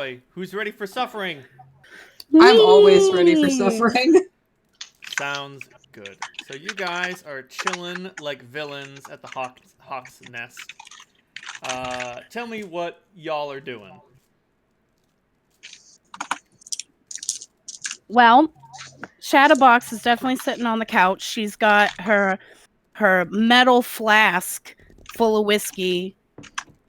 joy? Who's ready for suffering? I'm always ready for suffering. Sounds good. So you guys are chilling like villains at the Hawk's Nest. Tell me what y'all are doing. Well, Shadowbox is definitely sitting on the couch. She's got her metal flask full of whiskey,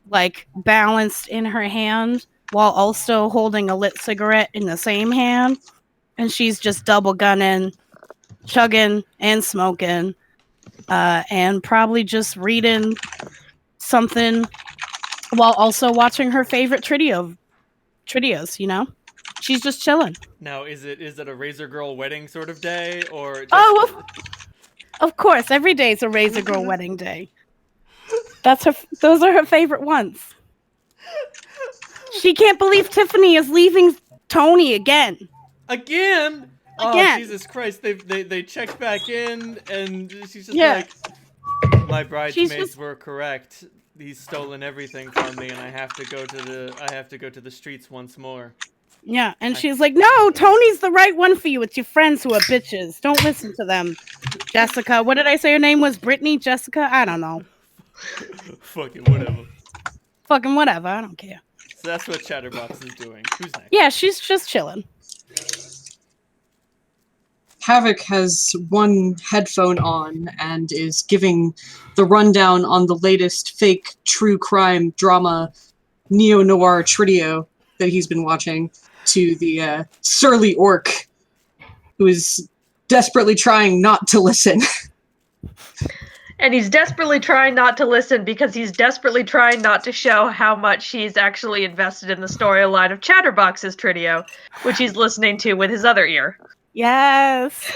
like balanced in her hand, while also holding a lit cigarette in the same hand. And she's just double gunning, chugging and smoking, and probably just reading something while also watching her favorite tridios, you know? She's just chilling. Now, is it a Razor Girl wedding sort of day, or just... Oh, of course, every day is a Razor Girl wedding day. Those are her favorite ones. She can't believe Tiffany is leaving Tony again. Again? Oh, Jesus Christ! They checked back in, and she's just like, "My bridesmaids were correct. He's stolen everything from me, and I have to go to the streets once more." Yeah, and she's like, "No, Tony's the right one for you. It's your friends who are bitches. Don't listen to them." Jessica, what did I say her name was? Brittany? Jessica? I don't know. Fucking whatever. Fucking whatever. I don't care. So that's what Chatterbox is doing. Who's next? Yeah, she's just chilling. Havoc has one headphone on and is giving the rundown on the latest fake true crime drama neo-noir trio that he's been watching to the surly orc who is desperately trying not to listen. And he's desperately trying not to listen because he's desperately trying not to show how much he's actually invested in the storyline of Chatterbox's trio, which he's listening to with his other ear. Yes.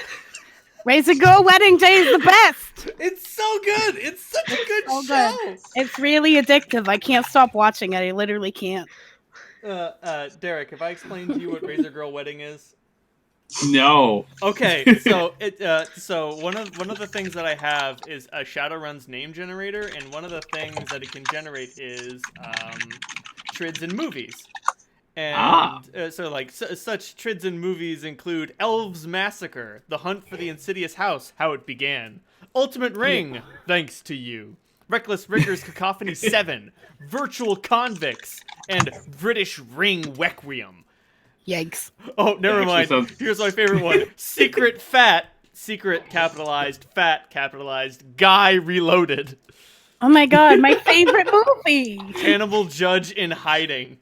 Razor Girl Wedding Day is the best. It's so good. It's such a good show. Good. It's really addictive. I can't stop watching it. I literally can't. Derek, have I explained to you what Razor Girl Wedding is? No. Okay, so so one of the things that I have is a Shadowrun's name generator, and one of the things that it can generate is trids in movies. And so like such trids in movies include Elves Massacre, The Hunt for the Insidious House, How It Began, Ultimate Ring, Thanks to You, Reckless Rigger's Cacophony 7, Virtual Convicts, and British Ring Requiem. Yikes. Oh, never mind. Here's my favorite one. Secret capitalized, fat capitalized, Guy Reloaded. Oh my god, my favorite movie. Hannibal Judge in Hiding.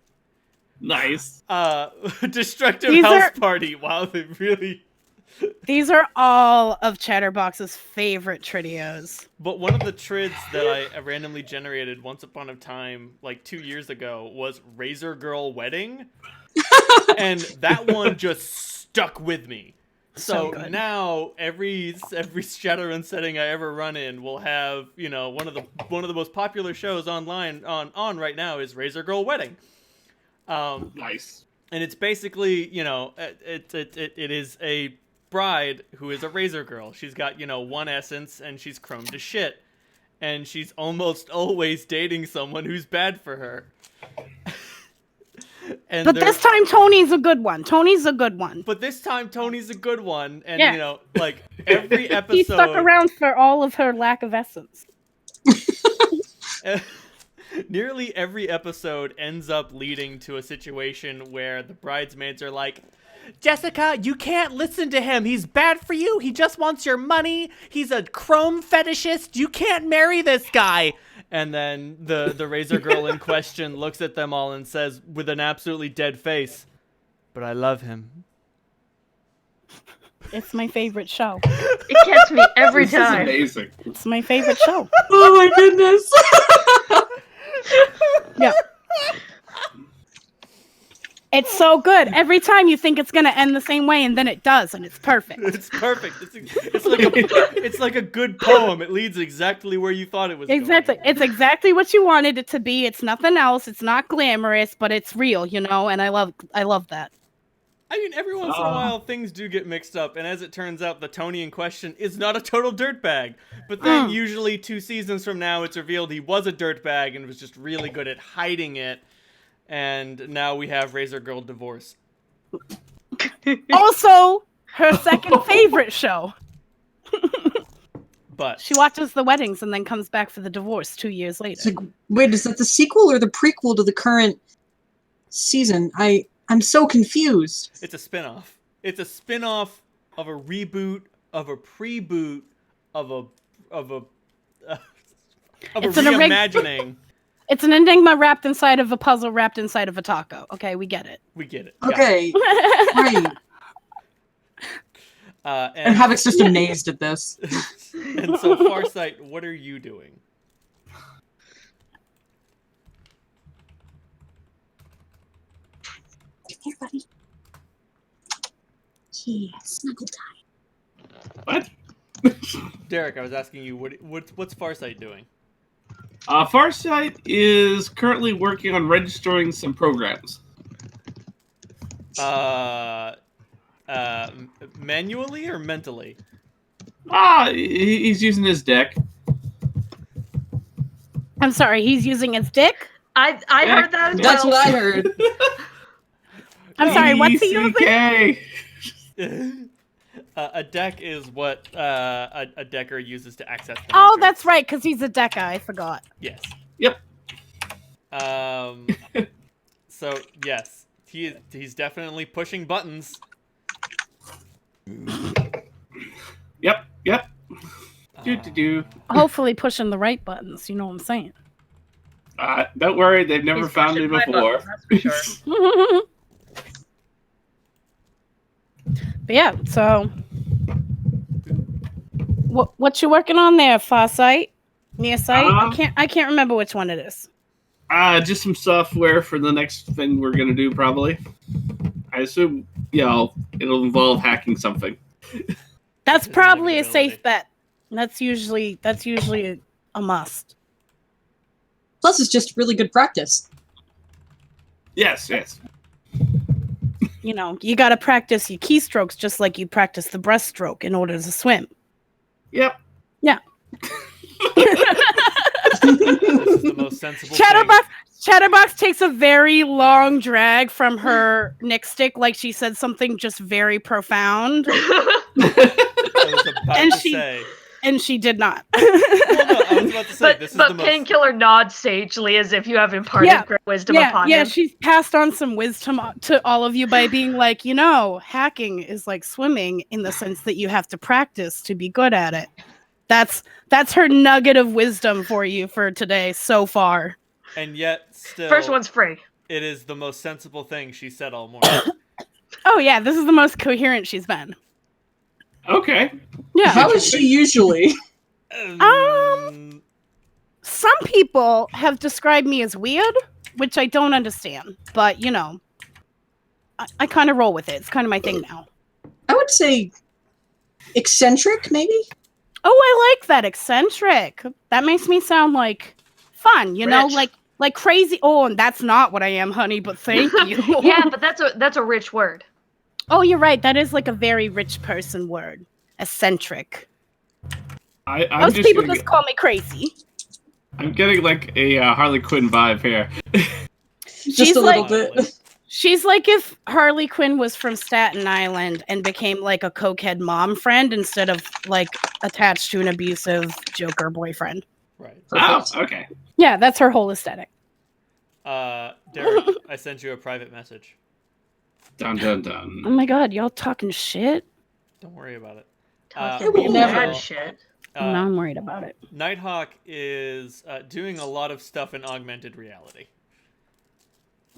Nice. Destructive House Party. Wow, they really... These are all of Chatterbox's favorite tridios. But one of the trids that I randomly generated once upon a time, like 2 years ago, was Razor Girl Wedding. And that one just stuck with me. So now every Shadowrun setting I ever run in will have, you know, one of the most popular shows online on right now is Razor Girl Wedding. Nice. And it's basically, you know, it is a bride who is a razor girl. She's got, you know, one essence and she's chrome to shit. And she's almost always dating someone who's bad for her. But this time Tony's a good one. But this time Tony's a good one. And, you know, like, every episode... He stuck around for all of her lack of essence. Nearly every episode ends up leading to a situation where the bridesmaids are like, Jessica, you can't listen to him. He's bad for you. He just wants your money. He's a chrome fetishist. You can't marry this guy. And then the Razor Girl in question looks at them all and says with an absolutely dead face, but I love him. It's my favorite show. It gets me every time. This is amazing. It's my favorite show. Oh my goodness. Yeah. It's so good. Every time you think it's going to end the same way, and then it does, and it's perfect. It's perfect. It's like a good poem. It leads exactly where you thought it was exactly. going. It's exactly what you wanted it to be. It's nothing else. It's not glamorous, but it's real, you know, and I love that. I mean, every once in a while, things do get mixed up, and as it turns out, the Tony in question is not a total dirtbag. But then, usually 2 seasons from now, it's revealed he was a dirtbag and was just really good at hiding it. And now we have Razor Girl Divorce. Also, her second favorite show. But She watches the weddings and then comes back for the divorce 2 years later. It's like, wait, is that the sequel or the prequel to the current season? I'm so confused. it's a spin-off. It's a spin-off of a reboot of a pre-boot of a It's an reimagining. It's an enigma wrapped inside of a puzzle wrapped inside of a taco. Okay, we get it. We get it. Got Okay, right. And Havoc's just amazed at this. And so, Farsight, what are you doing? Come here, buddy. Yeah, snuggle time. What? Derek, I was asking you, what's Farsight doing? Farsight is currently working on registering some programs. Manually or mentally? He's using his deck. I'm sorry, he's using his dick? I heard that as That's well. what I heard. I'm sorry, what's he using? ECK. A deck is what a decker uses to access the Oh, nature. that's right, because he's a Deca. I forgot. Yes. Yep. So yes, he's definitely pushing buttons. Yep. Do. Hopefully pushing the right buttons, you know what I'm saying? Don't worry, they've never He's found me pushing my before. buttons, that's for sure. But yeah, so what you working on there, Farsight? Nearsight? I can't remember which one it is. Just some software for the next thing we're gonna do, probably. I assume, it'll involve hacking something. That's probably a safe Inevitability. bet. That's usually a must. Plus, it's just really good practice. Yes. You know, you got to practice your keystrokes just like you practice the breaststroke in order to swim. Yep. Yeah. This is the most sensible thing. Chatterbox takes a very long drag from her Nick stick, like she said something just very profound, I was about And to she- say. and she did not. Well, no, I was about to say this is the but most. Painkiller nods sagely as if you have imparted Yeah. great wisdom upon him. She's passed on some wisdom to all of you by being like, hacking is like swimming in the sense that you have to practice to be good at it. That's her nugget of wisdom for you for today so far. And yet, still, First one's free. it is the most sensible thing she said all morning. Oh yeah, this is the most coherent she's been. Okay. Yeah. How is she usually? Some people have described me as weird, which I don't understand. But I kind of roll with it. It's kind of my thing now. I would say eccentric, maybe? Oh, I like that, eccentric. That makes me sound like fun, Rich. like crazy. Oh, and that's not what I am, honey, but thank you. Yeah, but that's a rich word. Oh, you're right. That is like a very rich person word. Eccentric. I'm Most just people gonna just call me crazy. I'm getting like a Harley Quinn vibe here. Just a little like- bit. She's like if Harley Quinn was from Staten Island and became like a cokehead mom friend instead of like attached to an abusive Joker boyfriend. Right. Perfect. Oh, okay. Yeah, that's her whole aesthetic. Derek, I sent you a private message. Dun dun dun. Oh my god, y'all talking shit? Don't worry about it. Talking will never. mad shit. Oh, now I'm worried about it. Nighthawk is doing a lot of stuff in augmented reality.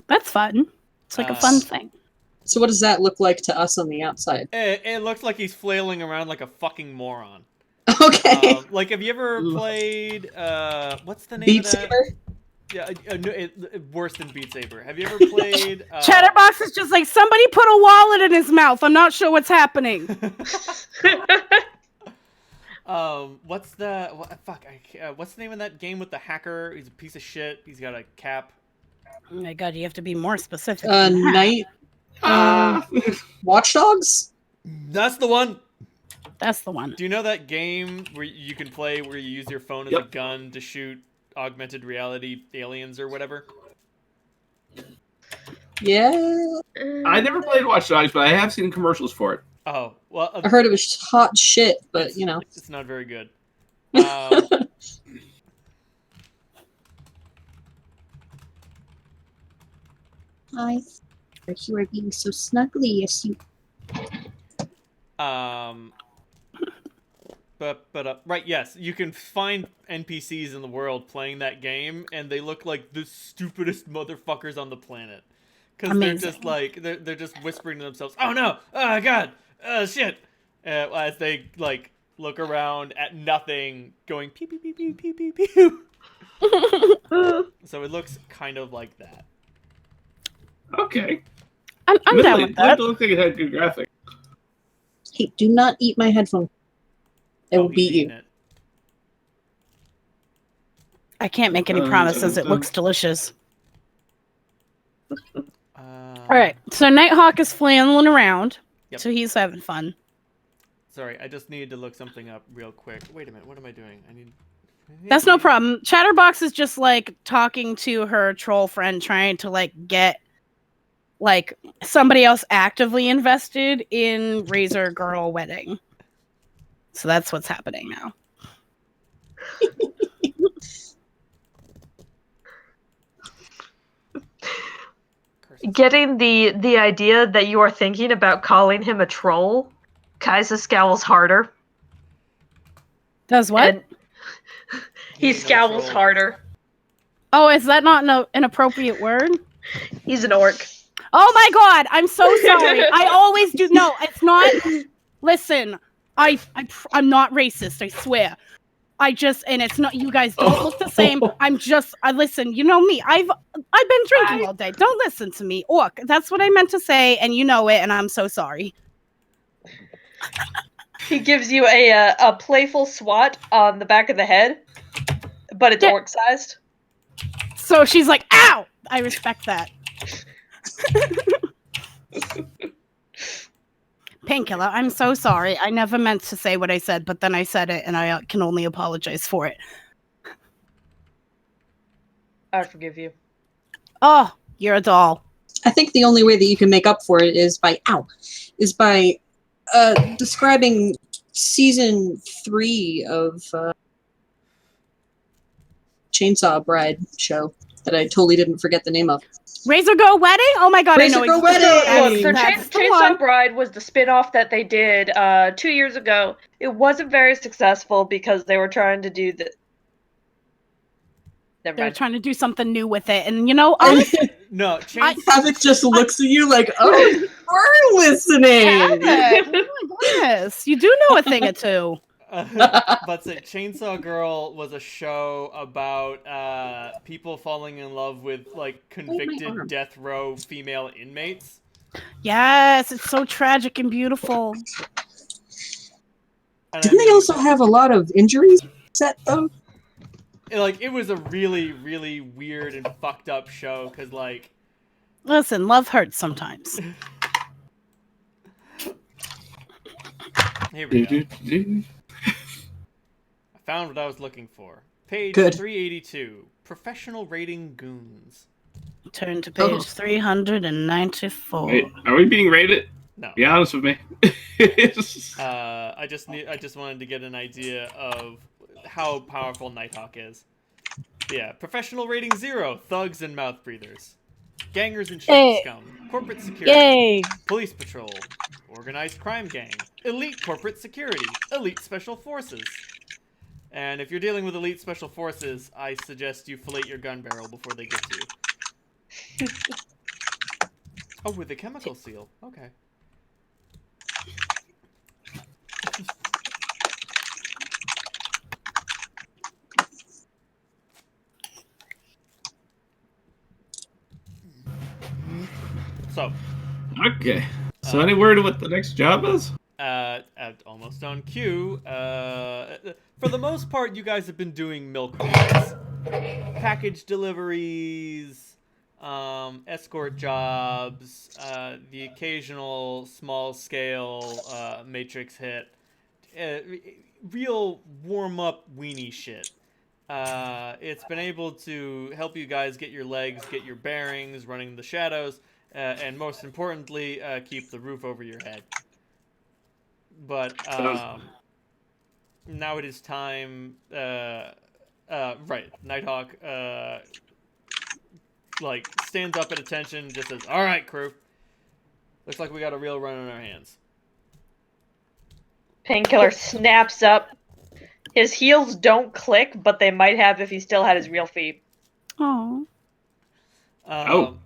That's fun. It's like a fun thing. So what does that look like to us on the outside? It looks like he's flailing around like a fucking moron. Okay. Like, have you ever played what's the name Beat of that? Saber? Yeah, no, worse than Beat Saber. Have you ever played? Chatterbox is just like, somebody put a wallet in his mouth. I'm not sure what's happening. What's the what's the name of that game with the hacker? He's a piece of shit. He's got a cap. Oh my god, you have to be more specific. than that. Night. Watch Dogs? That's the one. That's the one. Do you know that game where you can play where you use your phone as a gun to shoot augmented reality aliens or whatever? Yeah. I never played Watch Dogs, but I have seen commercials for it. Oh, well, I heard it was hot shit, but it's, you know. it's not very good. Hi. You are being so snuggly, yes you. Right, yes, you can find NPCs in the world playing that game, and they look like the stupidest motherfuckers on the planet. Because they're just like, they're just whispering to themselves, oh no, oh god, oh shit, as they, like, look around at nothing, going pew pew pew pew pew pew pew. So it looks kind of like that. Okay. I'm down with that. It looked like it had good graphics. Hey, do not eat my headphone. I will beat you. It. I can't make any promises. It looks delicious. All right, so Nighthawk is flailing around, so he's having fun. Sorry, I just needed to look something up real quick. Wait a minute, what am I doing? That's no problem. Chatterbox is just like talking to her troll friend, trying to like get like somebody else actively invested in Razor Girl Wedding. So that's what's happening now. Getting the idea that you are thinking about calling him a troll, Kaisa scowls harder. Does what? And he scowls harder. Oh, is that not an inappropriate word? He's an orc. Oh my god, I'm so sorry. I always do. No, it's not. Listen, I'm not racist, I swear. And it's not, you guys don't look the same. Listen, you know me. I've been drinking all day. Don't listen to me. Orc, that's what I meant to say, and you know it, and I'm so sorry. He gives you a playful swat on the back of the head, but it's orc-sized. So she's like, ow! I respect that. Painkiller, I'm so sorry. I never meant to say what I said, but then I said it, and I can only apologize for it. I forgive you. Oh, you're a doll. I think the only way that you can make up for it is by describing season 3 of Chainsaw Bride show that I totally didn't forget the name of. Razor Girl Wedding? Oh my god, Razor I know Girl Wedding! So Chainsaw Bride was the spin-off that they did 2 years ago. It wasn't very successful because they were trying to do the... They were trying to do something new with it, and you know, no, Havoc just looks at you like, oh, we're listening! Oh my goodness, you do know a thing or two. But Chainsaw Girl was a show about people falling in love with like convicted death row female inmates. Yes, it's so tragic and beautiful. Didn't they also have a lot of injuries set though? Like, it was a really, really weird and fucked up show because, like, listen, love hurts sometimes. Here we go. I found what I was looking for. Page 382. Professional rating goons. Turn to page 394. Wait, are we being rated? No. Be honest with me. I just wanted to get an idea of how powerful Nighthawk is. Yeah, professional rating 0. Thugs and mouth breathers. Gangers and shit scum. Corporate security. Police patrol. Organized crime gang. Elite corporate security. Elite special forces. And if you're dealing with elite special forces, I suggest you fillet your gun barrel before they get to you. Oh, with a chemical seal. Okay. So. Okay. So any word of what the next job is? Almost on cue. For the most part, you guys have been doing milk runs, package deliveries, escort jobs, the occasional small-scale Matrix hit, real warm-up weenie shit. It's been able to help you guys get your legs, get your bearings, running the shadows, and most importantly, keep the roof over your head. But now it is time. Right, Nighthawk like stands up at attention, just says, "All right, crew. Looks like we got a real run on our hands." Painkiller snaps up. His heels don't click, but they might have if he still had his real feet. Oh. Oh,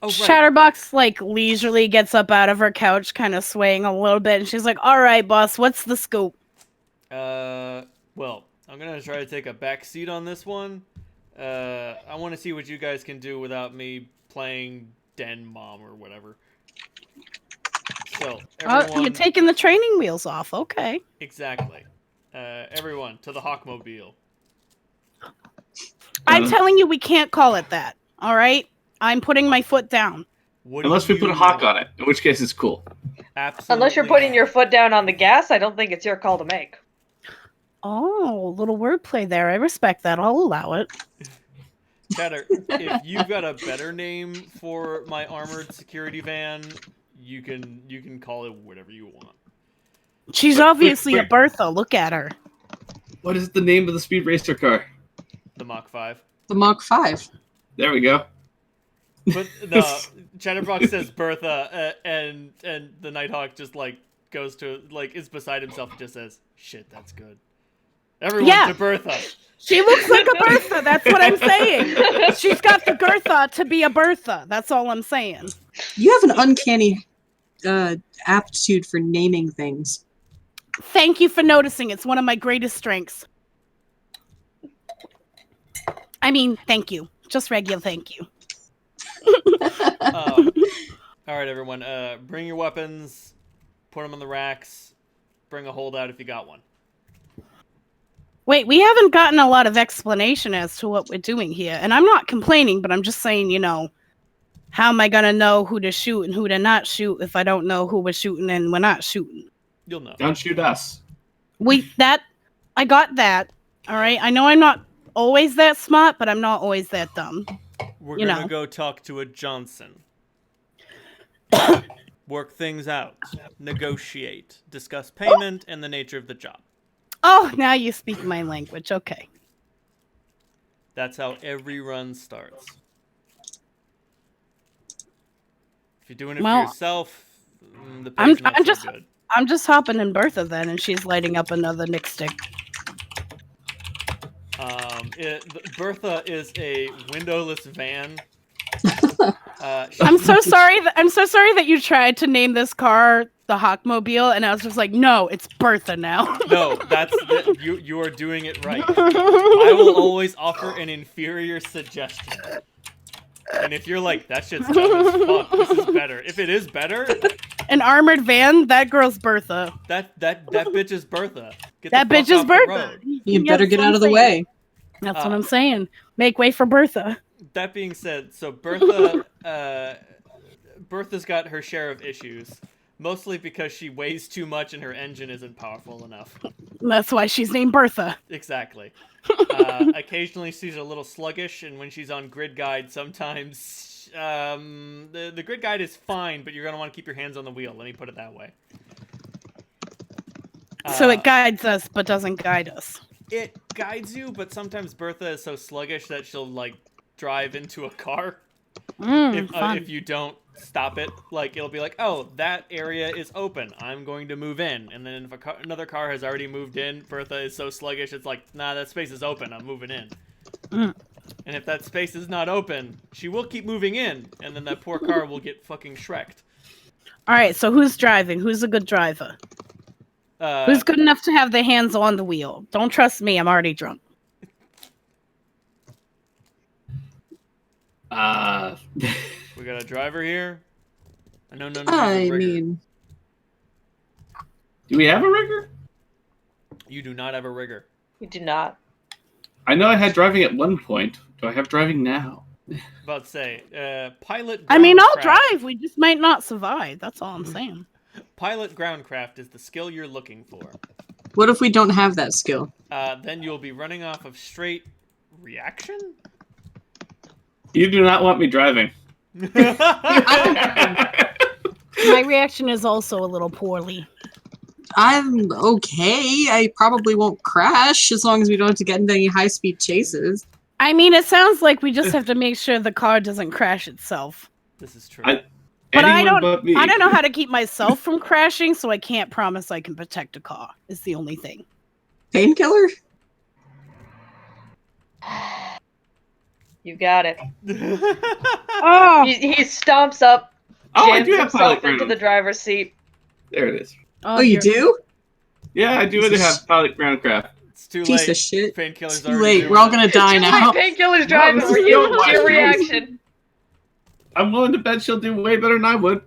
right. Chatterbox like leisurely gets up out of her couch, kind of swaying a little bit, and she's like, "All right, boss, what's the scoop?" Well, I'm gonna try to take a back seat on this one. I want to see what you guys can do without me playing Den Mom or whatever. So, everyone... Oh, you're taking the training wheels off. Okay. Exactly. Everyone, to the Hawkmobile. I'm telling you, we can't call it that. All right? I'm putting my foot down. Unless we put a hawk on it, in which case it's cool. Absolutely. Unless you're putting your foot down on the gas, I don't think it's your call to make. Oh, little wordplay there. I respect that. I'll allow it. Chatter, if you've got a better name for my armored security van, you can call it whatever you want. She's obviously a Bertha. Look at her. What is the name of the speed racer car? The Mach 5. The Mach 5. There we go. But the Chatterbox says Bertha, and the Nighthawk just like goes to like is beside himself and just says, "Shit, that's good." Everyone to Bertha. She looks like a Bertha. That's what I'm saying. She's got the Gertha to be a Bertha. That's all I'm saying. You have an uncanny aptitude for naming things. Thank you for noticing. It's one of my greatest strengths. I mean, thank you. Just regular thank you. All right, everyone. Bring your weapons. Put them on the racks. Bring a holdout if you got one. Wait, we haven't gotten a lot of explanation as to what we're doing here. And I'm not complaining, but I'm just saying, how am I going to know who to shoot and who to not shoot if I don't know who we're shooting and we're not shooting? You'll know. Don't shoot us. I got that. All right. I know I'm not always that smart, but I'm not always that dumb. We're going to go talk to a Johnson. Work things out. Negotiate. Discuss payment and the nature of the job. Oh, now you speak my language. Okay. That's how every run starts. If you're doing it for yourself, the pay's not so good. I'm just hopping in Bertha then, and she's lighting up another Nick stick. Bertha is a windowless van. I'm so sorry that you tried to name this car the Hawkmobile, and I was just like, no, it's Bertha now. No, you are doing it right. I will always offer an inferior suggestion. And if you're like, that shit's dumb as fuck, this is better. If it is better, an armored van, that girl's Bertha. That bitch is Bertha. That bitch is Bertha. You better get out of the way. That's what I'm saying. Make way for Bertha. That being said, so Bertha's got her share of issues. Mostly because she weighs too much and her engine isn't powerful enough. That's why she's named Bertha. Exactly. Occasionally she's a little sluggish, and when she's on grid guide, sometimes the grid guide is fine, but you're going to want to keep your hands on the wheel. Let me put it that way. So it guides us, but doesn't guide us. It guides you, but sometimes Bertha is so sluggish that she'll, like, drive into a car. If you don't stop it, like, it'll be like, oh, that area is open, I'm going to move in. And then if another car has already moved in, Bertha is so sluggish, it's like, nah, that space is open, I'm moving in. And if that space is not open, she will keep moving in, and then that poor car will get fucking shreked. Alright, so who's driving? Who's a good driver? Who's good enough to have their hands on the wheel? Don't trust me, I'm already drunk. We got a driver here. No. I mean, do we have a rigger? You do not have a rigger. You do not. I know I had driving at one point. Do I have driving now? About to say, pilot. I mean, I'll drive. We just might not survive. That's all I'm saying. Pilot groundcraft is the skill you're looking for. What if we don't have that skill? Then you'll be running off of straight reaction. You do not want me driving. My reaction is also a little poorly. I'm okay. I probably won't crash as long as we don't have to get into any high-speed chases. I mean, it sounds like we just have to make sure the car doesn't crash itself. This is true. But I Anyone don't. but me. I don't know how to keep myself from crashing, so I can't promise I can protect a car. Is the only thing. Painkiller? You got it. Oh, He stomps up, Oh, I jams do have pilot himself into ground. the driver's seat. There it is. Oh, you do? Yeah, I do Piece of have pilot ground craft. It's too Piece late. of shit. Painkiller's Too already late. doing We're all it. gonna die Too now. late, Painkiller's No, driving. this Were is you? so What's your wise. reaction? I'm willing to bet she'll do way better than I would.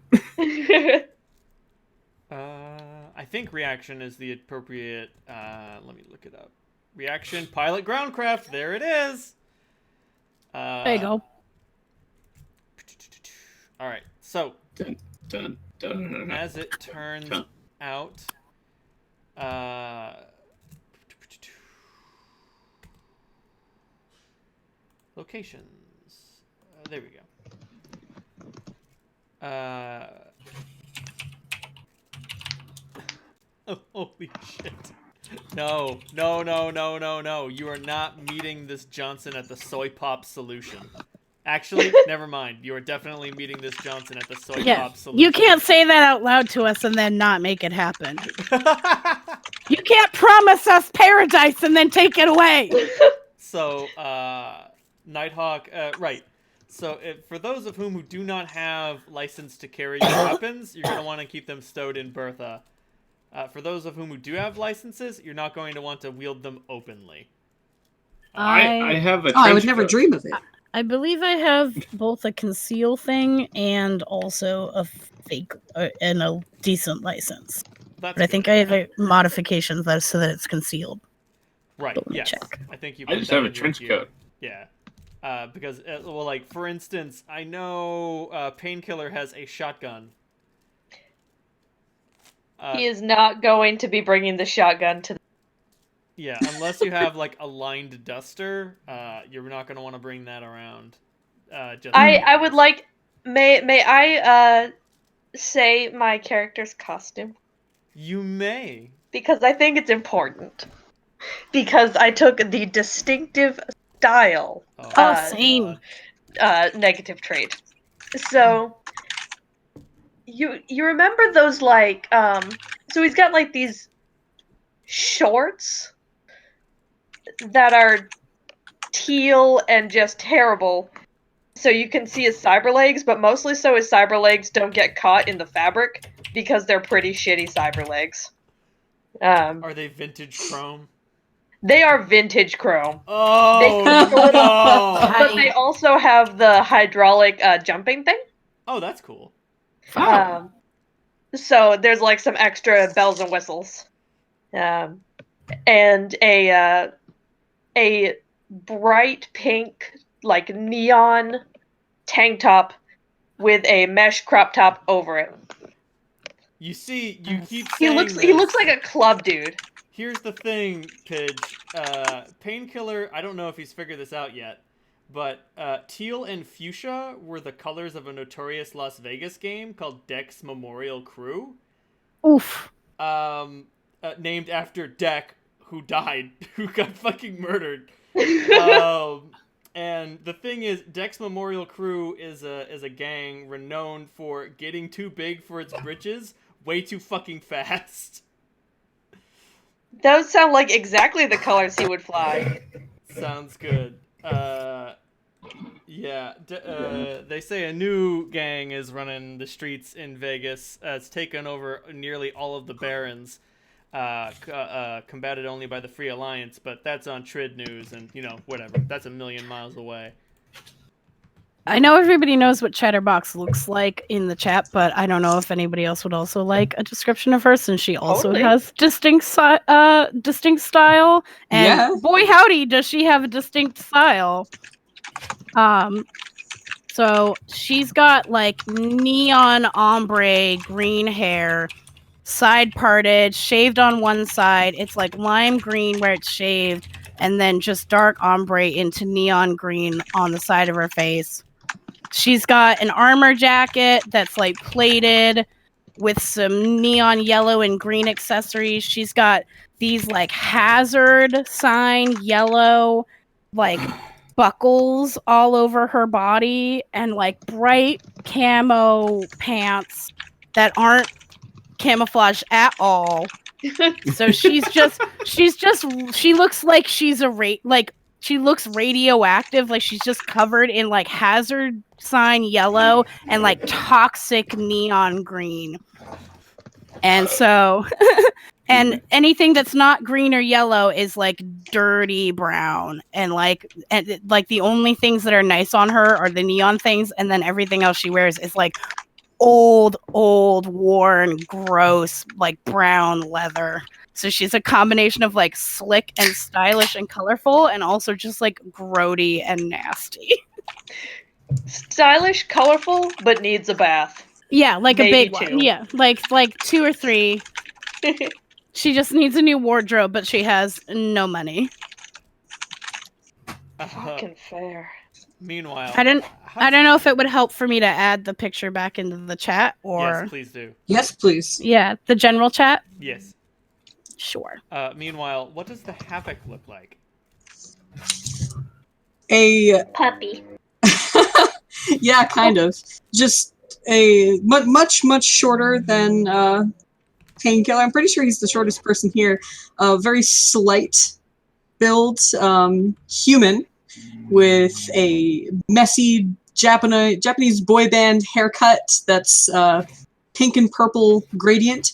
I think reaction is the appropriate. Let me look it up. Reaction, pilot groundcraft. There it is. there you go. All right. So Dun, dun, dun, dun, dun. as it turns Dun. out, locations. There we go. Oh, holy shit. No. You are not meeting this Johnson at the Soy Pop Solution. Actually, never mind. You are definitely meeting this Johnson at the Soy Pop Solution. You can't say that out loud to us and then not make it happen. You can't promise us paradise and then take it away. So, Nighthawk, right. So, for those of whom who do not have license to carry your weapons, you're going to want to keep them stowed in Bertha. For those of whom who do have licenses, you're not going to want to wield them openly. I have a Oh, I would trench never coat. dream of it. I believe I have both a conceal thing and also a fake and a decent license. That's But I think good. I have a modification that so that it's concealed. Right, Let me yes. check. I think you I put just that have a in your trench gear. coat. Yeah. Because, well, like, for instance, I know Painkiller has a shotgun. He is not going to be bringing the shotgun to. Yeah, unless you have, like, a lined duster, you're not going to want to bring that around. I would like. May I say my character's costume? You may. Because I think it's important. Because I took the distinctive style Same. negative trait. So you remember those like so he's got like these shorts that are teal and just terrible. So you can see his cyber legs, but mostly so his cyber legs don't get caught in the fabric because they're pretty shitty cyber legs. Are they vintage chrome? They are vintage chrome. Oh, But no! they also have the hydraulic jumping thing. Oh, that's cool. So there's like some extra bells and whistles. And a bright pink, like neon tank top with a mesh crop top over it. You see, you keep He saying looks this. like a club dude. Here's the thing, Pidge. Painkiller, I don't know if he's figured this out yet, but teal and fuchsia were the colors of a notorious Las Vegas game called Deck's Memorial Crew. Oof. Named after Deck, who died, who got fucking murdered. And the thing is, Deck's Memorial Crew is a gang renowned for getting too big for its britches way too fucking fast. Those sound like exactly the colors he would fly. Sounds good. Yeah. They say a new gang is running the streets in Vegas. It's taken over nearly all of the barons. Combated only by the Free Alliance, but that's on Trid News, and, you know, whatever. That's a million miles away. I know everybody knows what Chatterbox looks like in the chat, but I don't know if anybody else would also like a description of her, since she also Totally. has distinct style. And Yeah. boy howdy, does she have a distinct style. So she's got like neon ombre green hair, side parted, shaved on one side. It's like lime green where it's shaved, and then just dark ombre into neon green on the side of her face. She's got an armor jacket that's like plated with some neon yellow and green accessories. She's got these like hazard sign yellow like buckles all over her body and like bright camo pants that aren't camouflage at all. So she looks like she looks radioactive, like she's just covered in like hazard sign yellow and like toxic neon green. And so and anything that's not green or yellow is like dirty brown, and like the only things that are nice on her are the neon things, and then everything else she wears is like old worn gross like brown leather. So she's a combination of like slick and stylish and colorful, and also just like grody and nasty. Stylish, colorful, but needs a bath. Yeah, like Maybe a big two. one. Yeah, like 2 or 3. She just needs a new wardrobe, but she has no money. Fucking fair. Meanwhile, I don't know if it would help for me to add the picture back into the chat, or Yes, please do. Yes, please. yeah, the general chat. Yes. Sure. Meanwhile, what does the Havoc look like? A Puppy. yeah, kind of. Just a much shorter than Painkiller. I'm pretty sure he's the shortest person here. Very slight build, human with a messy Japanese boy band haircut that's pink and purple gradient.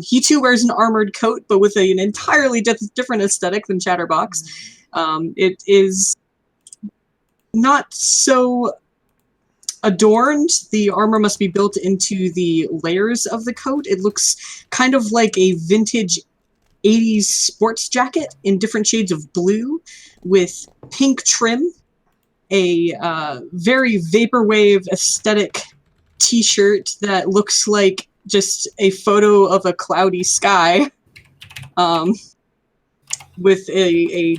He too wears an armored coat, but with an entirely different aesthetic than Chatterbox. It is not so adorned. The armor must be built into the layers of the coat. It looks kind of like a vintage 80s sports jacket in different shades of blue with pink trim, a very vaporwave aesthetic t-shirt that looks like just a photo of a cloudy sky, with a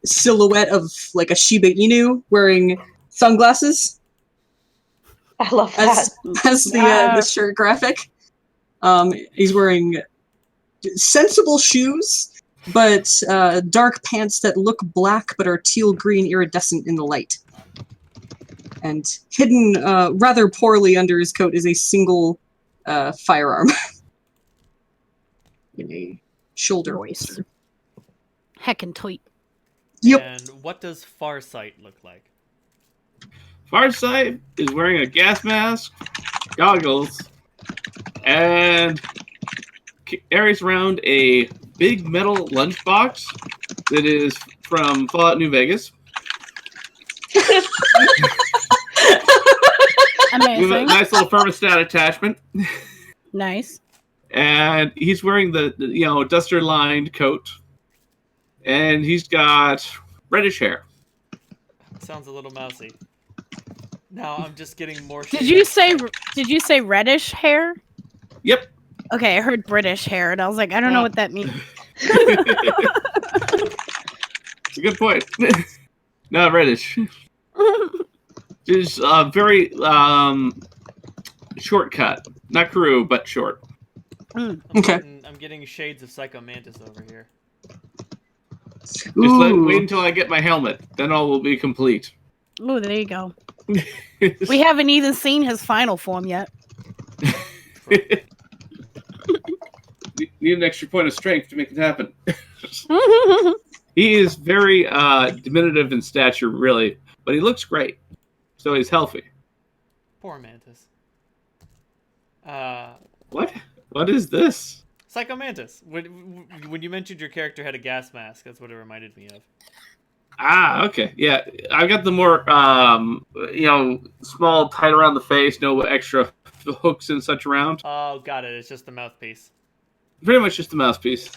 silhouette of like a Shiba Inu wearing sunglasses I love that. as the shirt graphic. He's wearing sensible shoes, but dark pants that look black but are teal green iridescent in the light. And hidden rather poorly under his coat is a single firearm in a shoulder holster. Heckin' tweet. Yep. And what does Farsight look like? Farsight is wearing a gas mask, goggles, and carries around a big metal lunchbox that is from Fallout New Vegas. With a Amazing. nice little thermostat attachment. Nice. And he's wearing the duster lined coat. And he's got reddish hair. Sounds a little mousy. Now I'm just getting more. Did you say reddish hair? Yep. Okay, I heard British hair, and I was like, I don't know what that means. It's a good point. No, reddish. Just very shortcut. Not crew, but short. Okay. I'm getting shades of Psycho Mantis over here. Just Ooh. wait until I get my helmet. Then all will be complete. Oh, there you go. We haven't even seen his final form yet. Need an extra point of strength to make it happen. He is very diminutive in stature, really, but he looks great. So he's healthy. Poor Mantis. What? What is this? Psycho Mantis. When you mentioned your character had a gas mask, that's what it reminded me of. Ah, okay. Yeah, I got the more, small, tight around the face, no extra hooks and such around. Oh, got it. It's just the mouthpiece. Pretty much just a mouthpiece.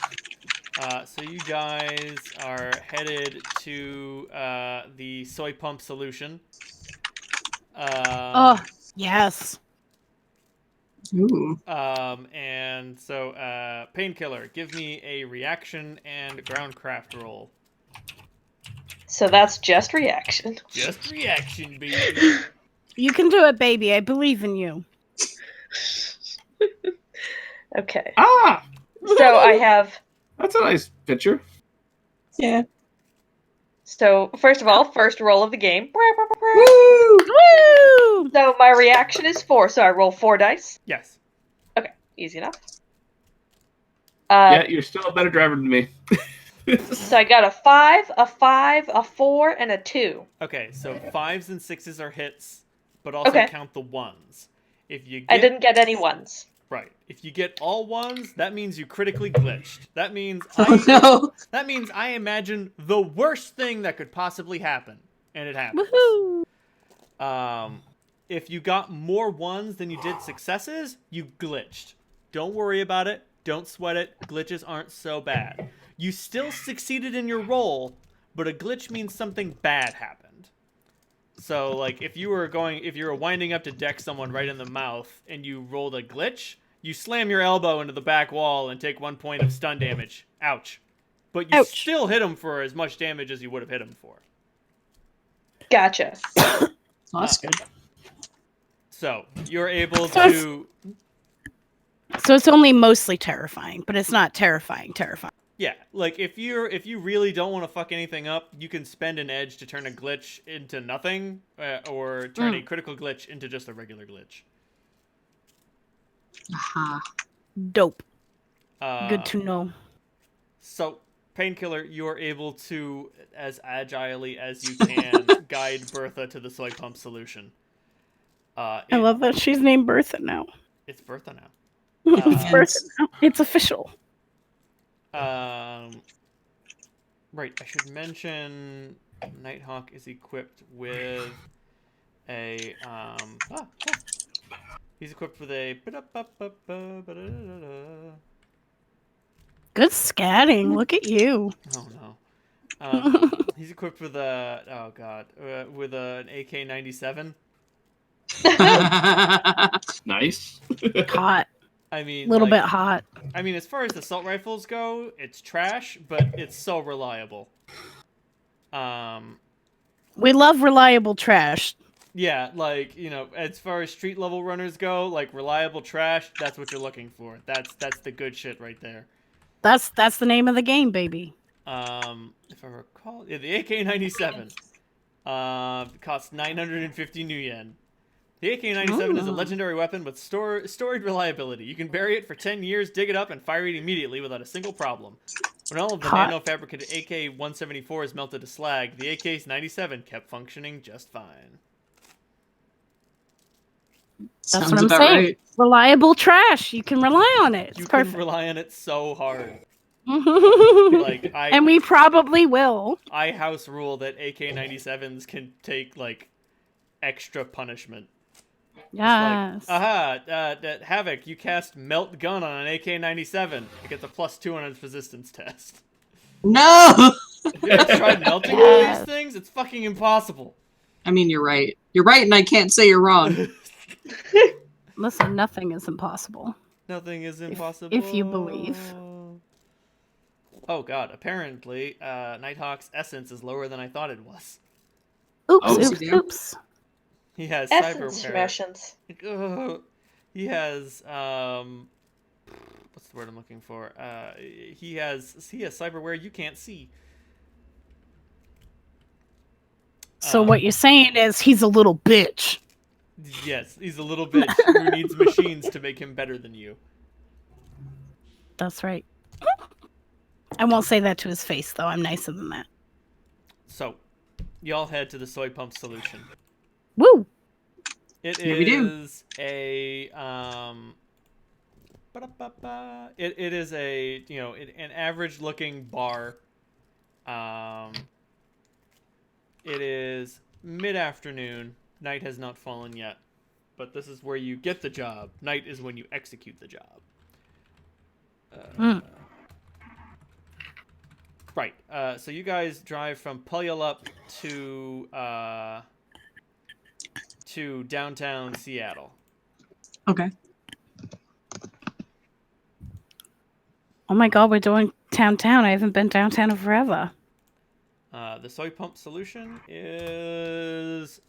So you guys are headed to the soy pump solution. Oh, yes. Ooh. And so, Painkiller, give me a reaction and groundcraft roll. So that's just reaction. Just reaction, baby. You can do it, baby. I believe in you. Okay. Ah! So I have. That's a nice picture. Yeah. So first of all, first roll of the game. Woo! Woo! So my reaction is 4. So I roll 4 dice. Yes. Okay, easy enough. Yeah, you're still a better driver than me. So I got a 5, a 5, a 4, and a 2. Okay, so 5s and 6s are hits, but also Okay. count the 1s. If you get I didn't get any 1s. right, if you get all 1s, that means you critically glitched. That means Oh no. that means I imagine the worst thing that could possibly happen, and it happens. Woohoo! If you got more 1s than you did successes, you glitched. Don't worry about it. Don't sweat it. Glitches aren't so bad. You still succeeded in your roll, but a glitch means something bad happened. So, like, if you were winding up to deck someone right in the mouth and you rolled a glitch, you slam your elbow into the back wall and take 1 point of stun damage. Ouch. But you Ouch. still hit him for as much damage as you would have hit him for. Gotcha. Oh, that's good. So, you're able So it's- to... So it's only mostly terrifying, but it's not terrifying. Yeah, like if you really don't want to fuck anything up, you can spend an edge to turn a glitch into nothing, or turn a critical glitch into just a regular glitch. Aha. Dope. Uh, Good to know. So, Painkiller, you are able to, as agilely as you can, guide Bertha to the soy pump solution. I love that she's named Bertha now. It's Bertha now. It's Bertha now. It's official. Right, I should mention Nighthawk is equipped with a he's equipped with a Good scatting. Look at you. oh no. He's equipped with with an AK-97. Nice. Hot. I mean, Little bit hot. I mean, as far as assault rifles go, it's trash, but it's so reliable. We love reliable trash. Yeah, like, you know, as far as street level runners go, like reliable trash, that's what you're looking for. That's the good shit right there. That's the name of the game, baby. If I recall, yeah, the AK-97 costs 950 new yen. The AK-97 is a legendary weapon with storied reliability. You can bury it for 10 years, dig it up, and fire it immediately without a single problem. When all of the nano-fabricated AK-174 is melted to slag, the AK-97 kept functioning just fine. That's Sounds what I'm about saying. right. Reliable trash. You can rely on it. It's You perfect. can rely on it so hard. Like, I and we probably will. I house rule that AK-97s can take, like, extra punishment. Yes. Like, Havoc, you cast Melt Gun on an AK-97. It gets a +2 on its resistance test. No! Have you ever tried melting one of these things? It's fucking impossible. I mean, you're right. You're right, and I can't say you're wrong. Listen, nothing is impossible. Nothing is impossible. If you believe. Oh god, apparently, Nighthawk's essence is lower than I thought it was. Oops, Oh, oops, dear. oops. He has Essence cyberware. rations. He has what's the word I'm looking for? He has cyberware you can't see. So what you're saying is he's a little bitch. Yes, he's a little bitch who needs machines to make him better than you. That's right. I won't say that to his face, though. I'm nicer than that. So, y'all head to the soy pump solution. Woo! It Yeah, we do. is a it is a, you know, an average looking bar. It is mid-afternoon. Night has not fallen yet, but this is where you get the job. Night is when you execute the job. Right. So you guys drive from Puyallup to downtown Seattle. Okay. Oh my god, we're doing downtown. I haven't been downtown in forever. The soy pump solution is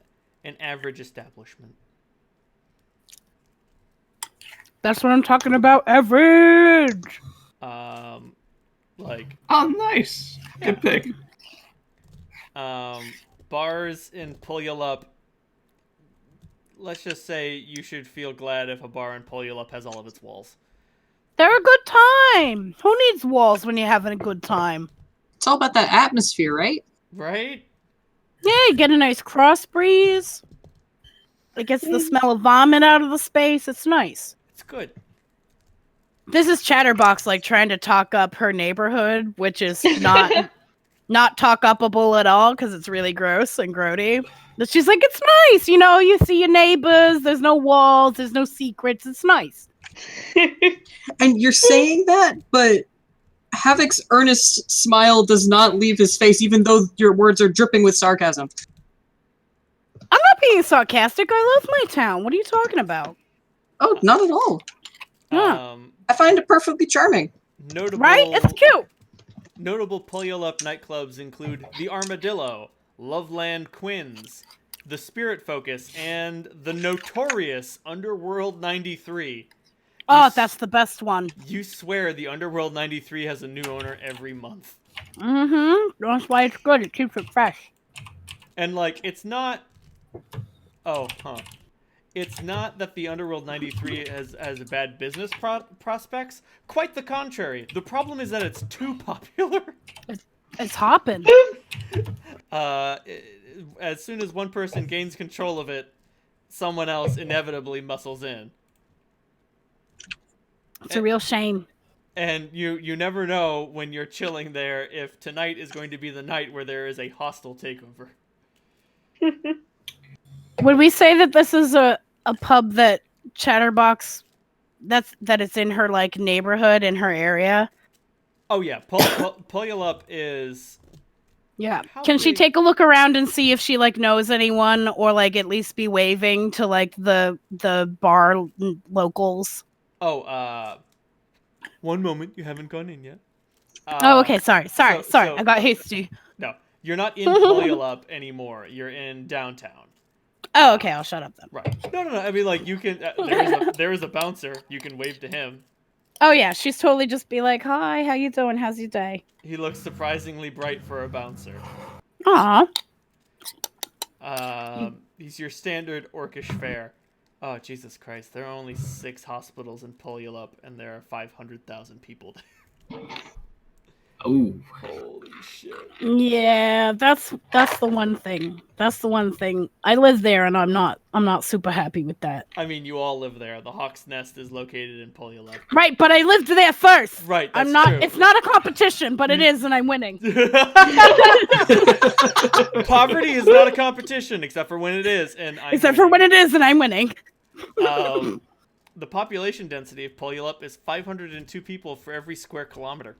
an average establishment. That's what I'm talking about. Average. Like, Oh, nice. Yeah. Good pick. bars in Puyallup. Let's just say you should feel glad if a bar in Puyallup has all of its walls. They're a good time. Who needs walls when you're having a good time? It's all about that atmosphere, right? Right? Yeah, you get a nice cross breeze. It gets the smell of vomit out of the space. It's nice. It's good. This is Chatterbox like trying to talk up her neighborhood, which is not talk upable at all because it's really gross and grody. But she's like, it's nice, you know. You see your neighbors. There's no walls. There's no secrets. It's nice. And you're saying that, but Havoc's earnest smile does not leave his face, even though your words are dripping with sarcasm. I'm not being sarcastic. I love my town. What are you talking about? Oh, not at all. Yeah. I find it perfectly charming. Notable, Right? It's cute. Notable Puyallup nightclubs include the Armadillo, Loveland Quinns, the Spirit Focus, and the notorious Underworld 93. Oh, that's the best one. You swear the Underworld 93 has a new owner every month. Mm-hmm. That's why it's good. It keeps it fresh. And, like, it's not... Oh, huh. It's not that the Underworld 93 has bad business prospects. Quite the contrary. The problem is that it's too popular. It's hopping. As soon as one person gains control of it, someone else inevitably muscles in. It's a real shame. And you never know when you're chilling there if tonight is going to be the night where there is a hostile takeover. Would we say that this is a pub that Chatterbox, that it's in her like neighborhood, in her area? Oh yeah, Puyallup is... Yeah. How Can she big- take a look around and see if she like knows anyone, or like at least be waving to like the bar locals? Oh, one moment, you haven't gone in yet. Oh, okay. Sorry. so- I got hasty. No, you're not in Puyallup anymore. You're in downtown. Oh, okay. I'll shut up then. Right. No. I mean, like, you can... there is a bouncer. You can wave to him. Oh yeah, she's totally just be like, "Hi, how you doing? How's your day?" He looks surprisingly bright for a bouncer. Aw. He's your standard orcish fare. Oh, Jesus Christ. There are only 6 hospitals in Puyallup, and there are 500,000 people there. Oh. Holy shit. Yeah, that's the one thing. That's the one thing. I live there, and I'm not super happy with that. I mean, you all live there. The Hawk's Nest is located in Puyallup. Right, but I lived there first. Right, that's I'm not. true. It's not a competition, but it is, and I'm winning. Poverty is not a competition, except for when it is, and I'm Except for when it is, and I'm winning. The population density of Puyallup is 502 people for every square kilometer.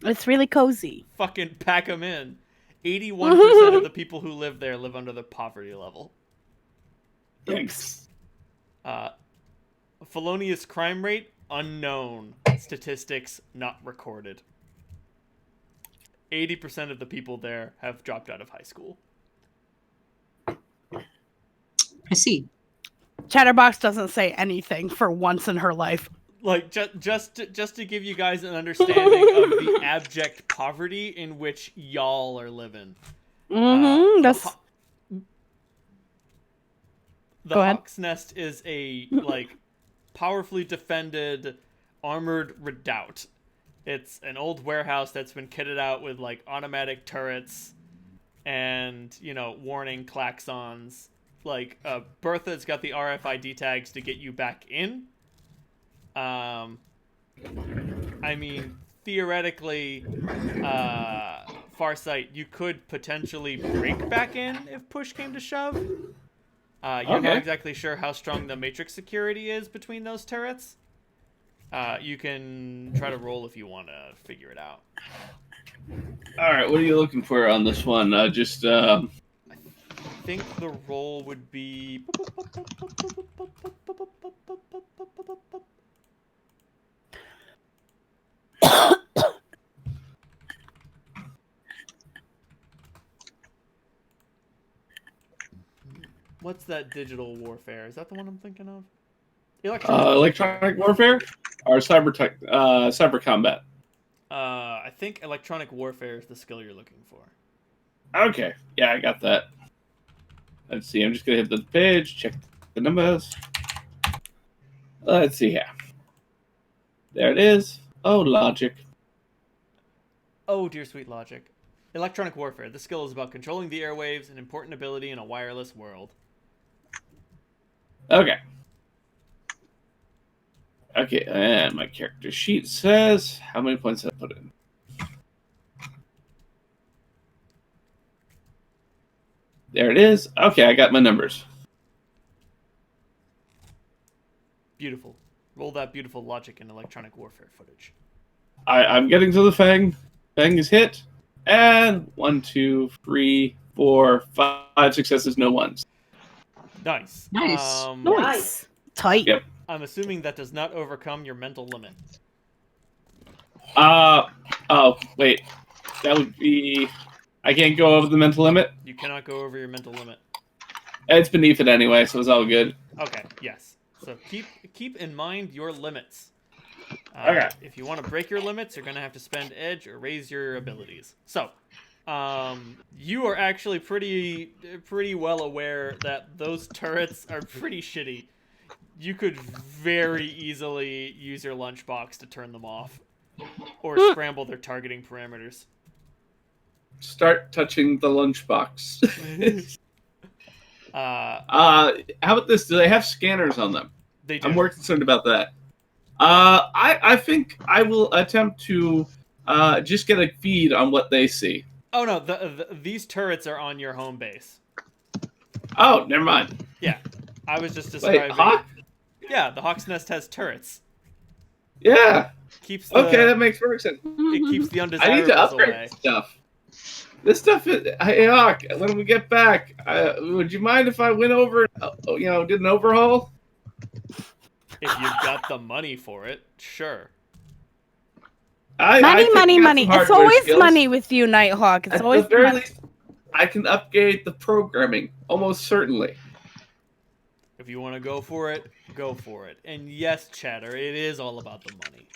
It's really cozy. Fucking pack them in. 81% of the people who live there live under the poverty level. Thanks. Felonious crime rate, unknown. Statistics, not recorded. 80% of the people there have dropped out of high school. I see. Chatterbox doesn't say anything for once in her life. Like, just to give you guys an understanding of the abject poverty in which y'all are living. Mm-hmm. The Go ahead. Hawk's Nest is a, like, powerfully defended, armored redoubt. It's an old warehouse that's been kitted out with, like, automatic turrets and, you know, warning klaxons. Like, Bertha's got the RFID tags to get you back in. I mean, theoretically, Farsight, you could potentially break back in if push came to shove. You're not exactly sure how strong the matrix security is between those turrets. You can try to roll if you want to figure it out. All right, what are you looking for on this one? I think the roll would be... What's that digital warfare? Is that the one I'm thinking of? Electronic warfare or cyber combat? I think electronic warfare is the skill you're looking for. Okay, yeah, I got that. Let's see. I'm just gonna hit the page, check the numbers. Let's see here. There it is. Oh, logic. Oh, dear sweet logic. Electronic warfare. This skill is about controlling the airwaves, an important ability in a wireless world. Okay. Okay, and my character sheet says how many points did I put in? There it is. Okay, I got my numbers. Beautiful. Roll that beautiful logic and electronic warfare footage. I'm getting to the Fang. Fang is hit. And 1, 2, 3, 4, 5 successes, no ones. Nice. Nice. Nice. Tight. Yep. I'm assuming that does not overcome your mental limit. Oh, wait. That would be... I can't go over the mental limit? You cannot go over your mental limit. It's beneath it anyway, so it's all good. Okay, yes. So keep in mind your limits. Okay. If you want to break your limits, you're going to have to spend edge or raise your abilities. So, you are actually pretty well aware that those turrets are pretty shitty. You could very easily use your lunchbox to turn them off. Or scramble their targeting parameters. Start touching the lunchbox. Uh, How about this? Do they have scanners on them? they do. I'm more concerned about that. I think I will attempt to just get a feed on what they see. Oh no, these turrets are on your home base. Oh, never mind. Yeah, I was just describing. Wait, Hawk? Yeah, the Hawk's Nest has turrets. Yeah. Keeps the, Okay, that makes perfect sense. it keeps the I need undesirables to upgrade away. this stuff. This stuff is... Hey, Hawk, when we get back, would you mind if I went over, did an overhaul? If you've got the money for it, sure. I Money, think money, I got money. some It's hardware always skills. money with you, Nighthawk. It's At always the very money. least, I can upgrade the programming, almost certainly. If you want to go for it, go for it. And yes, chatter, it is all about the money.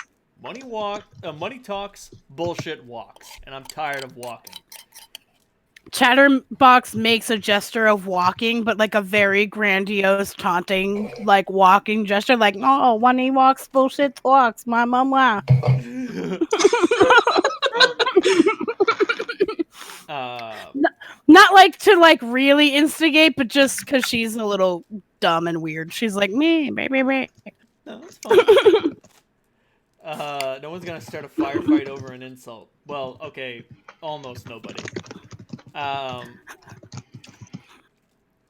Money talks, bullshit walks, and I'm tired of walking. Chatterbox makes a gesture of walking, but like a very grandiose, taunting, like walking gesture, like, oh, when he walks, bullshit talks, my mama. Not like to like really instigate, but just because she's a little dumb and weird. She's like, me, baby. No, that's fine. No one's gonna start a firefight over an insult. Well, okay, almost nobody.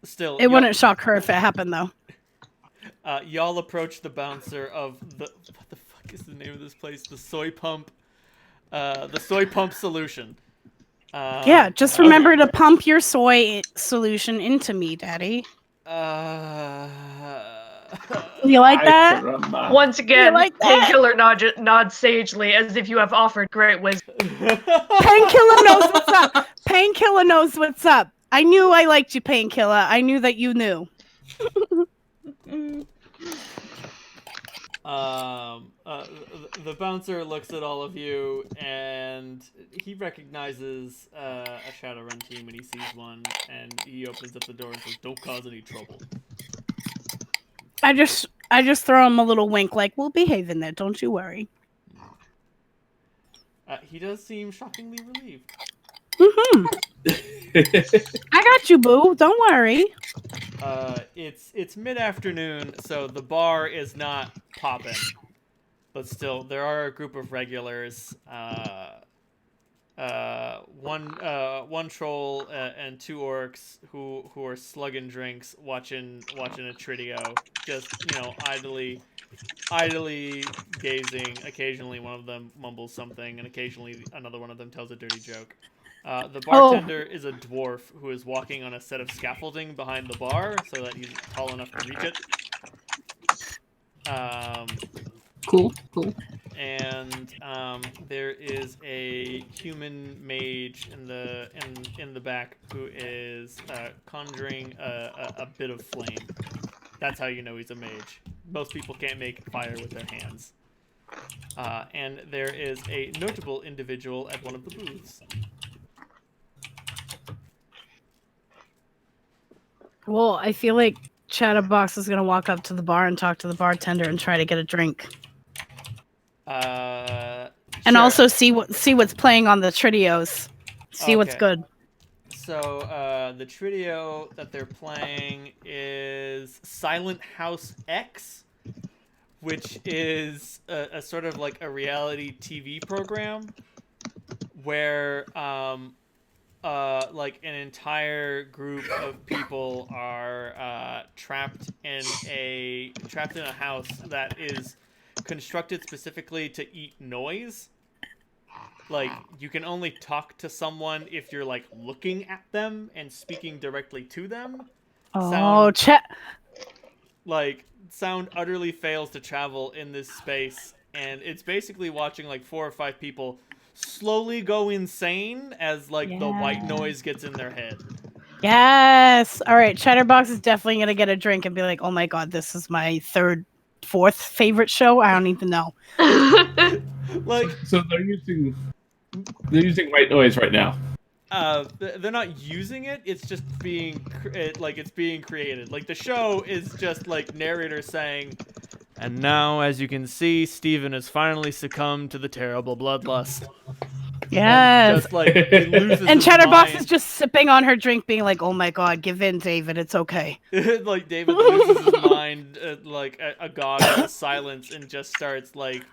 Still, It wouldn't shock her if it happened, though. y'all approach the bouncer of the... What the fuck is the name of this place? The soy pump... the soy pump solution. Yeah, just remember to pump your soy solution into me, Daddy. You like that? Once again, like that? Painkiller nods sagely as if you have offered great wisdom. Painkiller knows what's up. Painkiller knows what's up. I knew I liked you, Painkiller. I knew that you knew. The bouncer looks at all of you, and he recognizes a Shadowrun team when he sees one, and he opens up the door and says, "Don't cause any trouble." I just throw him a little wink, like, we'll behave in there, don't you worry. He does seem shockingly relieved. I got you, boo. Don't worry. It's mid-afternoon, so the bar is not popping, but still, there are a group of regulars. One troll and two orcs who are slugging drinks, watching a Tridio, just idly gazing. Occasionally, one of them mumbles something, and occasionally another one of them tells a dirty joke. The bartender is a dwarf who is walking on a set of scaffolding behind the bar so that he's tall enough to reach it. Cool. and there is a human mage in the back who is conjuring a bit of flame. That's how you know he's a mage. Most people can't make fire with their hands. And there is a notable individual at one of the booths. Well, I feel like Chatterbox is gonna walk up to the bar and talk to the bartender and try to get a drink, and Sure. also see what's playing on the Tridios, see what's Okay. good. So the trio that they're playing is Silent House X, which is a sort of like a reality TV program where like an entire group of people are trapped in a house that is constructed specifically to eat noise. Like, you can only talk to someone if you're like looking at them and speaking directly to them. Oh, Sound utterly fails to travel in this space, and it's basically watching like 4 or 5 people slowly go insane as like the white noise gets in their head. Yes. All right. Chatterbox is definitely gonna get a drink and be like, "Oh my god, this is my 3rd, 4th favorite show. I don't even know." Like, So they're using white noise right now. they're not using it. It's just being it's being created. Like, the show is just like narrator saying, "And now, as you can see, Steven has finally succumbed to the terrible bloodlust." Yes. Just like he loses And his Chatterbox mind. is just sipping on her drink, being like, "Oh my god, give in, David. It's okay." Like David loses his mind, like agog in silence, and just starts like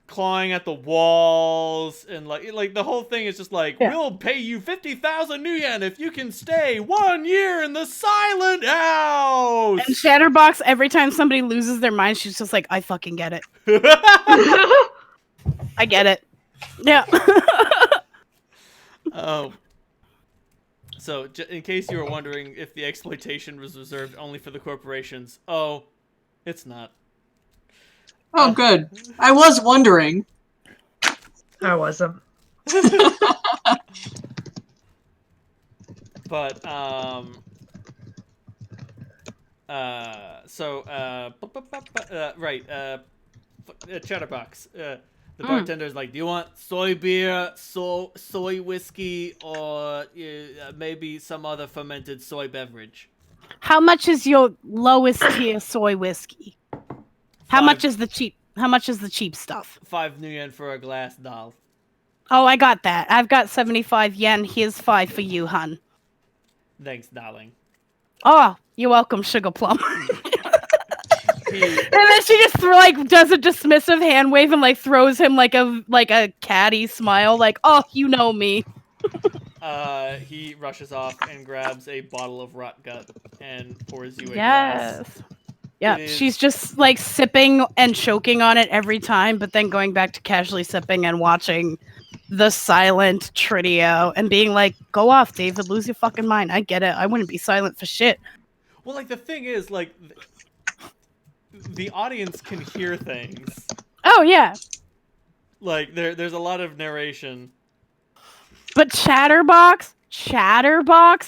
clawing at the walls, and like the whole thing is just like, Yeah. "We'll pay you 50,000 new yen if you can stay 1 year in the silent house." And Chatterbox, every time somebody loses their mind, she's just like, "I fucking get it. I get it." Yeah. Oh. So, in case you were wondering if the exploitation was reserved only for the corporations, it's not. Oh, good. I was wondering. I wasn't. But Chatterbox. The bartender's like, "Do you want soy beer, soy whiskey, or maybe some other fermented soy beverage?" How much is your lowest tier soy whiskey? How much is the cheap stuff? 5 new yen for a glass, doll. Oh, I got that. I've got 75 yen. Here's 5 for you, hun. Thanks, darling. Oh, you're welcome, Sugar Plum. And then she just does a dismissive hand wave and like throws him like a catty smile, like, "Oh, you know me." He rushes off and grabs a bottle of rot gut and pours you a glass. Yes. Yeah, she's just like sipping and choking on it every time, but then going back to casually sipping and watching the silent trio and being like, "Go off, David, lose your fucking mind. I get it. I wouldn't be silent for shit." Well, like, the thing is, like, the audience can hear things. Oh, yeah. Like, there's a lot of narration. But Chatterbox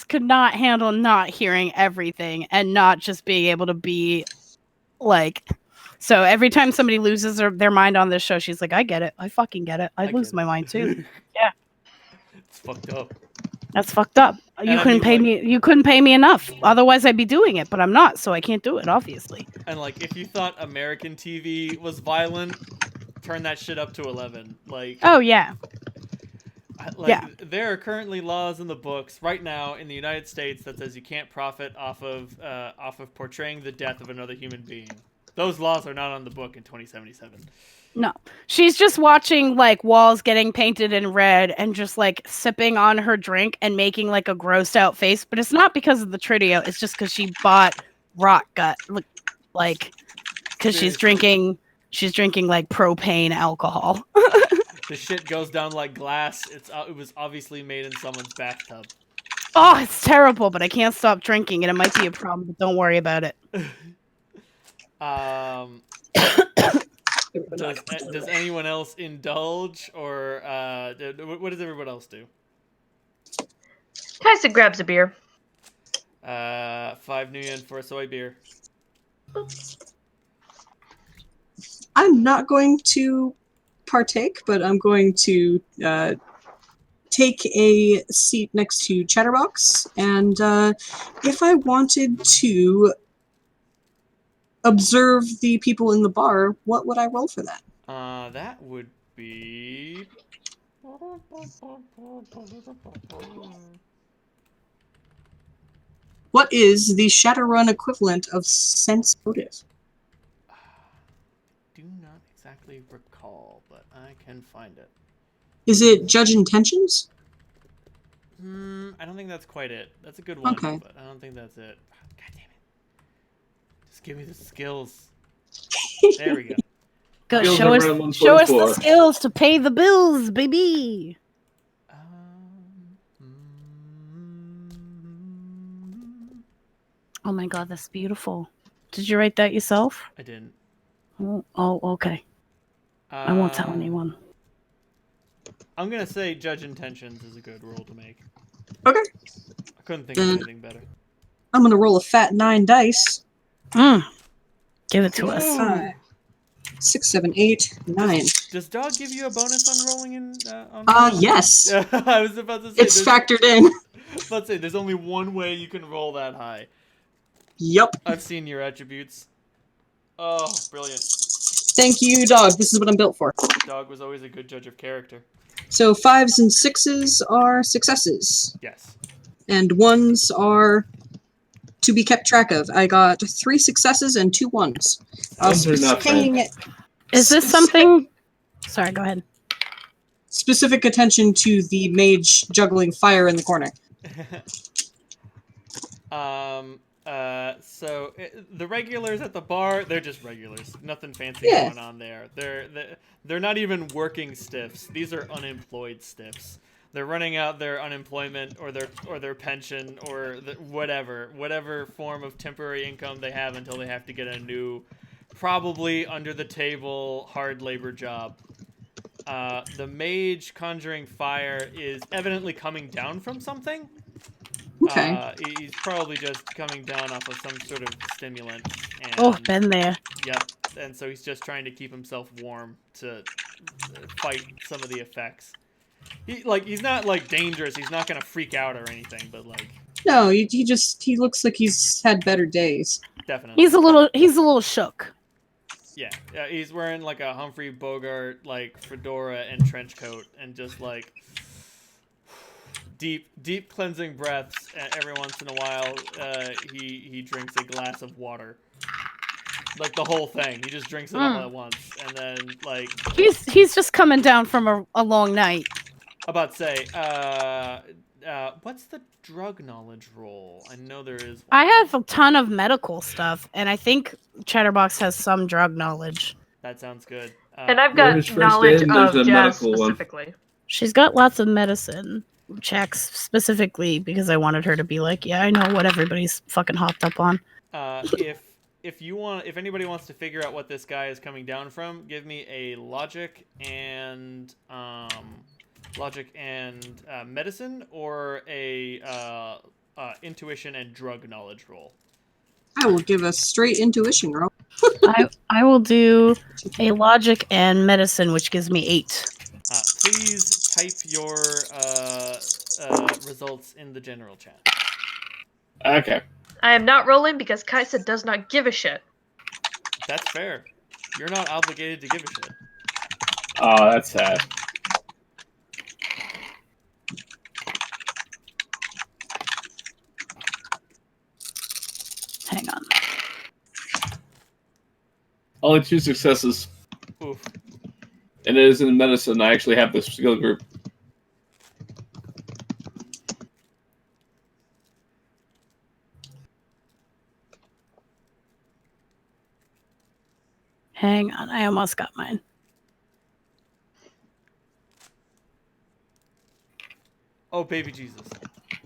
could not handle not hearing everything and not just being able to be like. So every time somebody loses their mind on this show, she's like, "I get it. I fucking get it. I lose my mind too." Yeah. It's fucked up. That's fucked up. You couldn't pay me enough. Otherwise I'd be doing it, but I'm not, so I can't do it, obviously. And like, if you thought American TV was violent, turn that shit up to 11. Like, oh yeah. There are currently laws in the books right now in the United States that says you can't profit off of portraying the death of another human being. Those laws are not on the book in 2077. No. She's just watching like walls getting painted in red and just like sipping on her drink and making like a grossed out face, but it's not because of the trio, it's just because she bought rot gut, like because she's drinking like propane alcohol. The shit goes down like glass. It was obviously made in someone's bathtub. Oh, it's terrible, but I can't stop drinking and it might be a problem, but don't worry about it. Does anyone else indulge, or what does everyone else do? Tyson grabs a beer. 5 new yen for a soy beer. I'm not going to partake, but I'm going to take a seat next to Chatterbox, and if I wanted to observe the people in the bar, what would I roll for that? That would be. What is the Shadowrun equivalent of sense motive? Do not exactly recall, but I can find it. Is it judge intentions? I don't think that's quite it. That's a good one, Okay. but I don't think that's it. God damn it! Just give me the skills. There we go. Go Skills show are us, around show us the 144. skills to pay the bills, baby. Oh my god, that's beautiful. Did you write that yourself? I didn't. Oh, okay. I won't tell anyone. I'm gonna say judge intentions is a good roll to make. Okay. I couldn't think of anything better. I'm gonna roll a fat 9 dice. Give it to us. 5, 6, 7, 8, 9. Does dog give you a bonus on rolling in? On Yes. I was about to say. It's factored in. I was about to say there's only one way you can roll that high. Yup. I've seen your attributes. Oh, brilliant. Thank you, dog. This is what I'm built for. Dog was always a good judge of character. So 5s and 6s are successes, Yes. and 1s are to be kept track of. I got 3 successes and 2 1s. Ones are not Paying Is this something? Sorry, go ahead. specific attention to the mage juggling fire in the corner. So the regulars at the bar, they're just regulars. Nothing fancy Yeah. going on there. They're not even working stiffs. These are unemployed stiffs. They're running out their unemployment or their pension or whatever form of temporary income they have until they have to get a new, probably under the table hard labor job. The mage conjuring fire is evidently coming down from something. Okay. He's probably just coming down off of some sort of stimulant. And, Oh, been there. Yep. And so he's just trying to keep himself warm to fight some of the effects. He's not like dangerous. He's not gonna freak out or anything, but like No, he looks like he's had better days. definitely. He's a little shook. Yeah. He's wearing like a Humphrey Bogart like fedora and trench coat and just like deep cleansing breaths. Every once in a while, he drinks a glass of water. Like the whole thing. He just drinks it all at once, and then like He's just coming down from a long night. about to say, what's the drug knowledge roll? I know there is one. I have a ton of medical stuff, and I think Chatterbox has some drug knowledge. That sounds good. And I've Where's got first knowledge aid? There's of a jazz medical one. specifically. She's got lots of medicine checks specifically because I wanted her to be like, yeah, I know what everybody's fucking hopped up on. If anybody wants to figure out what this guy is coming down from, give me a logic and medicine or a intuition and drug knowledge roll. I will give a straight intuition roll. I will do a logic and medicine, which gives me 8. Please type your results in the general chat. Okay. I am not rolling because Kaisa does not give a shit. That's fair. You're not obligated to give a shit. Oh, that's sad. Hang on. Only 2 successes. Oof. And it is in medicine. I actually have this skill group. Hang on. I almost got mine. Oh, baby Jesus.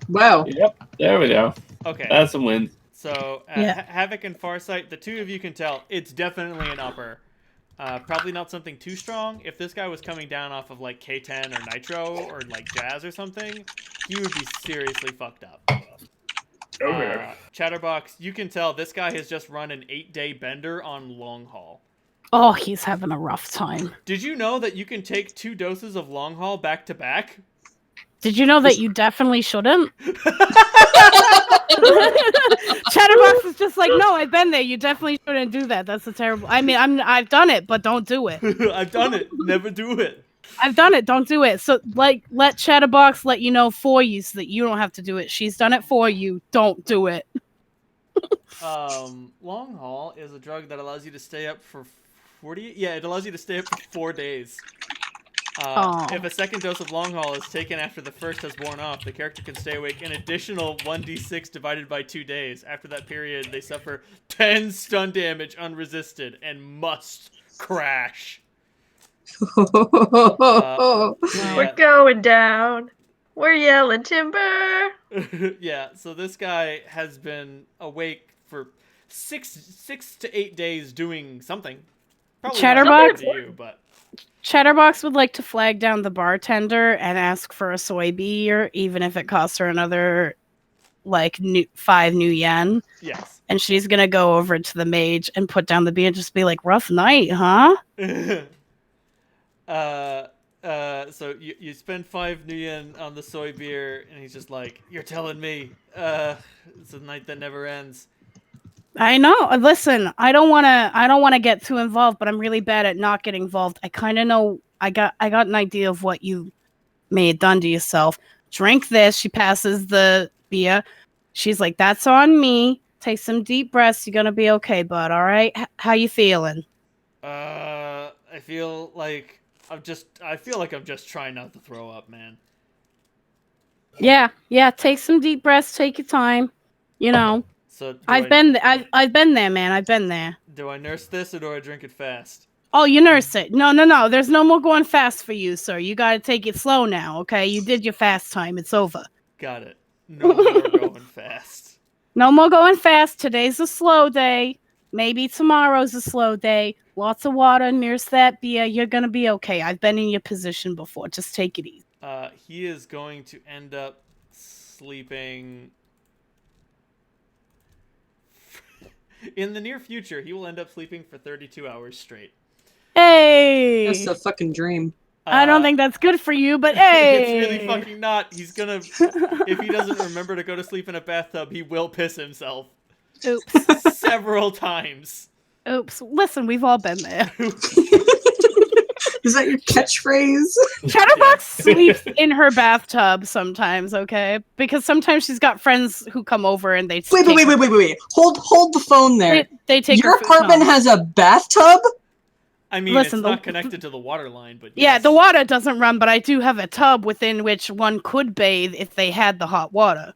Wow. Yep. There we go. Okay. That's a win. So, Yeah. Havoc and Farsight, the two of you can tell it's definitely an upper. Probably not something too strong. If this guy was coming down off of like K10 or Nitro or like Jazz or something, he would be seriously fucked up. Okay. Chatterbox, you can tell this guy has just run an 8-day bender on long haul. Oh, he's having a rough time. Did you know that you can take 2 doses of long haul back to back? Did you know that you definitely shouldn't? Chatterbox is just like, no, I've been there. You definitely shouldn't do that. That's a terrible. I mean, I've done it, but don't do it. I've done it. Never do it. I've done it. Don't do it. So, like, let Chatterbox let you know for you so that you don't have to do it. She's done it for you. Don't do it. Long haul is a drug that allows you to stay up for 40. Yeah, it allows you to stay up for 4 days. If a second dose of long haul is taken after the first has worn off, the character can stay awake an additional 1d6 divided by 2 days. After that period, they suffer 10 stun damage unresisted and must crash. We're going down. We're yelling timber. Yeah, so this guy has been awake for 6 to 8 days doing something. Probably Chatterbox? not to you, but Chatterbox would like to flag down the bartender and ask for a soy beer, even if it costs her another, like, 5 new yen. yes. And she's gonna go over to the mage and put down the beer and just be like, rough night, huh? So you spend 5 new yen on the soy beer, and he's just like, "You're telling me, it's a night that never ends." I know. Listen, I don't wanna get too involved, but I'm really bad at not getting involved. I kinda know I got an idea of what you may have done to yourself. Drink this. She passes the beer. She's like, that's on me. Take some deep breaths. You're gonna be okay, bud, alright? How you feeling? I feel like I'm just trying not to throw up, man. Yeah, take some deep breaths, take your time. You know. So I've been there, man. I've been there. Do I nurse this or do I drink it fast? Oh, you nurse it. No. There's no more going fast for you, sir. You gotta take it slow now, okay? You did your fast time. It's over. Got it. No more going fast. No more going fast. Today's a slow day. Maybe tomorrow's a slow day. Lots of water, nurse that beer. You're gonna be okay. I've been in your position before. Just take it easy. He is going to end up sleeping... In the near future, he will end up sleeping for 32 hours straight. Hey! That's a fucking dream. I don't think that's good for you, but hey! It's really fucking not. He's gonna... If he doesn't remember to go to sleep in a bathtub, he will piss himself. Oops. Several times. Oops. Listen, we've all been there. Is that your catchphrase? Chatterbox sleeps in her bathtub sometimes, okay? Because sometimes she's got friends who come over and they Wait. Hold the phone there. They take Your her apartment has a bathtub? I mean, Listen, it's not connected to the water line, but yes. Yeah, the water doesn't run, but I do have a tub within which one could bathe if they had the hot water.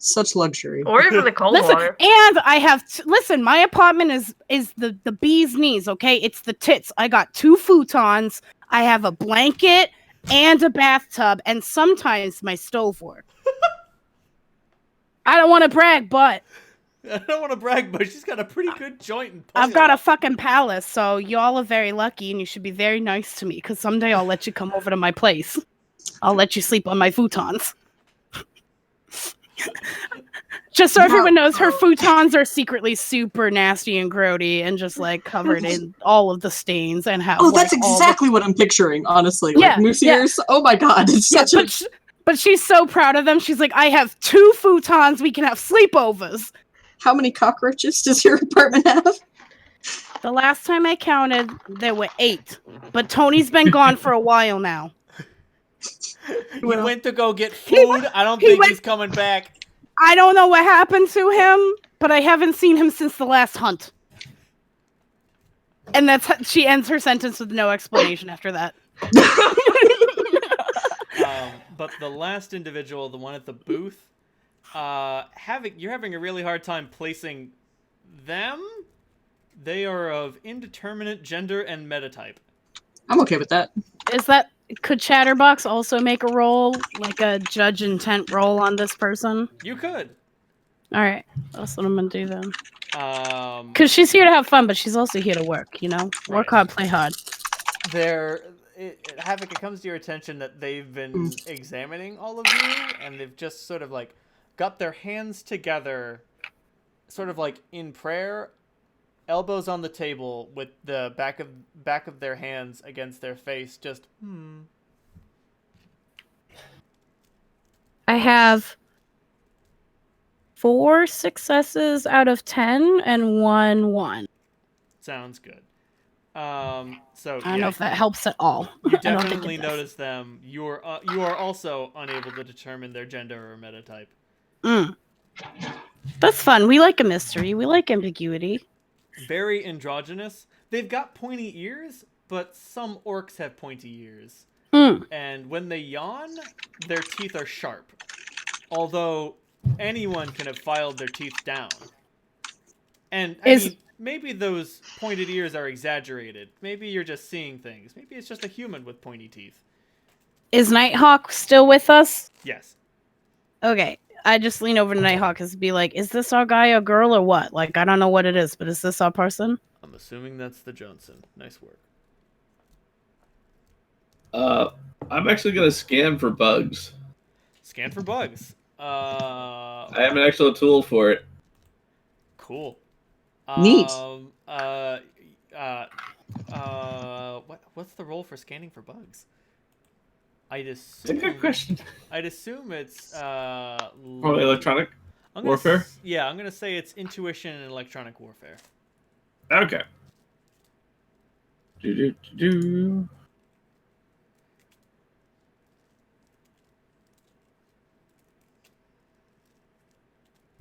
Such luxury. Or even the cold Listen, water. and I have listen, my apartment is the bee's knees, okay? It's the tits. I got 2 futons, I have a blanket and a bathtub, and sometimes my stove works. I don't want to brag, but I don't want to brag, but she's got a pretty good joint and I've got a fucking palace, so y'all are very lucky, and you should be very nice to me, because someday I'll let you come over to my place. I'll let you sleep on my futons. Just so everyone knows, her futons are secretly super nasty and grody and just like covered in all of the stains and have. Oh, that's like, exactly what I'm picturing, honestly. Yeah, Like moose ears. Oh my god, it's such a. But she's so proud of them. She's like, I have 2 futons. We can have sleepovers. How many cockroaches does your apartment have? The last time I counted, there were 8. But Tony's been gone for a while now. He went to go get food. I don't think he's coming back. I don't know what happened to him, but I haven't seen him since the last hunt. And she ends her sentence with no explanation after that. But the last individual, the one at the booth, you're having a really hard time placing them. They are of indeterminate gender and metatype. I'm okay with that. Could Chatterbox also make a roll, like a judge intent roll on this person? You could. Alright, that's what I'm gonna do then. Because she's here to have fun, but she's also here to work. You know, work hard, play hard. Havoc, it comes to your attention that they've been examining all of you, and they've just sort of like got their hands together, sort of like in prayer, elbows on the table with the back of their hands against their face, just I have 4 successes out of 10 and 1. Sounds good. So I don't know if that helps at all. You I don't think definitely it does. notice them. You are also unable to determine their gender or metatype. That's fun. We like a mystery. We like ambiguity. Very androgynous. They've got pointy ears, but some orcs have pointy ears. And when they yawn, their teeth are sharp. Although anyone can have filed their teeth down. And I mean, maybe those pointed ears are exaggerated. Maybe you're just seeing things. Maybe it's just a human with pointy teeth. Is Nighthawk still with us? Yes. Okay. I just lean over to Nighthawk and be like, is this our guy or girl or what? Like, I don't know what it is, but is this our person? I'm assuming that's the Johnson. Nice work. I'm actually going to scan for bugs. Scan for bugs. I have an actual tool for it. Cool. Neat. What's the role for scanning for bugs? It's a good question. I'd assume it's Probably electronic warfare? I'm gonna say it's intuition and electronic warfare. Okay.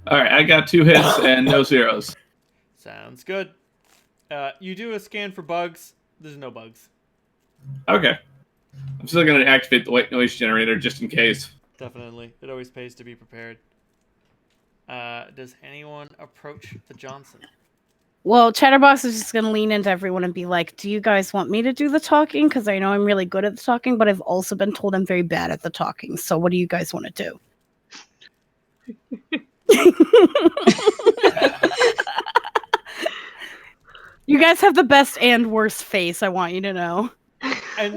Alright, I got 2 hits and no zeros. Sounds good. You do a scan for bugs. There's no bugs. Okay. I'm still going to activate the white noise generator just in case. Definitely. It always pays to be prepared. Does anyone approach the Johnson? Well, Chatterbox is just going to lean into everyone and be like, do you guys want me to do the talking? Because I know I'm really good at the talking, but I've also been told I'm very bad at the talking. So what do you guys want to do? You guys have the best and worst face, I want you to know. And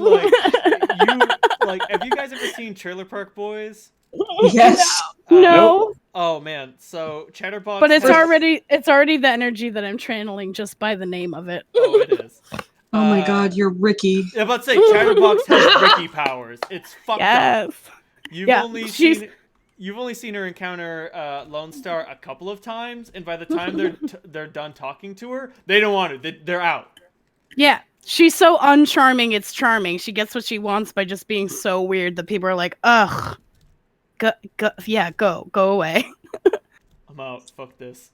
have you guys ever seen Trailer Park Boys? Yes. No. Nope. Oh man, so Chatterbox. But it's already the energy that I'm channeling just by the name of it. Oh, it is. Oh my god, you're Ricky. I'm about to say Chatterbox has Ricky powers. It's fucked up. You've only seen her encounter Lone Star a couple of times, and by the time they're done talking to her, they don't want her. They're out. Yeah, she's so uncharming. It's charming. She gets what she wants by just being so weird that people are like, ugh, go away. I'm out. Fuck this.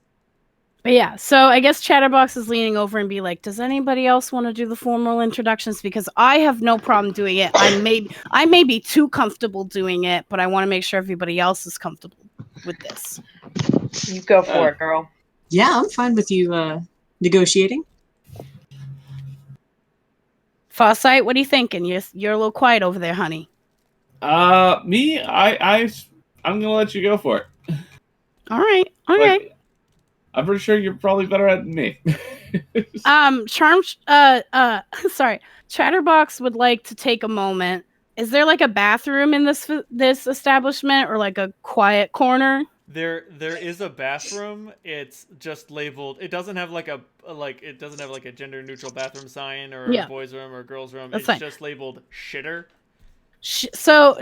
But yeah, so I guess Chatterbox is leaning over and be like, does anybody else want to do the formal introductions? Because I have no problem doing it. I may be too comfortable doing it, but I want to make sure everybody else is comfortable with this. You go for it, girl. Yeah, I'm fine with you negotiating. Farsight, what are you thinking? You're a little quiet over there, honey. Me, I'm gonna let you go for it. All right. I'm pretty sure you're probably better at it than me. Chatterbox would like to take a moment. Is there like a bathroom in this establishment or like a quiet corner? There is a bathroom. It's just labeled. It doesn't have like a gender neutral bathroom sign or a boys room or a girls room. It's just labeled shitter. So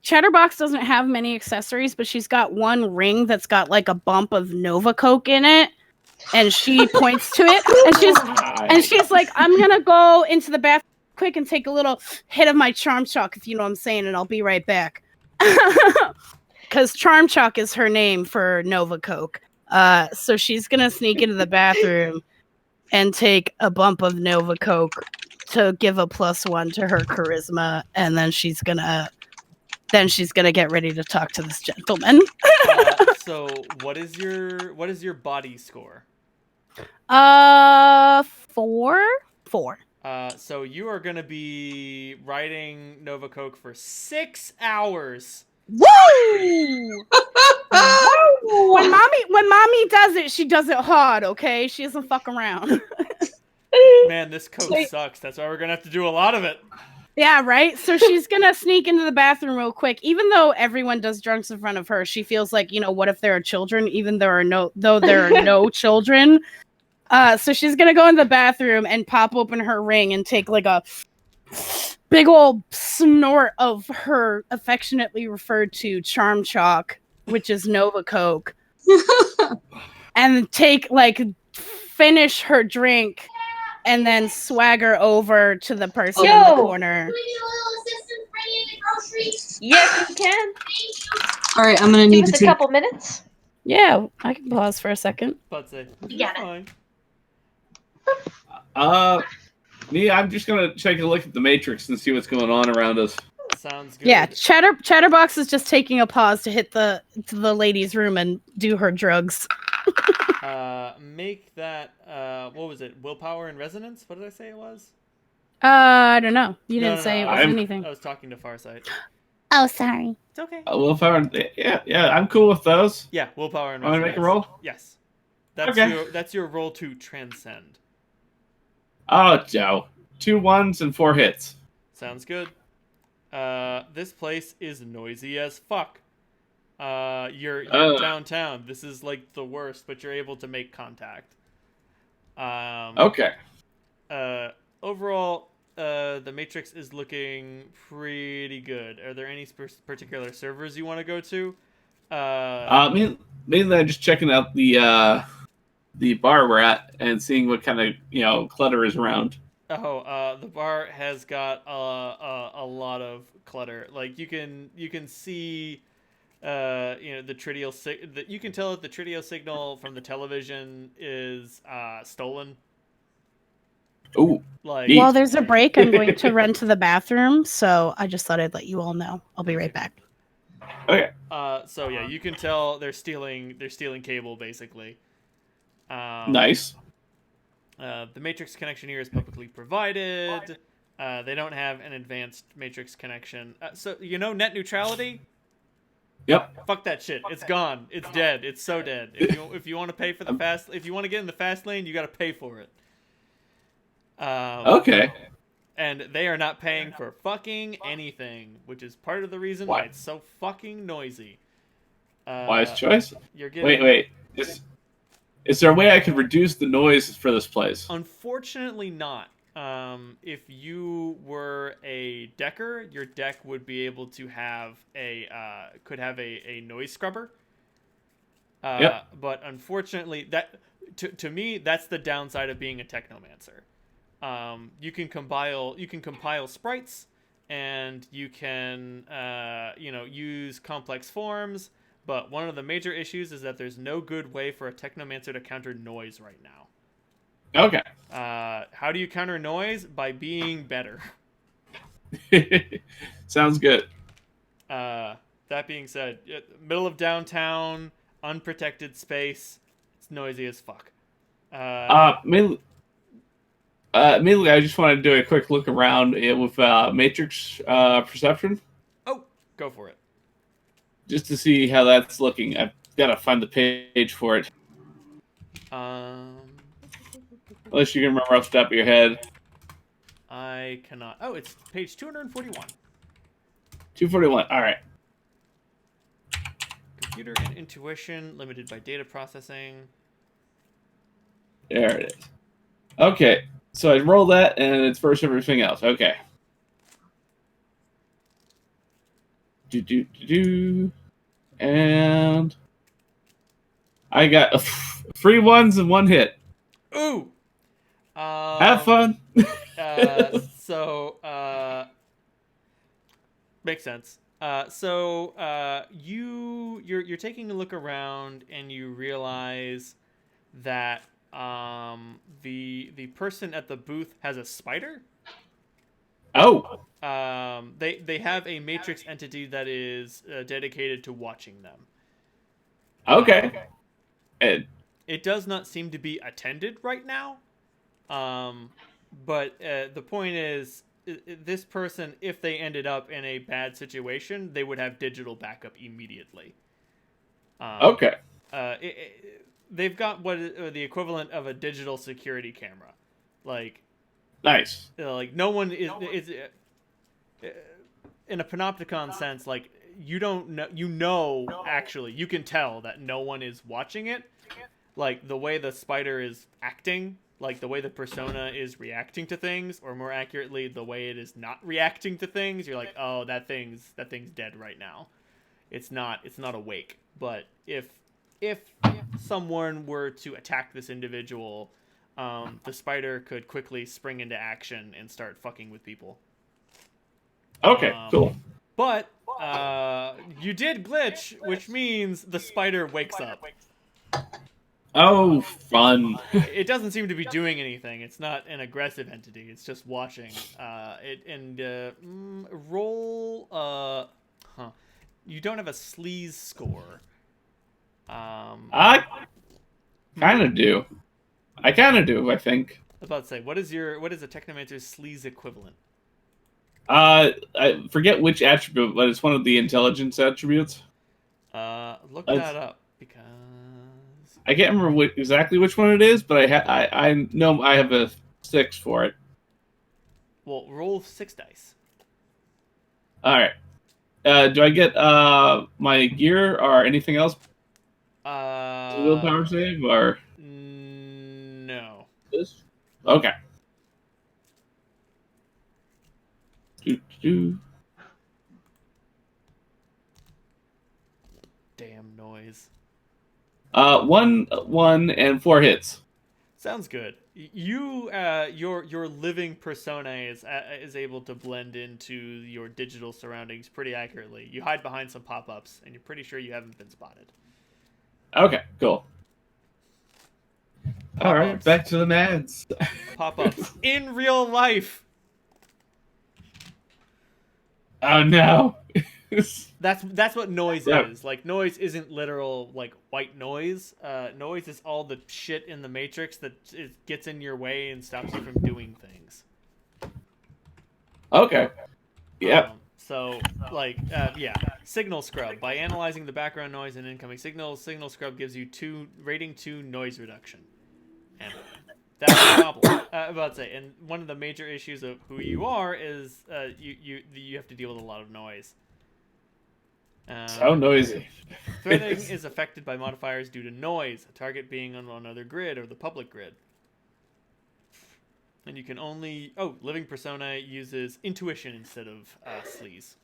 Chatterbox doesn't have many accessories, but she's got one ring that's got like a bump of Nova Coke in it, and she points to it, and she's like, "I'm gonna go into the bathroom quick and take a little hit of my Charm Chalk, if you know what I'm saying, and I'll be right back." Because Charm Chalk is her name for Nova Coke. So she's gonna sneak into the bathroom and take a bump of Nova Coke to give a +1 to her charisma, and then she's gonna get ready to talk to this gentleman. So what is your body score? 4. So you are gonna be riding Nova Coke for 6 hours. Woo! When mommy does it, she does it hard, okay? She doesn't fuck around. Man, this coke sucks. That's why we're gonna have to do a lot of it. Yeah, right? So she's gonna sneak into the bathroom real quick. Even though everyone does drunks in front of her, she feels like, what if there are children? Even though there are no children. So she's gonna go in the bathroom and pop open her ring and take like a big old snort of her affectionately referred to charm chalk, which is Nova Coke. And finish her drink and then swagger over to the person in the corner. Do we need a little assistance bringing the groceries? Yes, you can. All right, I'm gonna Give need us to a take. couple minutes. Yeah, I can pause for a second. But say, You got it. fine. Me, I'm just gonna take a look at the Matrix and see what's going on around us. Sounds good. Yeah, Chatterbox is just taking a pause to hit the lady's room and do her drugs. Make that. What was it? Willpower and resonance? What did I say it was? I don't know. You didn't No, say it was I'm- anything. I was talking to Farsight. Oh, sorry. It's okay. Willpower. Yeah, I'm cool with those. Yeah, willpower and Want me resonance. to make a roll? Yes. That's Okay. that's your roll to transcend. Oh, Joe. 2 1s and 4 hits. Sounds good. This place is noisy as fuck. You're downtown. This is like the worst, but you're able to make contact. Okay. Overall, the Matrix is looking pretty good. Are there any particular servers you want to go to? Mainly I'm just checking out the bar we're at and seeing what kind of clutter is around. The bar has got a lot of clutter. Like you can see, the Tridio you can tell that the Tridio signal from the television is stolen. Ooh. Like, While there's a break, I'm going to run to the bathroom, so I just thought I'd let you all know. I'll be right back. Okay. so yeah, you can tell they're stealing cable basically. Nice. The Matrix connection here is publicly provided. They don't have an advanced Matrix connection. So net neutrality. Yep. Fuck that shit. It's gone. It's dead. It's so dead. If you want to pay for the if you want to get in the fast lane, you got to pay for it. Okay. And they are not paying for fucking anything, which is part of the reason why it's so fucking noisy. Wise choice. You're getting... Wait. Is there a way I could reduce the noise for this place? Unfortunately not. If you were a decker, your deck would be able to have a noise scrubber. Yep. But unfortunately, that to me that's the downside of being a technomancer. You can compile sprites, and you can use complex forms. But one of the major issues is that there's no good way for a technomancer to counter noise right now. Okay. How do you counter noise? By being better. Sounds good. That being said, middle of downtown, unprotected space, it's noisy as fuck. Mainly, I just wanted to do a quick look around with Matrix perception, Oh, go for it. just to see how that's looking. I've got to find the page for it. Unless you can remember off the top of your head. I cannot. Oh, it's page 241. 241. All right. Computer and intuition, limited by data processing. There it is. Okay. So I roll that, and it's versus everything else. Okay. And I got 3 1s and 1 hit. Ooh. Have fun. Makes sense. You're taking a look around and you realize that the person at the booth has a spider. Oh. They have a Matrix entity that is dedicated to watching them. Okay. And It does not seem to be attended right now. But the point is, this person, if they ended up in a bad situation, they would have digital backup immediately. Okay. They've got the equivalent of a digital security camera, like Nice. like no one is in a panopticon sense. Like you don't know, actually you can tell that no one is watching it. Like the way the spider is acting, like the way the persona is reacting to things, or more accurately, the way it is not reacting to things. You're like, oh, that thing's dead right now. It's not awake. But if someone were to attack this individual, the spider could quickly spring into action and start fucking with people. Okay, cool. But you did glitch, which means the spider wakes up. Oh, fun. It doesn't seem to be doing anything. It's not an aggressive entity. It's just watching. Roll. You don't have a sleaze score. I kind of do. I think. I was about to say, what is a Technomancer's sleaze equivalent? I forget which attribute, but it's one of the intelligence attributes. Look that up because I can't remember exactly which one it is, but I know I have a 6 for it. Well, roll 6 dice. All right. Do I get my gear or anything else? Willpower save or no? This? Okay. Damn noise. 1 and 4 hits. Sounds good. You, your living persona is able to blend into your digital surroundings pretty accurately. You hide behind some pop-ups, and you're pretty sure you haven't been spotted. Okay, cool. All right, back to the mads. Pop-ups in real life. Oh no. That's what noise is. Like, noise isn't literal, like, white noise. Noise is all the shit in the Matrix that gets in your way and stops you from doing things. Okay. Yeah. So, like, Signal Scrub. By analyzing the background noise and incoming signals, Signal Scrub gives you rating 2 noise reduction. And that's a problem. I'm about to say, and one of the major issues of who you are is you have to deal with a lot of noise. So noisy. Threading is affected by modifiers due to noise, a target being on another grid or the public grid. And you can only... Oh, Living Persona uses intuition instead of sleaze.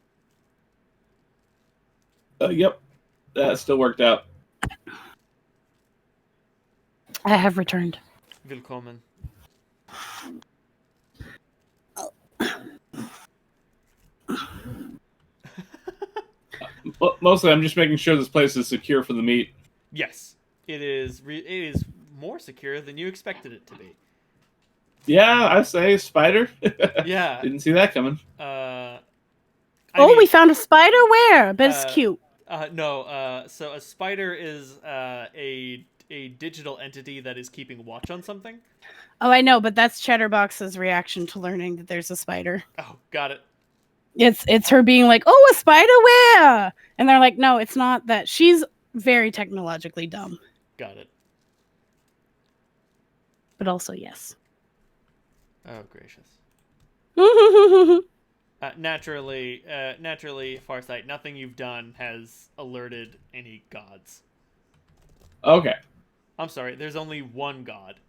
Yep. That still worked out. I have returned. Willkommen. Mostly, I'm just making sure this place is secure for the meat. Yes, it is. It is more secure than you expected it to be. Yeah, I say spider. Yeah, Didn't see that coming. We found a spider. Where? But it's cute. No. So a spider is a digital entity that is keeping watch on something. Oh, I know, but that's Chatterbox's reaction to learning that there's a spider. Oh, got it. It's her being like, "Oh, a spider where?" And they're like, "No, it's not that." She's very technologically dumb. Got it. But also, yes. Oh, gracious. Naturally, Farsight, nothing you've done has alerted any gods. Okay. I'm sorry, there's only one god.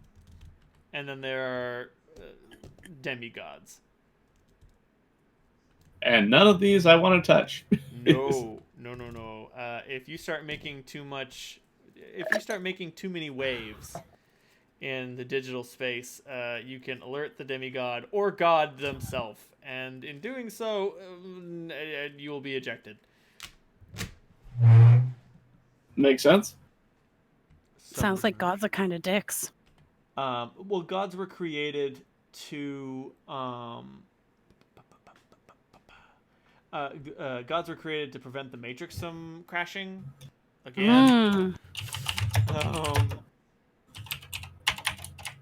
And then there are demigods. And none of these I want to touch. No. If you start making too many waves in the digital space, you can alert the demigod or god themselves, and in doing so, you will be ejected. Makes sense. Sounds like gods are kind of dicks. Well, gods were created to prevent the Matrix from crashing again.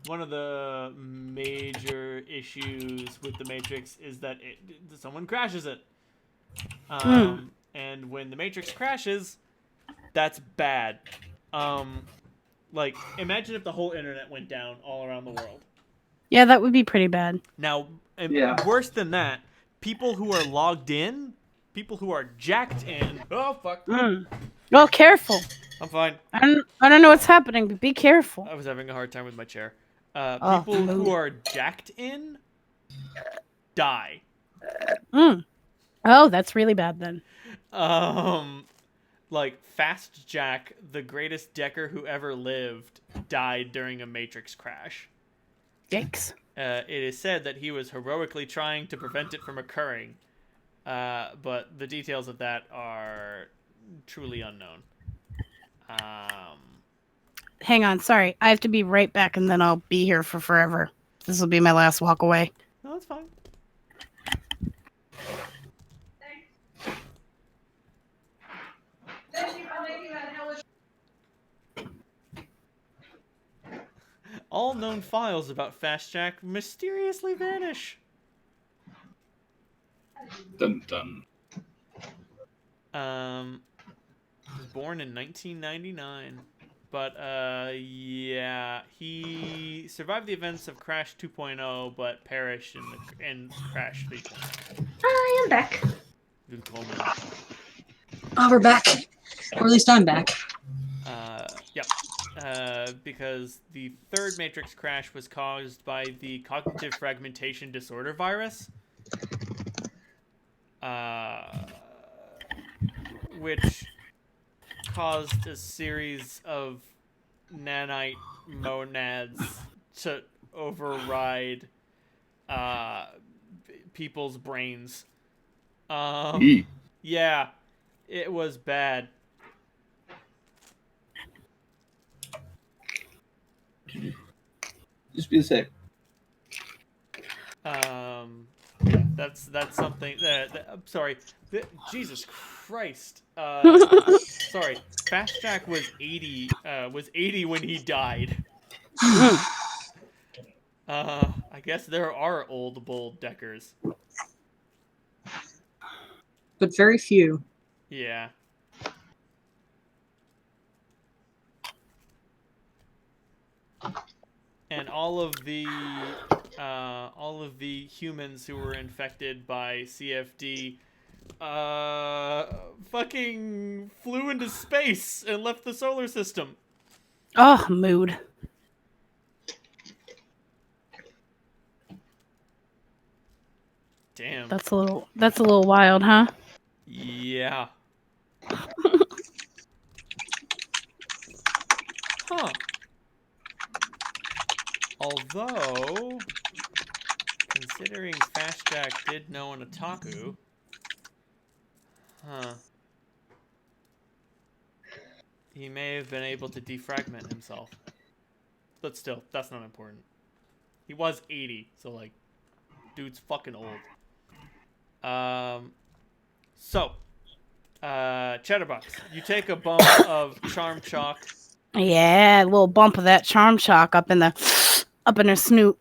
one of the major issues with the Matrix is that someone crashes it. And when the Matrix crashes, that's bad. Like, imagine if the whole internet went down all around the world. Yeah, that would be pretty bad. Now, Yeah. worse than that, people who are logged in, people who are jacked in. Oh fuck! Oh, careful. I'm fine. I don't know what's happening, but be careful. I was having a hard time with my chair. Oh, People who mood. are jacked in die. Oh, that's really bad then. Like Fast Jack, the greatest decker who ever lived, died during a Matrix crash. Yikes. It is said that he was heroically trying to prevent it from occurring, but the details of that are truly unknown. Hang on, sorry. I have to be right back, and then I'll be here for forever. This will be my last walk away. No, that's fine. All known files about Fast Jack mysteriously vanish. Dun dun. He was born in 1999, but yeah, he survived the events of Crash 2.0, but perished in Crash 3.0. I am back. Willkommen. Oh, we're back. Or at least I'm back. Yep. Because the third Matrix crash was caused by the cognitive fragmentation disorder virus, which caused a series of nanite monads to override people's brains. Yeah, it was bad. Just be safe. Yeah, that's something that I'm sorry. Jesus Christ. Sorry. Fast Jack was 80 when he died. I guess there are old bold deckers. But very few. Yeah. And all of the humans who were infected by CFD fucking flew into space and left the solar system. Oh, mood. Damn. That's a little wild, huh? Yeah. Huh. Although, considering Fast Jack did know an otaku, he may have been able to defragment himself. But still, that's not important. He was 80, so like, dude's fucking old. Chatterbox, you take a bump of charm chalk. Yeah, a little bump of that charm chalk up in her snoot.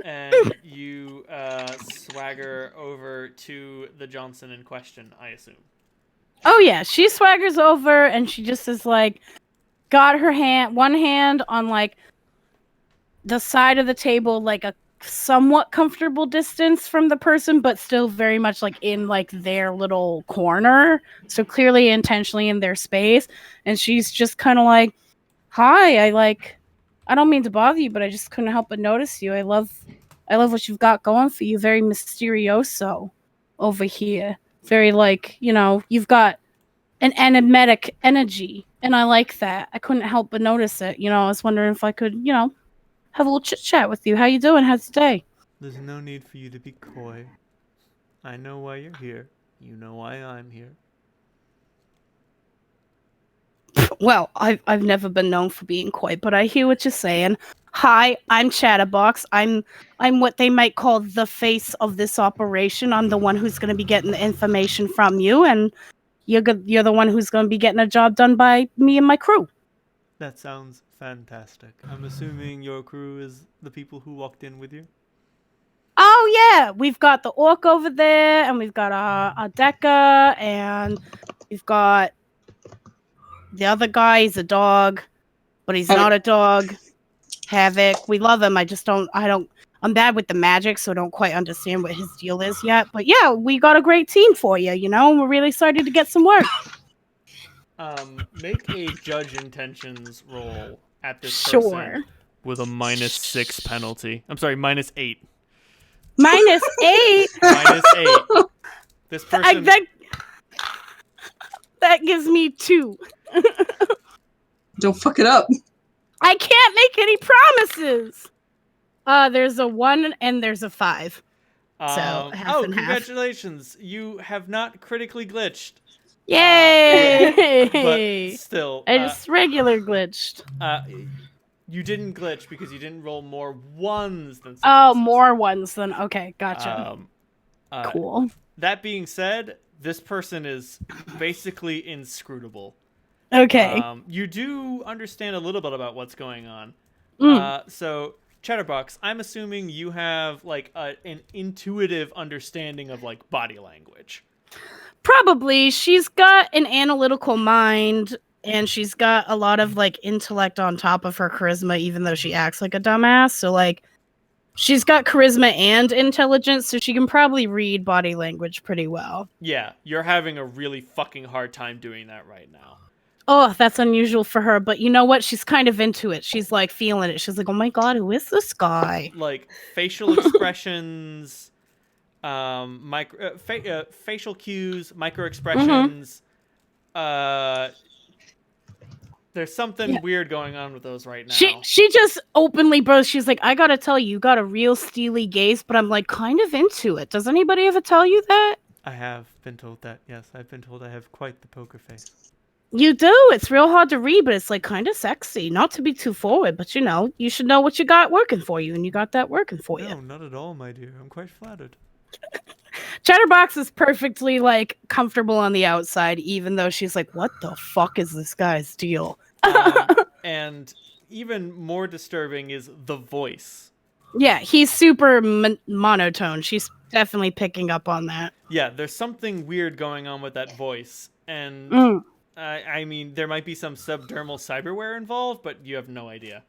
And you swagger over to the Johnson in question, I assume. Oh yeah, she swaggers over and she just is like, got her one hand on like the side of the table, like a somewhat comfortable distance from the person, but still very much like in like their little corner. So clearly intentionally in their space. And she's just kind of like, hi, I don't mean to bother you, but I just couldn't help but notice you. I love what you've got going for you. Very mysterioso over here. Very like, you've got an enigmatic energy. And I like that. I couldn't help but notice it. I was wondering if I could, have a little chit chat with you. How you doing? How's your day? There's no need for you to be coy. I know why you're here. You know why I'm here. Well, I've never been known for being coy, but I hear what you're saying. Hi, I'm Chatterbox. I'm what they might call the face of this operation. I'm the one who's going to be getting the information from you, and you're the one who's going to be getting a job done by me and my crew. That sounds fantastic. I'm assuming your crew is the people who walked in with you? Oh yeah, we've got the orc over there, and we've got our Deca, and we've got the other guy. He's a dog, but he's not a dog. Havoc. We love him. I'm bad with the magic, so I don't quite understand what his deal is yet. But yeah, we got a great team for you, you know? We're really excited to get some work. Make a judge intentions roll at this Sure. person with a -6 penalty. I'm sorry, -8. -8? -8. This person... That gives me 2. Don't fuck it up. I can't make any promises. There's a 1 and there's a 5. So half and half. Congratulations! You have not critically glitched. Yay! But still, I just regular glitched. You didn't glitch because you didn't roll more ones than. Oh, more ones than okay, gotcha. Cool. That being said, this person is basically inscrutable. Okay. You do understand a little bit about what's going on. So, Chatterbox, I'm assuming you have like an intuitive understanding of like body language. Probably. She's got an analytical mind, and she's got a lot of like intellect on top of her charisma, even though she acts like a dumbass. So like, she's got charisma and intelligence, so she can probably read body language pretty well. Yeah, you're having a really fucking hard time doing that right now. Oh, that's unusual for her, but you know what? She's kind of into it. She's like feeling it. She's like, oh my god, who is this guy? Like facial expressions, facial cues, micro expressions. There's something weird going on with those right now. She just openly boasts. She's like, I gotta tell you, you got a real steely gaze, but I'm like kind of into it. Does anybody ever tell you that? I have been told that. Yes, I've been told I have quite the poker face. You do. It's real hard to read, but it's like kind of sexy. Not to be too forward, but you know, you should know what you got working for you, and you got that working for you. No, not at all, my dear. I'm quite flattered. Chatterbox is perfectly like comfortable on the outside, even though she's like, what the fuck is this guy's deal? And even more disturbing is the voice. Yeah, he's super monotone. She's definitely picking up on that. Yeah, there's something weird going on with that voice. And I mean, there might be some subdermal cyberware involved, but you have no idea.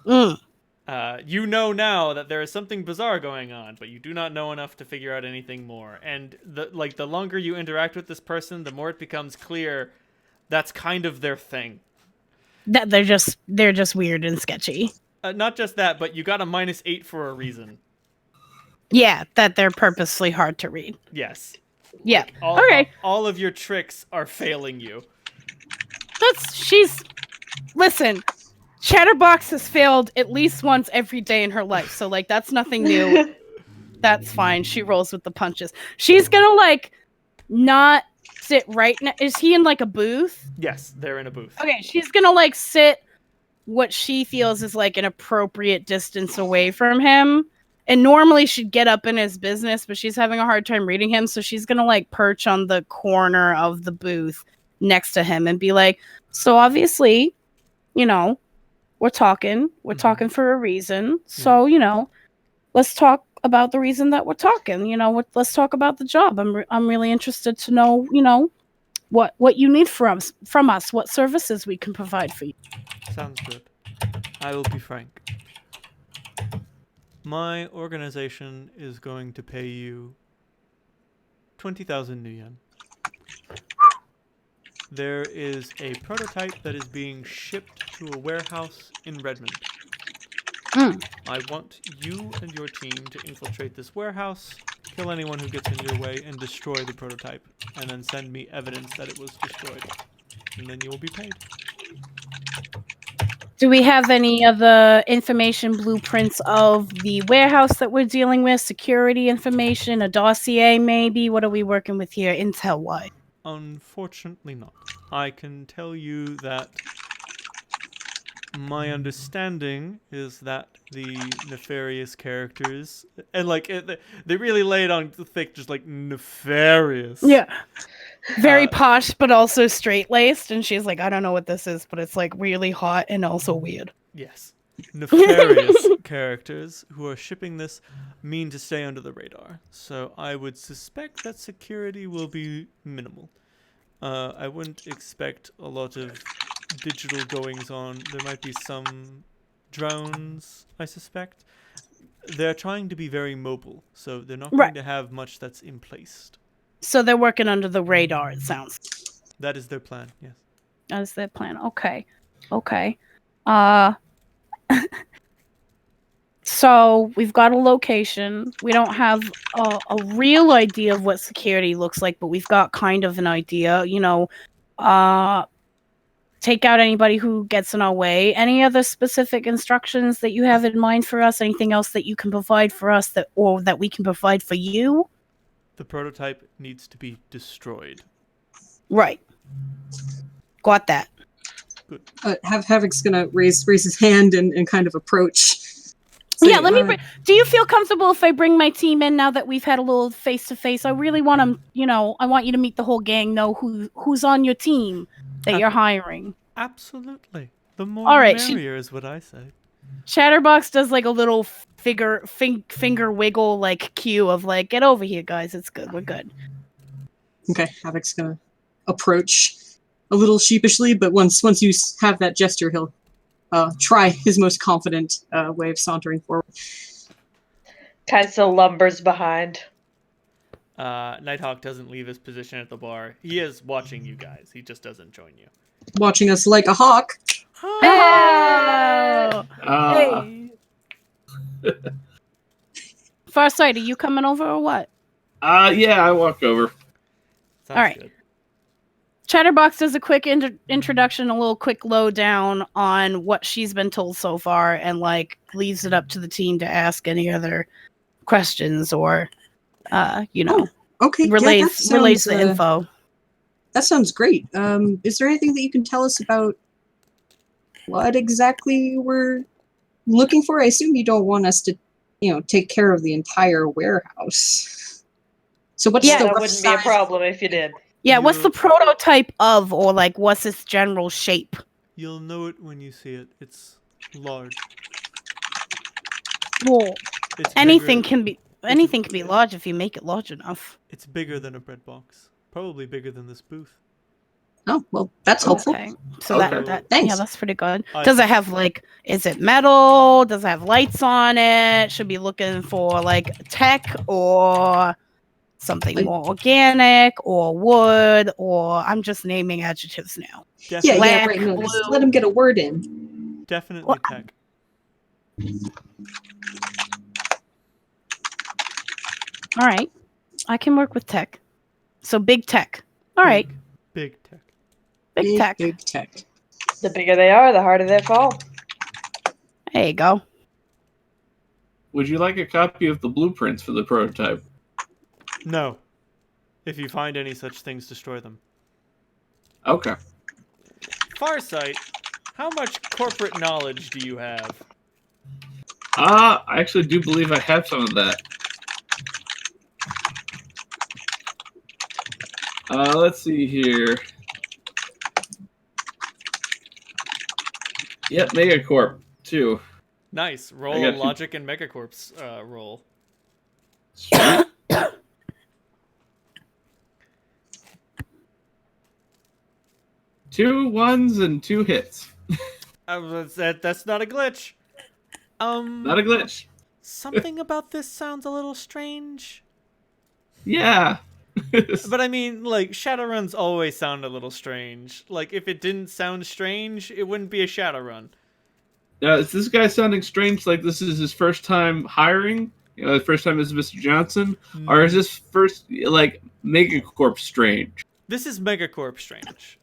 You know now that there is something bizarre going on, but you do not know enough to figure out anything more. And the longer you interact with this person, the more it becomes clear that's kind of their thing. That they're just weird and sketchy. Not just that, but you got a -8 for a reason. Yeah, that they're purposely hard to read. Yes. Yeah. Like all of your tricks are failing you. Listen, Chatterbox has failed at least once every day in her life, so like that's nothing new. That's fine. She rolls with the punches. She's gonna like not sit right now. Is he in like a booth? Yes, they're in a booth. Okay, she's gonna like sit what she feels is like an appropriate distance away from him. And normally she'd get up in his business, but she's having a hard time reading him, so she's gonna like perch on the corner of the booth next to him and be like, so obviously, you know, we're talking for a reason. So, you know, let's talk about the reason that we're talking. You know, let's talk about the job. I'm really interested to know, you know, what you need from us, what services we can provide for you. Sounds good. I will be frank. My organization is going to pay you 20,000 new yen. There is a prototype that is being shipped to a warehouse in Redmond. I want you and your team to infiltrate this warehouse, kill anyone who gets in your way, and destroy the prototype, and then send me evidence that it was destroyed. And then you will be paid. Do we have any other information, blueprints of the warehouse that we're dealing with? Security information, a dossier maybe? What are we working with here, intel-wise? Unfortunately not. I can tell you that My understanding is that the nefarious characters, and like they really lay it on thick, just like nefarious. Yeah. Very Uh, posh, but also straight laced. And she's like, I don't know what this is, but it's like really hot and also weird. Yes. Nefarious characters who are shipping this mean to stay under the radar. So I would suspect that security will be minimal. I wouldn't expect a lot of digital goings on. There might be some drones, I suspect. They're trying to be very mobile, so they're not Right. going to have much that's in place. So they're working under the radar, it sounds. That is their plan, yes. That is their plan. Okay. Uh so we've got a location. We don't have a real idea of what security looks like, but we've got kind of an idea, take out anybody who gets in our way. Any other specific instructions that you have in mind for us? Anything else that you can provide for us that we can provide for you? The prototype needs to be destroyed. Right. Got that. Good. Havoc's gonna raise his hand and kind of approach. Yeah, let me. Do you feel comfortable if I bring my team in now that we've had a little face to face? I really want to, I want you to meet the whole gang, know who's on your team that you're hiring. Absolutely. The more All the right, merrier is what I say. Chatterbox does like a little finger wiggle, like cue of like, get over here, guys. It's good. We're good. Okay, Havoc's gonna approach a little sheepishly, but once you have that gesture, he'll try his most confident way of sauntering forward. Kaisa lumbers behind. Nighthawk doesn't leave his position at the bar. He is watching you guys. He just doesn't join you. Watching us like a hawk. Oh! Uh, Hey. Farsight, are you coming over or what? yeah, I walk over. Sounds All right. good. Chatterbox does a quick introduction, a little quick lowdown on what she's been told so far, and like leaves it up to the team to ask any other questions or, Okay, relays the info. That sounds great. Is there anything that you can tell us about what exactly we're looking for? I assume you don't want us to, take care of the entire warehouse. So what's Yeah, the That rough wouldn't be a size? problem if you did. Yeah, what's You- the prototype of, or like what's its general shape? You'll know it when you see it. It's large. Well, It's anything bigger- can be large if you make it large enough. It's bigger than a bread box. Probably bigger than this booth. Oh, well, that's helpful. Okay, so Okay. that Thanks. yeah, that's pretty good. I Does see. it have like? Is it metal? Does it have lights on it? Should be looking for like tech or something more organic or wood, or I'm just naming adjectives now. Yeah, Definitely, yeah, Black, right. No, just blue. let him get a word in. definitely tech. All right, I can work with tech. So big tech. All right, Big tech. big tech. Big tech. The bigger they are, the harder they fall. There you go. Would you like a copy of the blueprints for the prototype? No. If you find any such things, destroy them. Okay. Farsight, how much corporate knowledge do you have? I actually do believe I have some of that. Let's see here. Yep, Megacorp, too. Nice. I Roll got a two. logic and megacorp's roll. Sweet. Two ones and two hits. That's not a glitch. Not a glitch. Something about this sounds a little strange. Yeah. But I mean, like, Shadowruns always sound a little strange. Like, if it didn't sound strange, it wouldn't be a Shadowrun. Is this guy sounding strange like this is his first time hiring? First time as Mr. Johnson? Or is this first, like, Megacorp strange? This is Megacorp strange.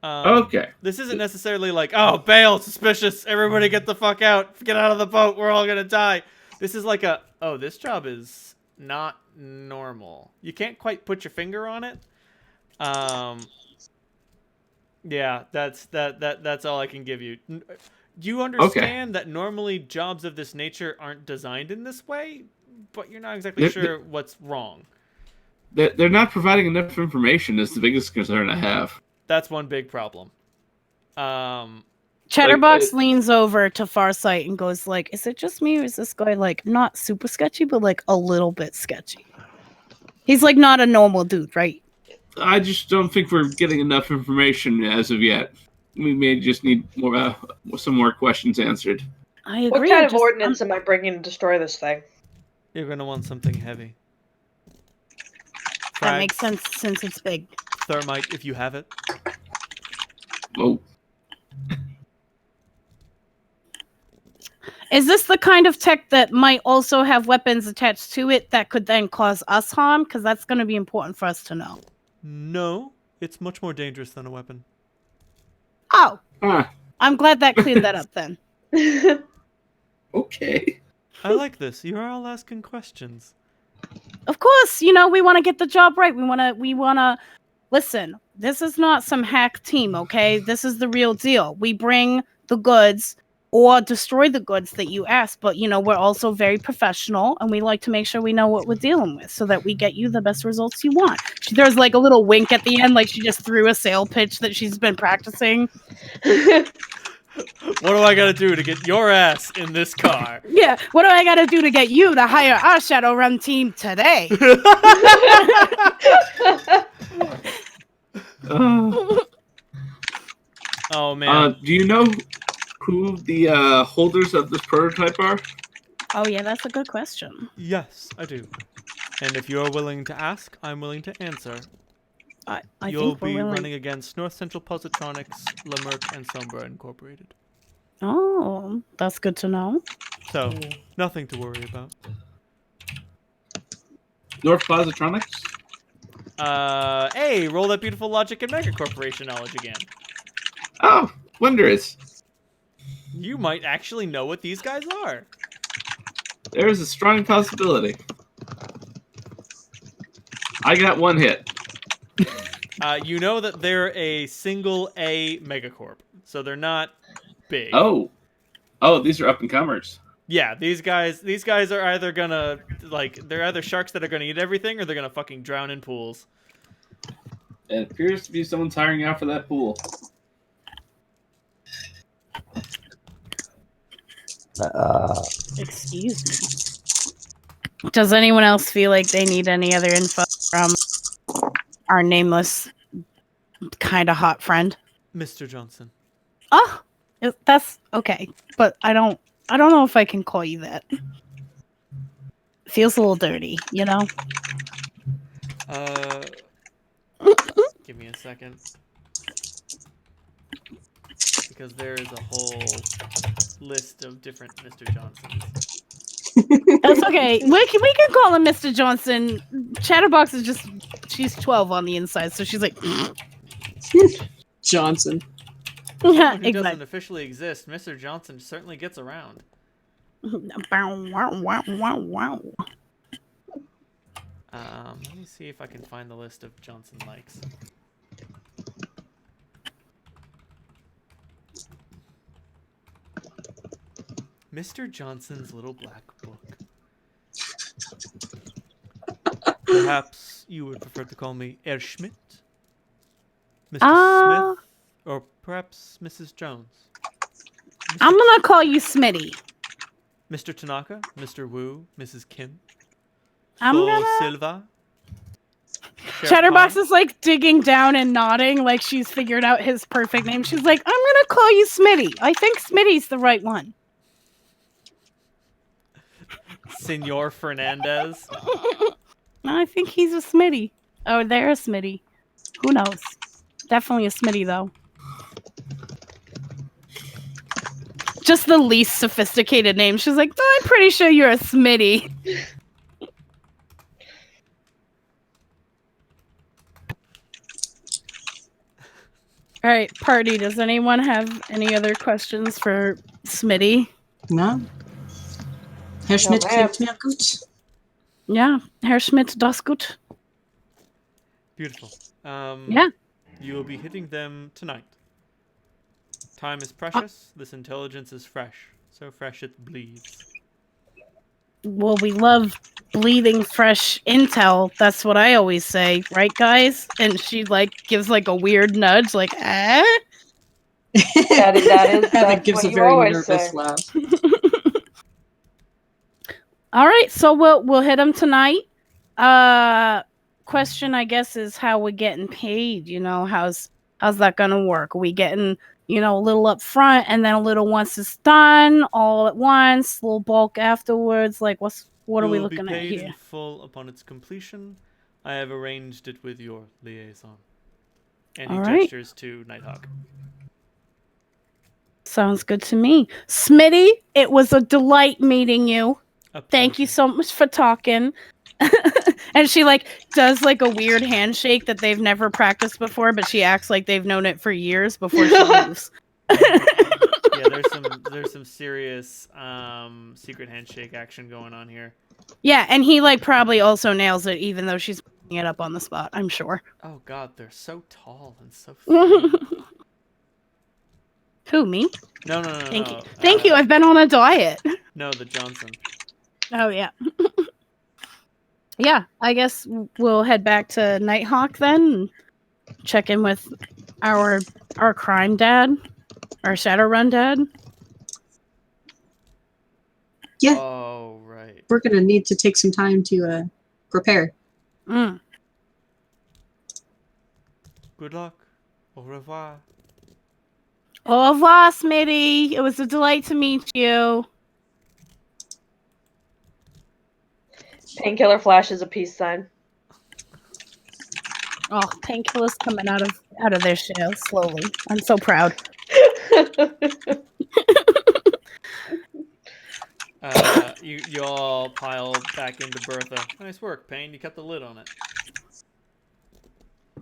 Okay. This isn't necessarily like, oh, bail, suspicious, everybody get the fuck out, get out of the boat, we're all gonna die. This is like a, oh, this job is not normal. You can't quite put your finger on it. Yeah, that's all I can give you. You understand that normally jobs of this nature aren't designed in this way, but you're not exactly sure what's wrong. They're not providing enough information is the biggest concern I have. That's one big problem. Chatterbox leans over to Farsight and goes like, is it just me or is this guy like not super sketchy, but like a little bit sketchy? He's like not a normal dude, right? I just don't think we're getting enough information as of yet. We may just need more, some more questions answered. I agree. What kind of ordnance am I bringing to destroy this thing? You're going to want something heavy. That makes sense since it's big. Thermite, if you have it. Oh. Is this the kind of tech that might also have weapons attached to it that could then cause us harm? Because that's going to be important for us to know. No, it's much more dangerous than a weapon. Oh. I'm glad that cleared that up then. Okay. I like this. You're all asking questions. Of course, we want to get the job right. We want to listen. This is not some hack team, okay? This is the real deal. We bring the goods or destroy the goods that you ask, but we're also very professional and we like to make sure we know what we're dealing with so that we get you the best results you want. She throws like a little wink at the end, like she just threw a sale pitch that she's been practicing. What do I gotta do to get your ass in this car? Yeah, what do I gotta do to get you to hire our Shadowrun team today? Oh man. Do you know who the holders of this prototype are? Oh yeah, that's a good question. Yes, I do. And if you're willing to ask, I'm willing to answer. think You'll we're be willing. running against North Central Positronics, Lemerck, and Sombra Incorporated. Oh, that's good to know. So, nothing to worry about. North Positronics? Hey, roll that beautiful logic and mega corporation knowledge again. Oh, wondrous. You might actually know what these guys are. There is a strong possibility. I got one hit. You know that they're a single A megacorp, so they're not big. Oh, these are up and comers. Yeah, these guys are either gonna they're either sharks that are gonna eat everything, or they're gonna fucking drown in pools. It appears to be someone's hiring out for that pool. Excuse me. Does anyone else feel like they need any other info from our nameless, kind of hot friend? Mr. Johnson. Oh, that's okay, but I don't know if I can call you that. Feels a little dirty, Give me a second. Because there is a whole list of different Mr. Johnsons. That's okay. We can call him Mr. Johnson. Chatterbox is she's 12 on the inside, so she's like Johnson. yeah, Who doesn't exactly. officially exist, Mr. Johnson certainly gets around. Wow. Let me see if I can find the list of Johnson likes. Mr. Johnson's little black book. Perhaps you would prefer to call me Herr Schmidt, Mr. Smith, or perhaps Mrs. Jones. I'm gonna call you Smitty. Mr. Tanaka, Mr. Wu, Mrs. Kim, I'm Sol gonna. Silva. Sheriff Chatterbox Khan. is like digging down and nodding like she's figured out his perfect name. She's like, I'm gonna call you Smitty. I think Smitty's the right one. Senor Fernandez. I think he's a Smitty. Oh, they're a Smitty. Who knows? Definitely a Smitty, though. Just the least sophisticated name. She's like, I'm pretty sure you're a Smitty. All right, party. Does anyone have any other questions for Smitty? No. Herr Schmidt No, klingt mir gut. Yeah, Herr Schmidt, das gut. Beautiful. Yeah. You will be hitting them tonight. Time is precious. This intelligence is fresh. So fresh it bleeds. Well, we love bleeding fresh intel. That's what I always say, right, guys? And she gives a weird nudge, eh? That is Heather that's gives what a you very always nervous say. laugh. All right, so we'll hit them tonight. Question, I guess, is how we're getting paid. How's that gonna work? Are we getting a little up front and then a little once it's done, all at once, little bulk afterwards? What are we looking at You will be paid here? in full upon its completion. I have arranged it with your liaison. And he All right. gestures to Nighthawk. Sounds good to me. Smitty, it was a delight meeting you. Thank you so much for talking. And she does a weird handshake that they've never practiced before, but she acts like they've known it for years before she leaves. Yeah, there's some serious secret handshake action going on here. Yeah, and he probably also nails it, even though she's making it up on the spot, I'm sure. Oh god, they're so tall and so thin. Who, me? No. Thank you, I've been on a diet. No, the Johnson. Oh, yeah. Yeah, I guess we'll head back to Nighthawk then and check in with our crime dad, our Shadowrun dad. Yeah. Oh, right. We're gonna need to take some time to prepare. Mm. Good luck. Au revoir. Au revoir, Smitty. It was a delight to meet you. Painkiller flashes a peace sign. Oh, painkillers coming out of their shell slowly. I'm so proud. You all pile back into Bertha. Nice work, Payne. You kept the lid on it.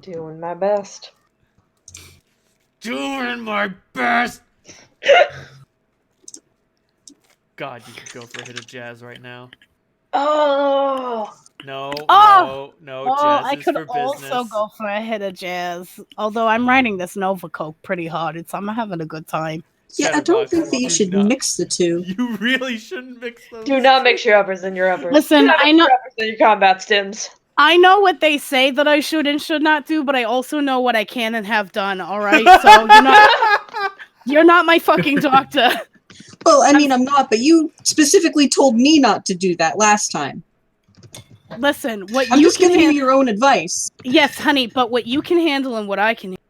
Doing my best. Doing my best. God, you could go for a hit of jazz right now. Oh! No, Oh! no, Oh, jazz I is could for business. also go for a hit of jazz. Although I'm writing this Nova Coke pretty hard. I'm having a good time. Yeah, I don't Chatterbox, think that you do should not- mix the two. You really shouldn't mix those. Do not mix your uppers and your uppers. Listen, Do not mix I know- your uppers and your combat stims. I know what they say that I should and should not do, but I also know what I can and have done, alright? So, you're not my fucking doctor. Well, I mean, I'm not, but you specifically told me not to do that last time. Listen, what I'm you just can giving you handle. your own advice. Yes, honey, but what you can handle and what I can handle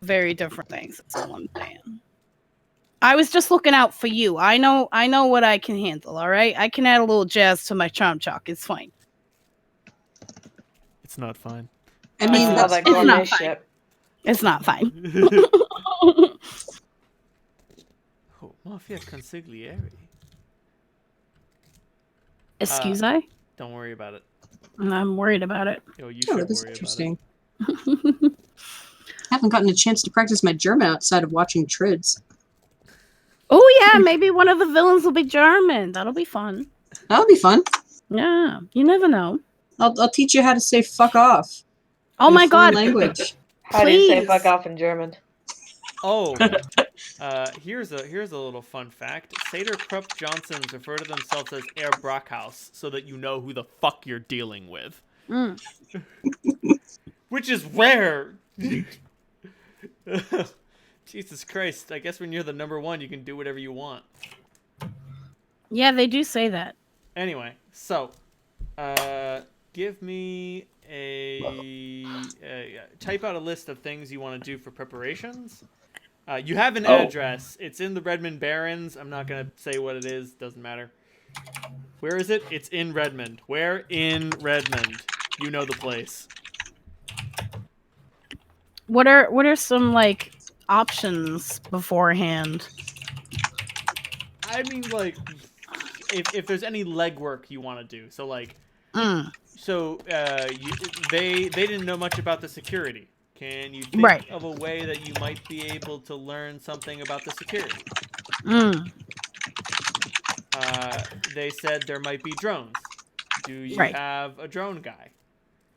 are very different things. That's all I'm saying. I was just looking out for you. I know what I can handle, alright? I can add a little jazz to my charm chalk. It's fine. It's not fine. I mean, All that's that it's gourmet not fine. shit. It's not fine. Oh, Mafia Consigliere. Excuse I? Don't worry about it. I'm worried about it. Oh, you oh, should that was worry interesting. I haven't gotten a chance to practice my German outside of watching Trids. Oh yeah, maybe one of the villains will be German. That'll be fun. That'll be fun. Yeah, you never know. I'll teach you how to say "fuck off." Oh in my a foreign god. language. How do you say Please. fuck off in German? about it. Oh, here's a little fun fact. Seder Krupp Johnsons refer to themselves as Herr Brockhaus, so that you know who the fuck you're dealing with. Mm. Which is rare. Jesus Christ. I guess when you're the number one, you can do whatever you want. Yeah, they do say that. Anyway, so, give me type out a list of things you want to do for preparations. You have an address. It's in the Redmond Barrens. I'm not going to say what it is. Doesn't matter. Where is it? It's in Redmond. Where in Redmond? You know the place. What are some options beforehand? I mean, if there's any legwork you want to do. So, they didn't know much about the security. Can you think of a way that you might be able to learn something about the security? They said there might be drones. Do you have a drone guy?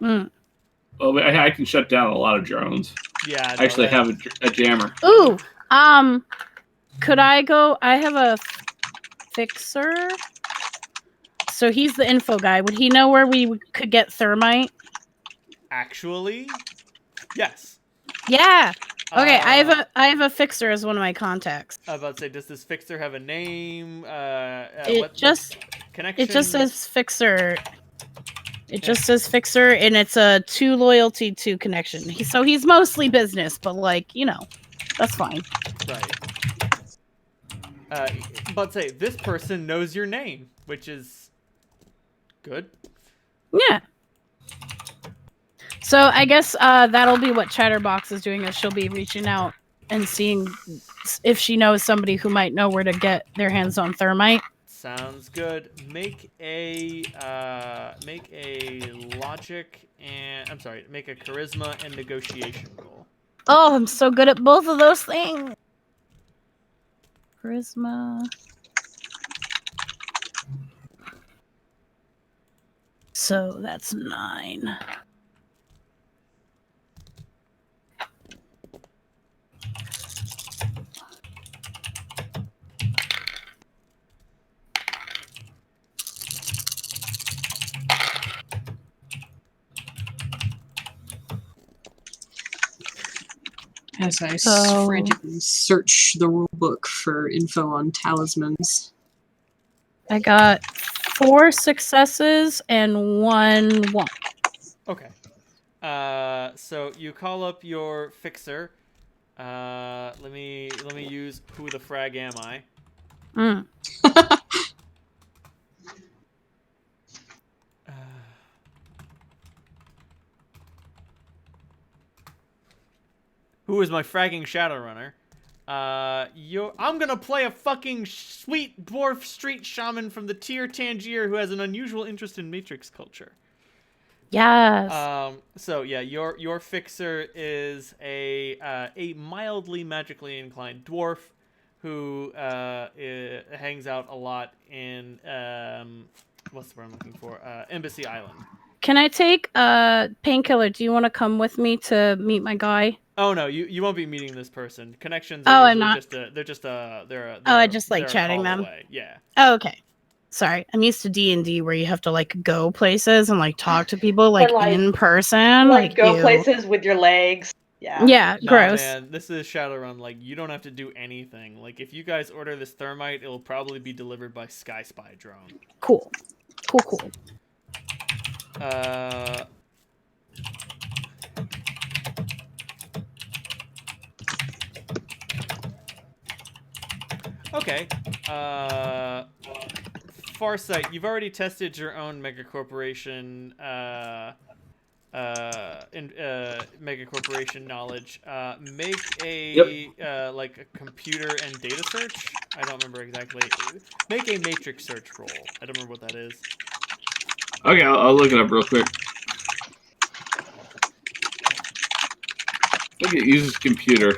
Well, I can shut down a lot of drones. Yeah. I actually have a jammer. Ooh, Could I go? I have a fixer. So he's the info guy. Would he know where we could get thermite? Actually, yes. Yeah. Okay, Uh, I have a fixer as one of my contacts. I was about to say, does this fixer have a name? It just connection? says fixer. It just says fixer, and it's a 2 loyalty 2 connection. So he's mostly business, but like, you know, that's fine. Right. But say this person knows your name, which is good. Yeah. So I guess that'll be what Chatterbox is doing. Is she'll be reaching out and seeing if she knows somebody who might know where to get their hands on thermite. Sounds good. Make a logic and make a charisma and negotiation roll. Oh, I'm so good at both of those things. Charisma. So that's 9. As I So- frantically search the rulebook for info on talismans. I got 4 successes and 1 1. Okay. So you call up your fixer. Let me use who the frag am I? Mm. Who is my fragging Shadowrunner? I'm gonna play a fucking sweet dwarf street shaman from the tier Tangier who has an unusual interest in Matrix culture. Yes. So yeah, your fixer is a mildly magically inclined dwarf who hangs out a lot in what's the word I'm looking for? Embassy Island. Can I take Painkiller? Do you want to come with me to meet my guy? Oh no, you won't be meeting this person. Connections Oh, are I'm usually not. they're I just like they're a chatting call them. away. Yeah. Oh, okay. Sorry, I'm used to D&D where you have to like go places and like talk to people like, like- in person. Like go ew. places with your legs. Yeah. Yeah, Nah, gross. man, this is Shadowrun. Like, you don't have to do anything. Like, if you guys order this thermite, it'll probably be delivered by Sky Spy drone. Cool. Cool. Okay. Farsight, you've already tested your own megacorporation megacorporation knowledge. Make a like a computer and data search. I don't remember exactly. Make a matrix search roll. I don't remember what that is. Okay, I'll look it up real quick. I think it uses computer.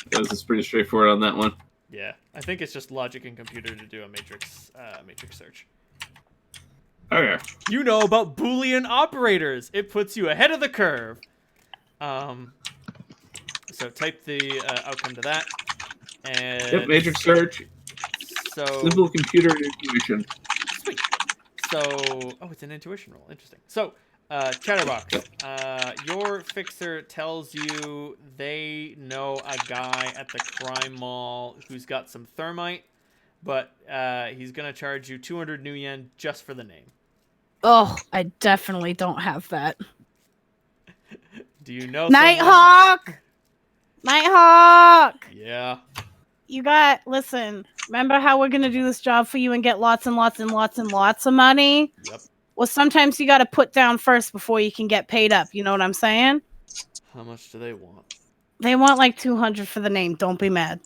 Because it's pretty straightforward on that one. Yeah, I think it's just logic and computer to do a matrix search. Okay. You know about Boolean operators. It puts you ahead of the curve. So type the outcome to that. And Yep, matrix search. So Simple computer intuition. sweet. So it's an intuition roll. Interesting. So Chatterbox, your fixer tells you they know a guy at the crime mall who's got some thermite, but he's gonna charge you 200 new yen just for the name. Oh, I definitely don't have that. Do you know Nighthawk! Nighthawk! Yeah. Listen, remember how we're gonna do this job for you and get lots and lots and lots and lots of money? Yep. Well, sometimes you gotta put down first before you can get paid up. You know what I'm saying? How much do they want? They want like 200 for the name. Don't be mad.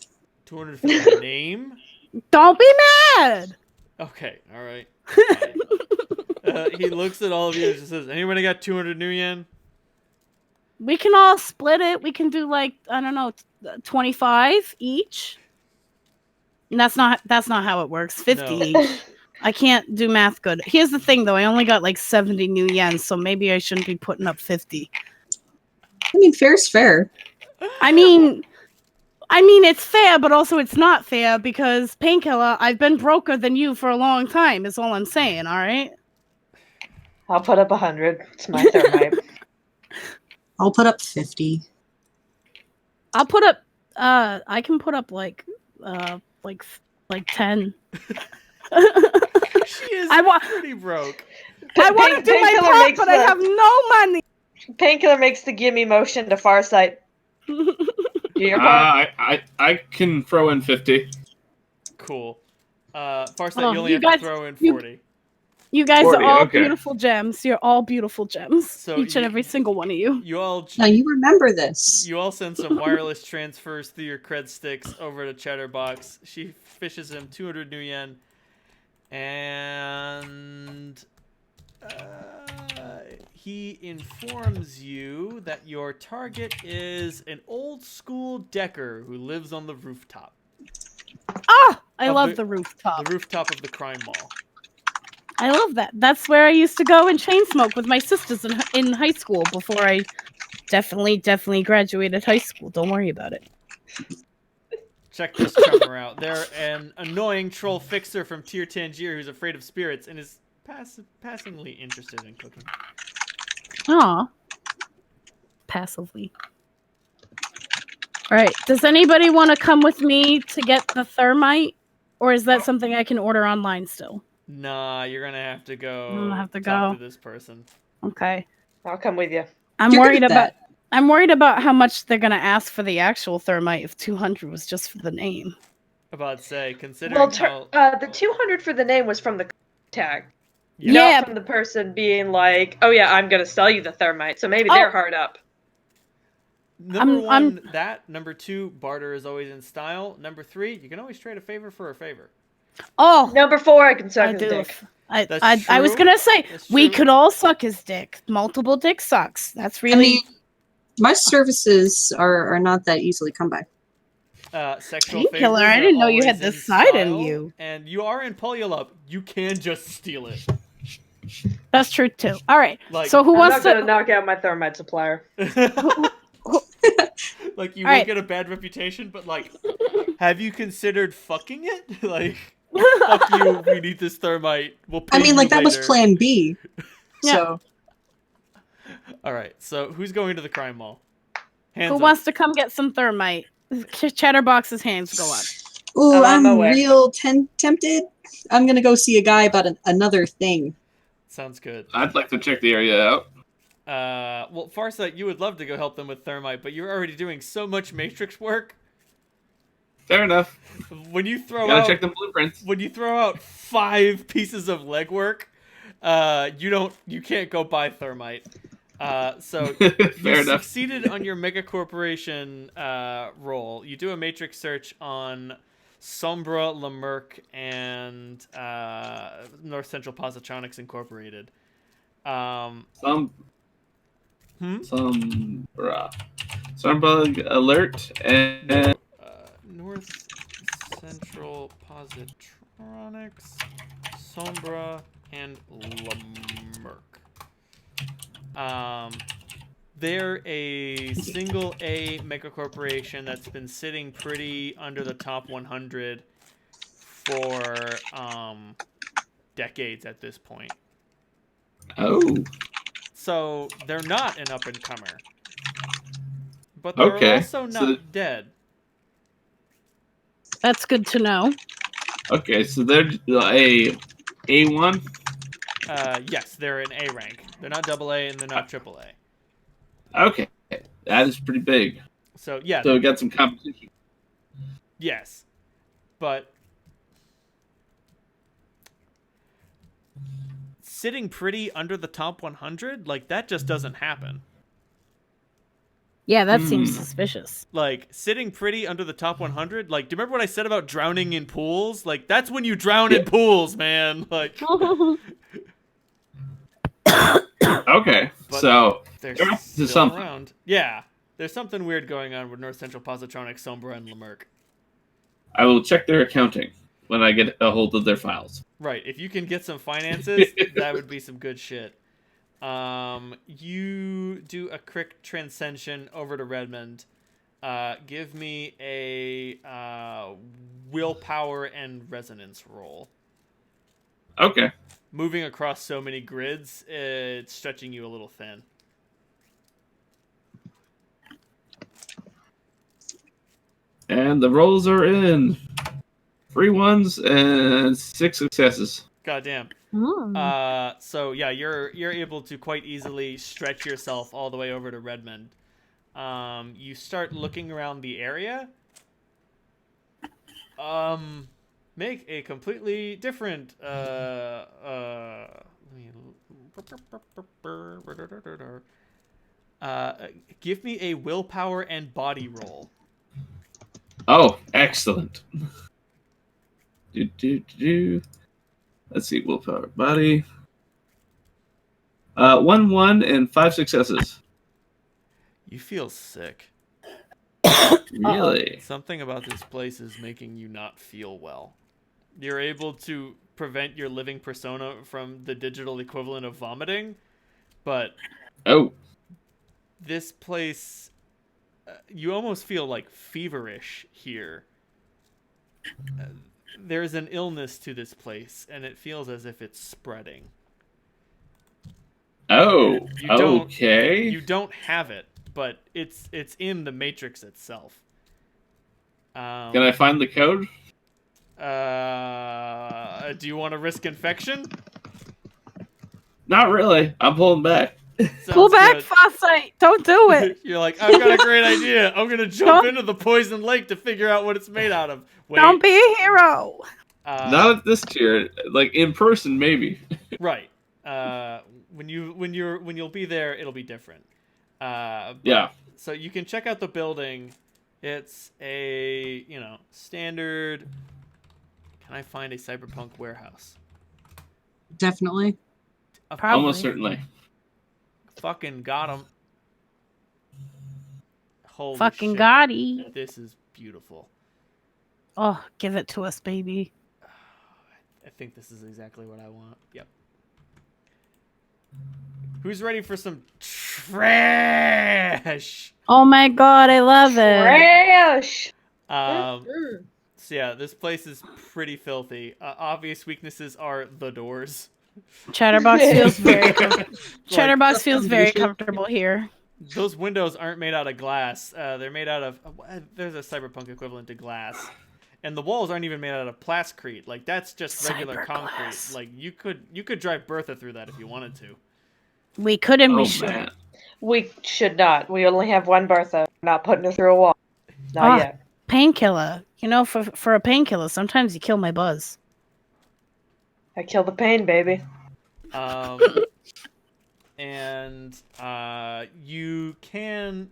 200 for the name? Don't be mad! Okay, all right. He looks at all of you and just says, "Anybody got 200 new yen?" We can all split it. We can do like, I don't know, 25 each. And that's not how it works. 50 No. each. I can't do math good. Here's the thing though, I only got like 70 new yen, so maybe I shouldn't be putting up 50. I mean, fair's fair. I mean, I mean, it's fair, but also it's not fair because Painkiller, I've been broker than you for a long time. Is all I'm saying. All right. I'll put up 100. It's my thermite. I'll put up 50. I'll put up. I can put up like 10. She is I wa- pretty broke. I want to do my Painkiller part, makes but I the- have no money. Painkiller makes the gimme motion to Farsight. Do your part. I can throw in 50. Cool. Farsight, Oh, you only you have to guys- throw in you- 40. You guys 40, are all okay. beautiful gems. You're all beautiful gems. So Each and you- every single one of you. You all Now you remember this. You all send some wireless transfers through your cred sticks over to Chatterbox. She fishes him 200 new yen, and he informs you that your target is an old school decker who lives on the rooftop. Ah, I Of love the rooftop. The rooftop of the crime mall. I love that. That's where I used to go and chain smoke with my sisters in high school before I definitely graduated high school. Don't worry about it. Check this chummer out. They're an annoying troll fixer from Tier Tangier who's afraid of spirits and is passingly interested in cooking. Aw. Passively. All right. Does anybody want to come with me to get the thermite? Or is that something I can order online still? Nah, you're gonna have to go I'm gonna have to talk go. to this person. Okay. I'll come with you. I'm You're good worried at about that. I'm worried about how much they're gonna ask for the actual thermite if 200 was just for the name. About to say, considering Well, how... the 200 for the name was from the tag. Yeah. Not from the person being like, oh yeah, I'm gonna sell you the thermite. So maybe they're hard up. Number I'm- one, that. Number two, barter is always in style. Number three, you can always trade a favor for a favor. Oh, Number 4, I can suck I his do. dick. That's I was true. gonna say That's we true. could all suck his dick. Multiple dick sucks. That's I really mean, my services are not that easily come by. Sexual Painkiller, favors I are didn't know you always had this in side in style, you. And you are in Polyolub. You can just steal it. That's true too. All right. Like- So who I'm wants not gonna to? knock out my thermite supplier. Like, you All will right. get a bad reputation, but, like, have you considered fucking it? Like, fuck you, we need this thermite. We'll pay I mean, like you that was later. Plan B. Yeah. So Alright, so who's going to the crime mall? Hands Who up. wants to come get some thermite? Chatterbox's hands go up. ooh, I'm on my I'm way. real tempted. I'm gonna go see a guy about another thing. Sounds good. I'd like to check the area out. Well, Farsight, you would love to go help them with thermite, but you're already doing so much matrix work. Fair enough. When you throw Gotta out check the blueprints. when you throw out 5 pieces of legwork, you can't go buy thermite. So Fair you enough. succeeded on your mega corporation roll. You do a matrix search on Sombra, Lemerck, and North Central Positronics Incorporated. Some Hmm? some bug alert and North Central Positronics, Sombra, and Lemerck. They're a single A mega corporation that's been sitting pretty under the top 100 for decades at this point. oh, So they're not an up and comer, but they're Okay, also so- not dead. That's good to know. okay, so they're a A1. Yes, they're an A rank. They're not double A and they're not triple A. Okay, that is pretty big. So yeah, So we got some competition. yes, but sitting pretty under the top 100, like that just doesn't happen. Yeah, that seems Hmm. suspicious. Like sitting pretty under the top 100. Like, do you remember what I said about drowning in pools? Like that's when you drown in pools, man. Like Okay, But- so they're They're up to still something. around. Yeah, there's something weird going on with North Central Positronics, Sombra, and Lemerck. I will check their accounting when I get a hold of their files. Right. If you can get some finances, that would be some good shit. You do a quick transcension over to Redmond. give me a willpower and resonance roll. Okay. Moving across so many grids, it's stretching you a little thin. And the rolls are in. 3 ones and 6 successes. Goddamn. So yeah, you're able to quite easily stretch yourself all the way over to Redmond. You start looking around the area. Make a completely different give me a willpower and body roll. Oh, excellent. Let's see, willpower, body. 1, 1, and 5 successes. You feel sick. Really? Something about this place is making you not feel well. You're able to prevent your living persona from the digital equivalent of vomiting, but Oh. this place, you almost feel like feverish here. There's an illness to this place, and it feels as if it's spreading. Oh, You okay. don't have it, but it's in the matrix itself. Can I find the code? Do you want to risk infection? Not really. I'm pulling back. Pull Sounds back, good. Fosite. Don't do it. You're like, I've got a great idea. I'm gonna jump into the poison lake to figure out what it's made out of. Wait, Don't be a hero. Not at this tier. Like in person, maybe. Right. When you'll be there, it'll be different. Yeah. So you can check out the building. It's a standard. Can I find a cyberpunk warehouse? Definitely. Probably. Almost certainly. Fucking got him. Holy Fucking shit. Gotti. This is beautiful. Oh, give it to us, baby. I think this is exactly what I want. Yep. Who's ready for some trash? Oh my god, I love it. Trash! So yeah, this place is pretty filthy. Obvious weaknesses are the doors. Chatterbox feels Chatterbox feels very comfortable here. Those windows aren't made out of glass. They're made out of. There's a cyberpunk equivalent to glass, and the walls aren't even made out of plascrete. Like that's just regular concrete. Cyberglass. Like you could drive Bertha through that if you wanted to. We could and we Oh should. man. We should not. We only have one Bertha. Not putting her through a wall. Not yet. Painkiller. You know, for a painkiller, sometimes you kill my buzz. I kill the pain, baby. And you can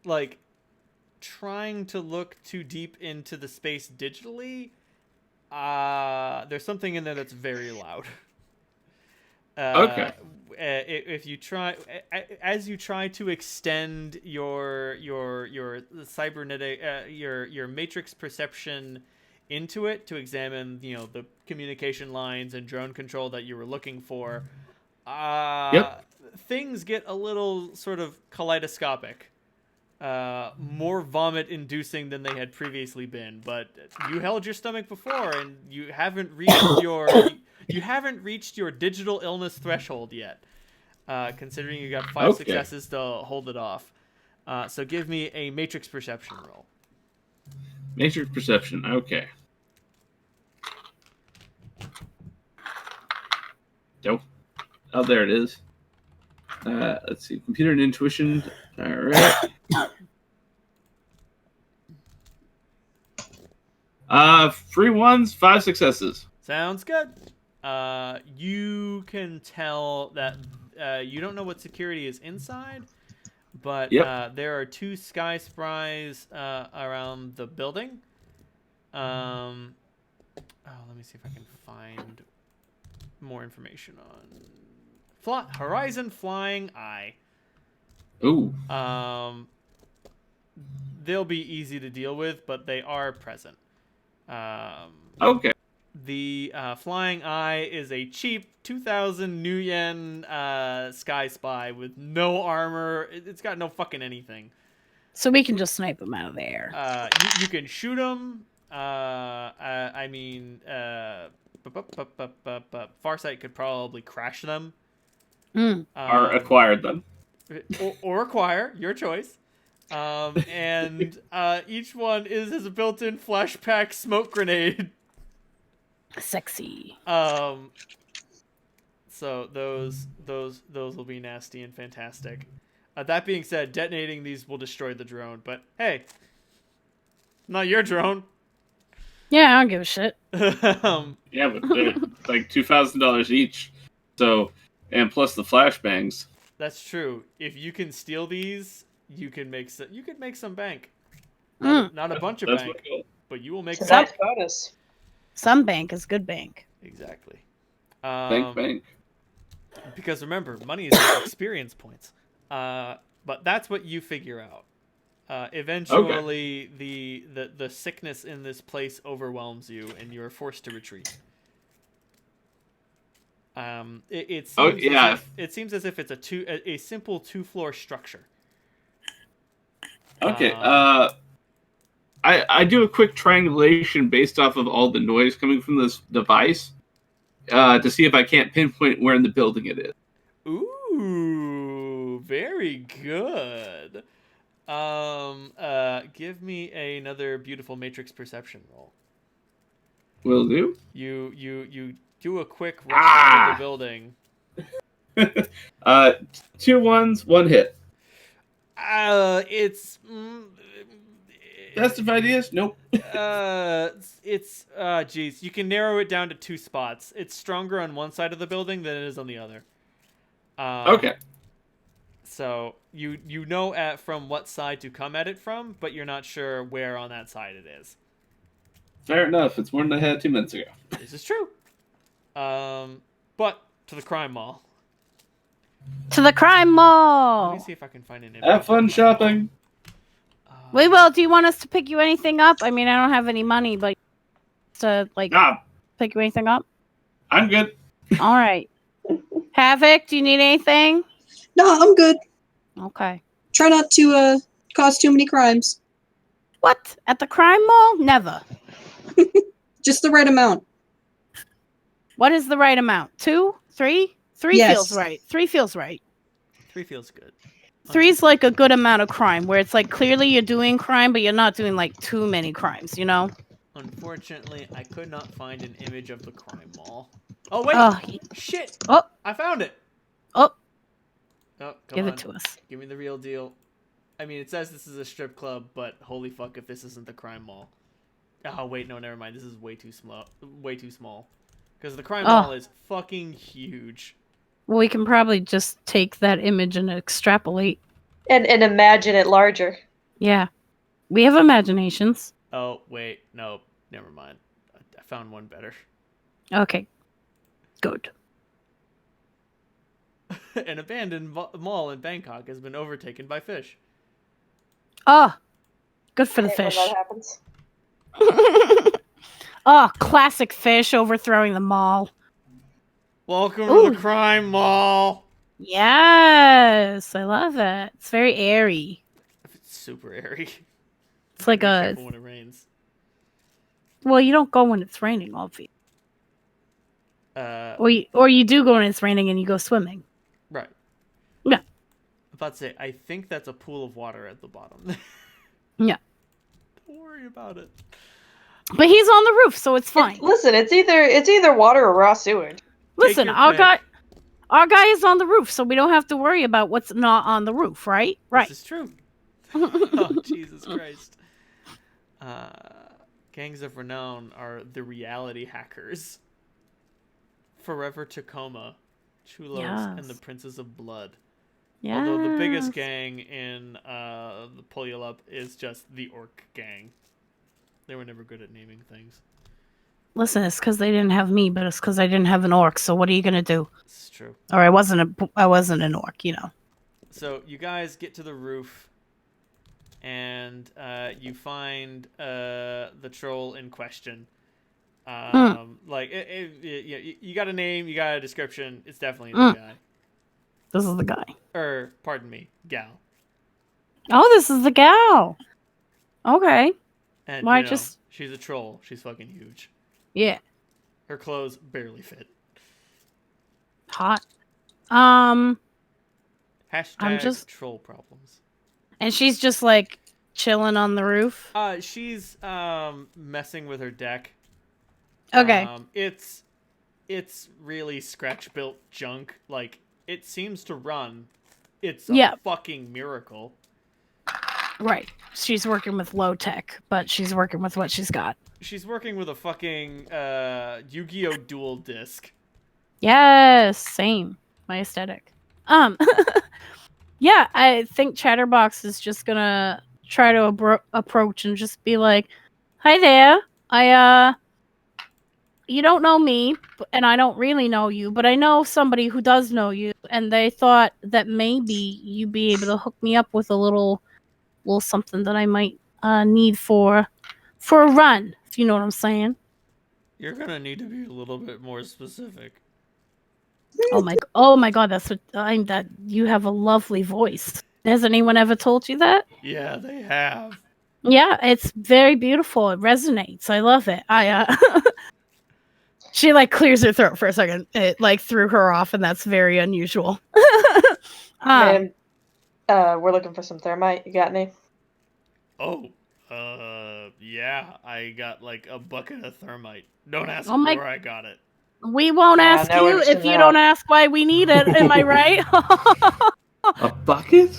like trying to look too deep into the space digitally. There's something in there that's very loud. Okay. If you try, as you try to extend your cybernetic, your matrix perception into it to examine, the communication lines and drone control that you were looking for, things get a little sort of kaleidoscopic. More vomit-inducing than they had previously been, but you held your stomach before, and you haven't reached your digital illness threshold yet. Considering you got 5 successes to hold it off, so give me a matrix perception roll. Matrix perception. Okay. Nope. Oh, there it is. Let's see. Computer and intuition. All right. 3 ones, 5 successes. Sounds good. You can tell that you don't know what security is inside, but there are 2 sky spies around the building. Let me see if I can find more information on Horizon Flying Eye. Ooh. They'll be easy to deal with, but they are present. Okay. The flying eye is a cheap 2,000 new yen Sky Spy with no armor. It's got no fucking anything. So we can just snipe them out of the air. You can shoot them. I mean, Farsight could probably crash them. Or acquired them. Or acquire, your choice. And each one has a built-in flashpack smoke grenade. Sexy. So those will be nasty and fantastic. That being said, detonating these will destroy the drone. But hey, not your drone. Yeah, I don't give a shit. Yeah, but they're like $2,000 each. So, and plus the flashbangs. That's true. If you can steal these, you can make some bank. Mm. Not a bunch of That's bank, my goal. but you will make It's a some. nice bonus. Some bank is good bank. Exactly. Bank. Because remember, money is just experience points. But that's what you figure out. Eventually, the sickness in this place overwhelms you, and you are forced to retreat. It seems as if it's a simple 2-floor structure. Okay. I do a quick triangulation based off of all the noise coming from this device to see if I can't pinpoint where in the building it is. Ooh, very good. Give me another beautiful matrix perception roll. Will do. You do a quick rush into the building. 2 ones, 1 hit. It's Best of ideas? Nope. geez, you can narrow it down to 2 spots. It's stronger on one side of the building than it is on the other. Okay. So you know from what side to come at it from, but you're not sure where on that side it is. Fair enough. It's more than I had 2 minutes ago. This is true. But to the crime mall. To the crime Let mall. me see if I can find an image. Have fun shopping. We will. Do you want us to pick you anything up? I mean, I don't have any money, but to pick you anything up. I'm good. All right. Havoc, do you need anything? No, I'm good. Okay. Try not to cause too many crimes. What? At the crime mall? Never. Just the right amount. What is the right amount? 2? 3? 3 Yes. feels right. 3 feels right. 3 feels good. 3's like a good amount of crime, where it's like clearly you're doing crime, but you're not doing like too many crimes, you know? Unfortunately, I could not find an image of the crime mall. Oh wait! Oh, Shit! Oh. I found it! Oh. Oh, come give on. it to us. Give me the real deal. I mean, it says this is a strip club, but holy fuck if this isn't the crime mall. Oh wait, no, never mind. This is way too small. Way too small. Because the crime mall is fucking huge. Well, we can probably just take that image and extrapolate. And imagine it larger. Yeah. We have imaginations. Oh, wait. No, never mind. I found one better. Okay. Good. An abandoned mall in Bangkok has been overtaken by fish. Oh. Good for the Hate when fish. that happens. Oh, classic fish overthrowing the mall. Welcome Ooh. to the crime mall. Yes, I love that. It's very airy. It's super airy. It's like Be a. careful when it rains. Well, you don't go when it's raining, obviously. Uh, Or you do go when it's raining and you go swimming. right. Yeah. I'm about to say, I think that's a pool of water at the bottom. Yeah. Don't worry about it. But he's on the roof, so it's fine. Listen, it's either water or raw sewage. Listen, your our pick. guy is on the roof, so we don't have to worry about what's not on the roof, right? Right. This is true. Oh, Jesus Christ. Gangs of Renown are the reality hackers. Forever Tacoma, Chulos, and the Yes. Princes of Blood. Yeah. Although the biggest gang in the Puyallup is just the Orc gang. They were never good at naming things. Listen, it's because they didn't have me, but it's because I didn't have an orc. So what are you gonna do? It's true. Or I wasn't an orc, you know. So you guys get to the roof, and you find the troll in question. Like you got a name, you got a description. It's definitely the Mm. guy. This is the guy. Or pardon me, gal. Oh, this is the gal. Okay. And Why you know, just she's a troll. She's fucking huge. yeah, Her clothes barely fit. hot. Hashtag just- troll problems. And she's just like chilling on the roof. She's messing with her deck. Okay. It's really scratch built junk. Like it seems to run. It's Yeah. a fucking miracle. Right. She's working with low tech, but she's working with what she's got. She's working with a fucking Yu-Gi-Oh! Dual disc. Yes, same. My aesthetic. Yeah, I think Chatterbox is just gonna try to approach and just be like, "Hi there. You don't know me, and I don't really know you, but I know somebody who does know you, and they thought that maybe you'd be able to hook me up with a little something that I might need for a run, if you know what I'm saying." You're gonna need to be a little bit more specific. Oh my god, that's what that you have a lovely voice. Has anyone ever told you that? Yeah, they have. Yeah, it's very beautiful. It resonates. I love it. She like clears her throat for a second. It like threw her off, and that's very unusual. Ma'am, we're looking for some thermite. You got any? Oh, yeah, I got like a bucket of thermite. Don't ask Oh my- where I got it. We won't Yeah, ask no, we're you just if in you that. don't ask why we need it. Am I right? A bucket?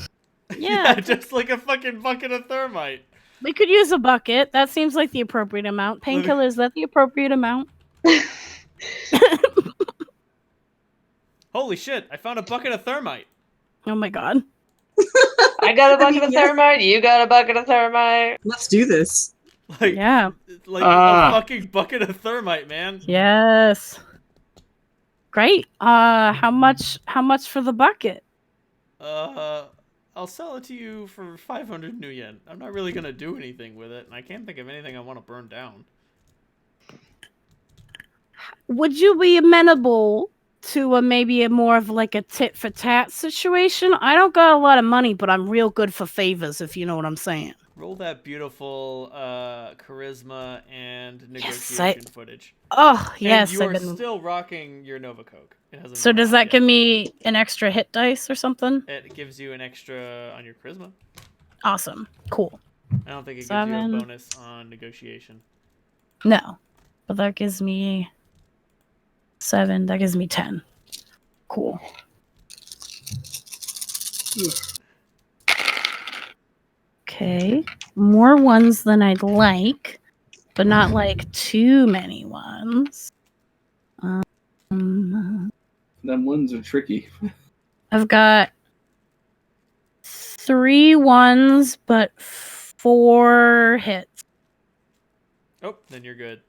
Yeah, just like a fucking bucket of thermite. we could use a bucket. That seems like the appropriate amount. Painkiller, is that the appropriate amount? Holy shit, I found a bucket of thermite. Oh my god. I got a bucket of yes. thermite. You got a bucket of thermite. Let's do this. Like, Yeah. like Ah. a fucking bucket of thermite, man. Yes. Great. How much for the bucket? I'll sell it to you for 500 new yen. I'm not really gonna do anything with it, and I can't think of anything I want to burn down. Would you be amenable to maybe a more of like a tit for tat situation? I don't got a lot of money, but I'm real good for favors, if you know what I'm saying. Roll that beautiful charisma and Yes, negotiation footage. Oh, yes. And you I've are been... still rocking your Nova Coke. It hasn't So worn does off that yet. give me an extra hit dice or something? It gives you an extra on your charisma. Awesome. Cool. I don't think it gives 7. you a bonus on negotiation. No. But that gives me 7. That gives me 10. Cool. Okay. More ones than I'd like, but not like too many ones. Them ones are tricky. I've got 3 ones, but 4 hits. Oh, then you're good.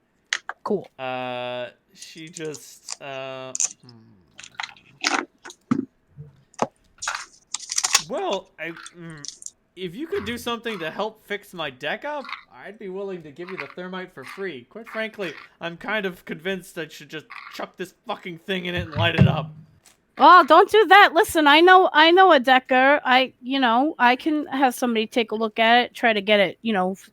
Cool. She just Well, if you could do something to help fix my deck up, I'd be willing to give you the thermite for free. Quite frankly, I'm kind of convinced I should just chuck this fucking thing in it and light it up. Oh, don't do that. Listen, I know a decker. I can have somebody take a look at it, try to get it,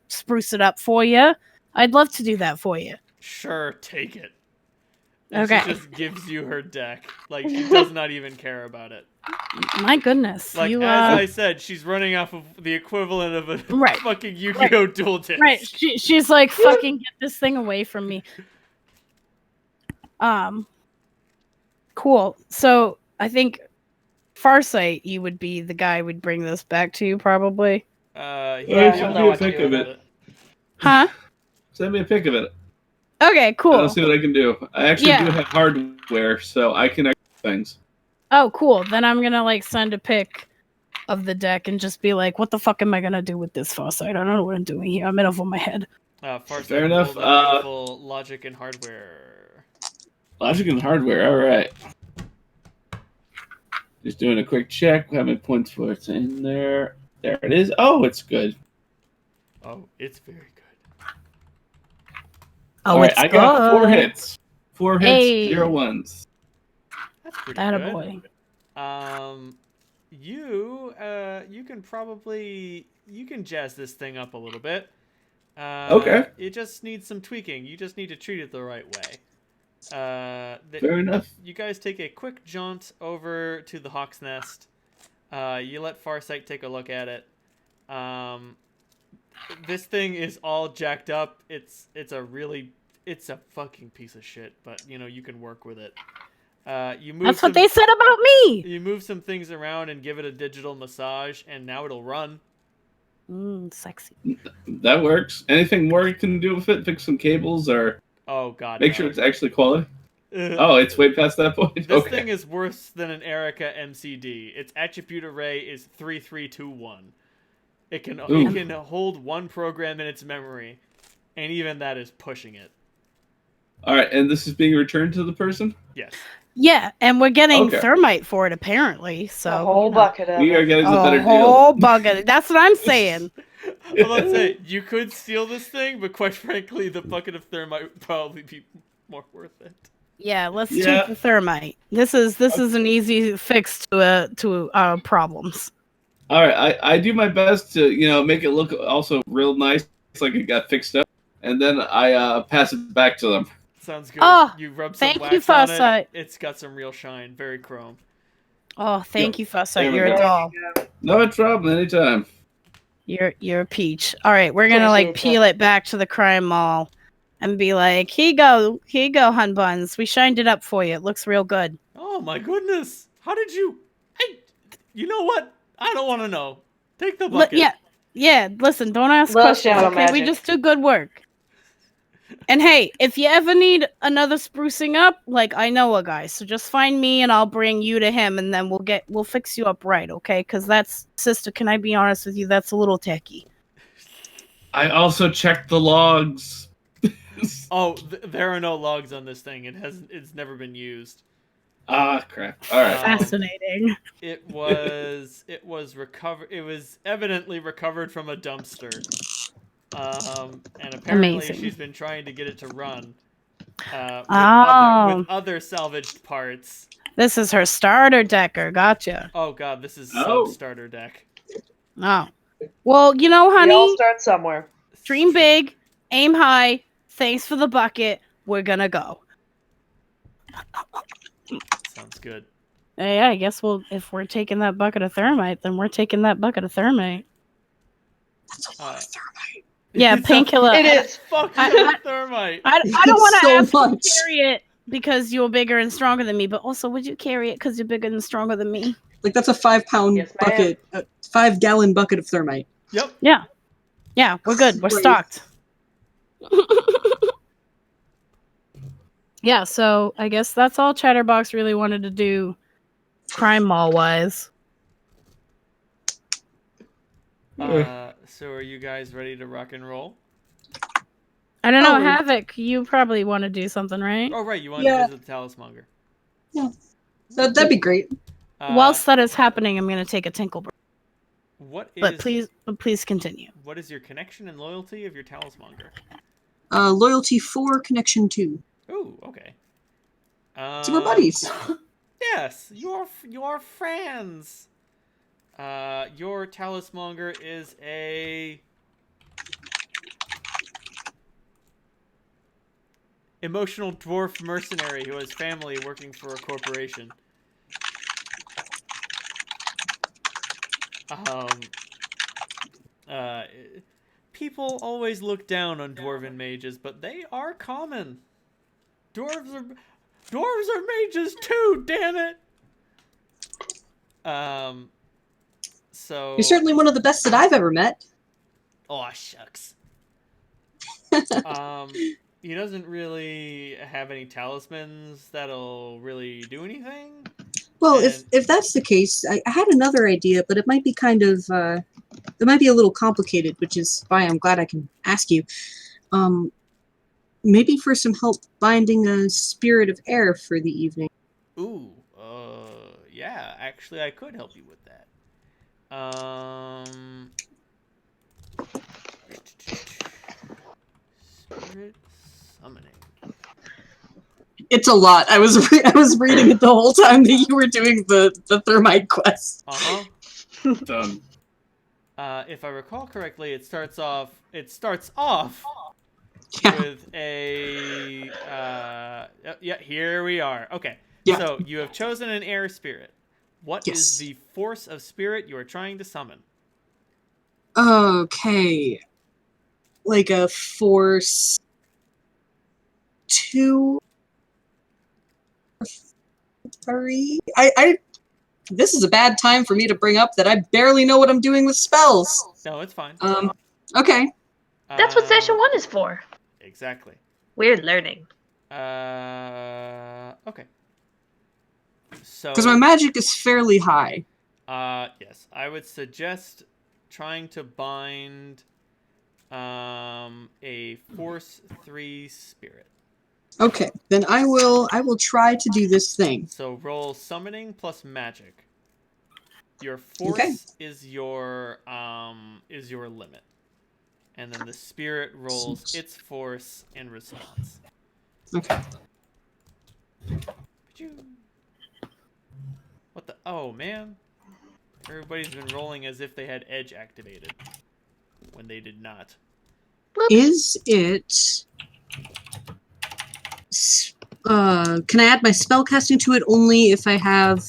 spruce it up for you. I'd love to do that for you. Sure, take it. And Okay. she just gives you her deck. Like, she does not even care about it. My goodness. Like, you, as I said, she's running off of the equivalent of a Right. fucking Yu-Gi-Oh! Dual disc. Right. She's like, fucking get this thing away from me. Cool. So I think Farsight, you would be the guy who'd bring this back to you, probably. Yeah, he'll know what to think do of with it. Huh? Send me a pic of it. Okay, cool. I'll see what I can do. I actually Yeah. do have hardware, so I can actually do things. Oh, cool. Then I'm gonna send a pic of the deck and just be like, what the fuck am I gonna do with this Farsight? I don't know what I'm doing here. I'm in over my head. Farsight, Fair enough, roll the beautiful logic and hardware. Logic and hardware, alright. Just doing a quick check. How many points for it's in there? There it is. Oh, it's good. Oh, it's very good. Oh, All right, it's I got 4 good. hits. 4 hits, Hey. 0 ones. That's pretty That a good. boy. You can probably jazz this thing up a little bit. Okay. It just needs some tweaking. You just need to treat it the right way. Fair enough. You guys take a quick jaunt over to the Hawk's Nest. You let Farsight take a look at it. This thing is all jacked up. It's a fucking piece of shit, but you can work with it. You move That's what they said about me. You move some things around and give it a digital massage, and now it'll run. Sexy. That works. Anything more you can do with it? Fix some cables or Oh god. make no. sure it's actually quality? Oh, it's way past that point? This Okay. thing is worse than an Erica MCD. Its attribute array is 3321. It can hold 1 program in its memory, and even that is pushing it. Alright, and this is being returned to the person? Yes. Yeah, and we're getting Okay. thermite for it apparently. So A whole bucket of We are it. getting the a better whole deal. bucket. That's what I'm saying. I'm about to say, you could steal this thing, but quite frankly, the bucket of thermite would probably be more worth it. Yeah, let's Yeah. take the thermite. This is an easy fix to our problems. Alright, I do my best to, make it look also real nice, like it got fixed up, and then I pass it back to them. Sounds good. Oh, You rub some thank you, wax on Farsight. it. It's got some real shine. Very chrome. Oh, thank you, There Fuzzies. we You're a go. doll. No problem, anytime. You're a peach. All right, we're gonna like Appreciate peel it back to the crime mall, and be like, here you go, hun buns. We shined it up for you. It looks real good. Oh my goodness! How did you? You know what? I don't want to know. Take the bucket. Yeah. Listen, don't ask Little questions. shadow Okay, we magic. just do good work. And hey, if you ever need another sprucing up, like I know a guy, so just find me and I'll bring you to him, and then we'll fix you up right, okay? Because sister, can I be honest with you? That's a little tacky. I also checked the logs. Oh, there are no logs on this thing. It's never been used. Ah, crap. Alright. Fascinating. It was recovered. It was evidently recovered from a dumpster. And apparently Amazing. she's been trying to get it to run. With Oh. other salvaged parts. This is her starter decker. Gotcha. Oh god, this is Oh. sub starter deck. Oh. Well, We all honey, start somewhere. dream big, aim high. Thanks for the bucket. We're gonna go. Sounds good. Yeah, I guess if we're taking that bucket of thermite, then we're taking that bucket of thermite. That's a lot of thermite. Yeah, It's a- painkiller. It is. Fuck I- thermite. I don't want to So ask you much. to carry it because you're bigger and stronger than me, but also would you carry it because you're bigger and stronger than me? Like that's a 5-pound Yes, ma'am. bucket, a 5-gallon bucket of thermite. Yep. Yeah, we're good. We're Great. stocked. Yeah, so I guess that's all Chatterbox really wanted to do crime mall wise. So are you guys ready to rock and roll? I don't know, Oh. Havoc, you probably want to do something, right? Oh right, you want Yeah. to visit the Talismonger. That'd be great. Whilst that is happening, I'm going to take a tinkle break. What is? But please continue. What is your connection and loyalty of your Talismonger? Loyalty 4, connection 2. Ooh, okay. So we're buddies. Yes, you're friends. Your Talismonger is a emotional dwarf mercenary who has family working for a corporation. People always look down on dwarven mages, but they are common. Dwarves are mages too, damn it. So You're certainly one of the best that I've ever met. oh shucks. He doesn't really have any talismans that'll really do anything. Well, And- if that's the case, I had another idea, but it might be kind of it might be a little complicated, which is why I'm glad I can ask you. Maybe for some help binding a spirit of air for the evening. Ooh, yeah, actually I could help you with that. Spirit Summoning. It's a lot. I was I was reading it the whole time that you were doing the thermite quest. Uh-huh. Done. If I recall correctly, it starts off Yeah. with a yeah, here we are. Okay. Yeah. So you have chosen an air spirit. What is Yes. the force of spirit you are trying to summon? Okay. Like a force 2, 3. I this is a bad time for me to bring up that I barely know what I'm doing with spells. No, it's fine. Okay. That's what session 1 is for. Exactly. We're learning. Okay. So Because my magic is fairly high. yes, I would suggest trying to bind a force 3 spirit. Okay, then I will try to do this thing. So roll summoning plus magic. Your force Okay. is your limit. And then the spirit rolls its force in response. Okay. What the? Oh, man. Everybody's been rolling as if they had edge activated when they did not. Is it can I add my spell casting to it only if I have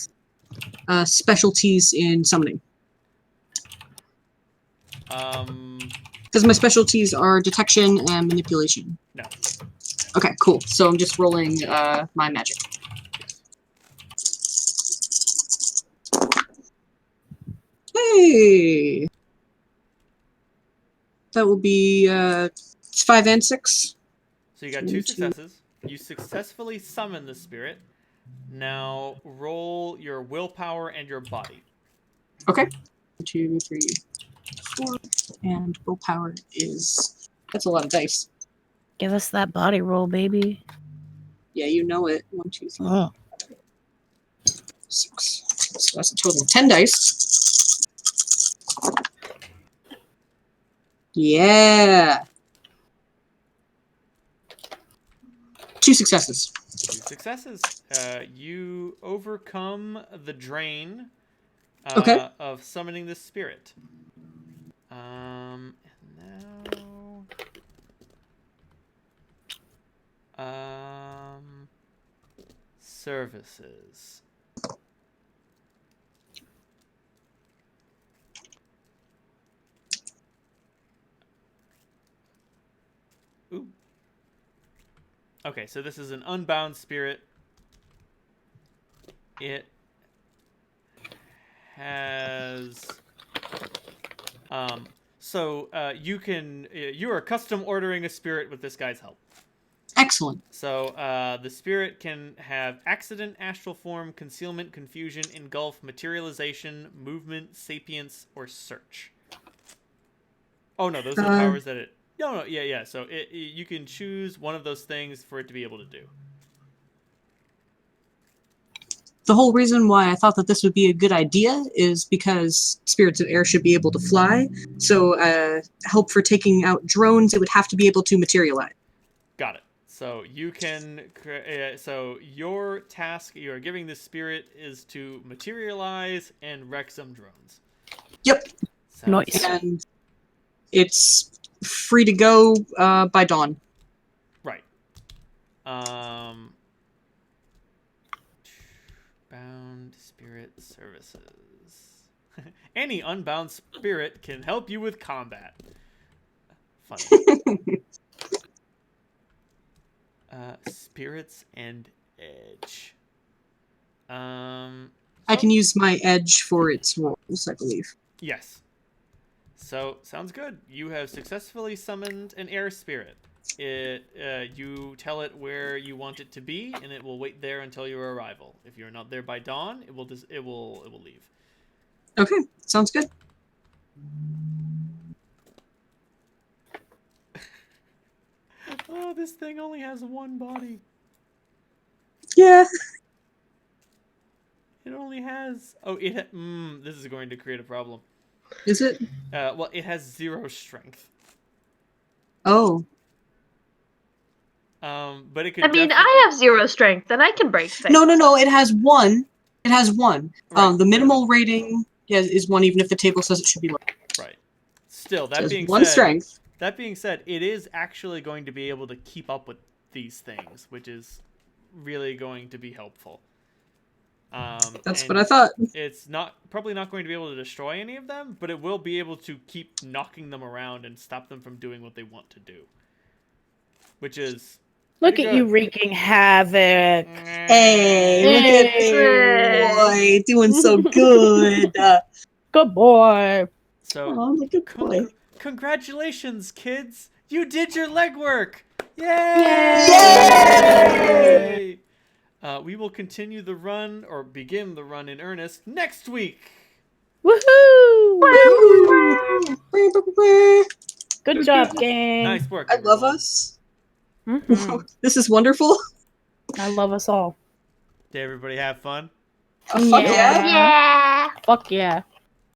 specialties in summoning? Because my specialties are detection and manipulation. No. Okay, cool. So I'm just rolling my magic. Hey! That will be 5 and 6. So you got 2 successes. You successfully summon the spirit. Now roll your willpower and your body. Okay. 1, 2, 3, 4. And willpower is... That's a lot of dice. Give us that body roll, baby. Yeah, you know it. 1, 2, 3, Oh. 6. So that's a total of 10 dice. Yeah! 2 successes. 2 successes. You overcome the drain Okay. of summoning the spirit. And now, services. Ooh. Okay, so this is an unbound spirit. It has you are custom ordering a spirit with this guy's help. Excellent. So the spirit can have accident, astral form, concealment, confusion, engulf, materialization, movement, sapience, or search. Oh no, those are powers that it. No, yeah. So you can choose one of those things for it to be able to do. The whole reason why I thought that this would be a good idea is because spirits of air should be able to fly. So help for taking out drones, it would have to be able to materialize. Got it. So you can. So your task you are giving this spirit is to materialize and wreck some drones. Yep. Sounds Nice. good. And it's free to go by dawn. Right. Bound spirit services. Any unbound spirit can help you with combat. Fun. Spirits and edge. I can use my edge for its rolls, I believe. Yes. So sounds good. You have successfully summoned an air spirit. You tell it where you want it to be, and it will wait there until your arrival. If you're not there by dawn, it will leave. Okay, sounds good. Oh, this thing only has one body. Yeah. It only has. Oh, this is going to create a problem. Is it? Well, it has 0 strength. Oh. But it could. I mean, I have 0 strength, and I can break things. No. It has 1. It has 1. Right. The minimal rating is 1, even if the table says it should be less. Right. Still, It that has being 1 said, strength. that being said, it is actually going to be able to keep up with these things, which is really going to be helpful. That's and what I thought. It's probably not going to be able to destroy any of them, but it will be able to keep knocking them around and stop them from doing what they want to do. Which is Look pretty at you good. wreaking havoc. Hey, look at Hey. boy doing so good. Good boy. So Oh, I'm a good boy. congratulations, kids! You did your legwork! Yay! Yay! We will continue the run, or begin the run in earnest, next week! Woohoo! Woo! Good job, gang. Nice work, I love everyone. us. Mhm. This is wonderful. I love us all. Did everybody have fun? Fuck yeah. Yeah. Fuck yeah.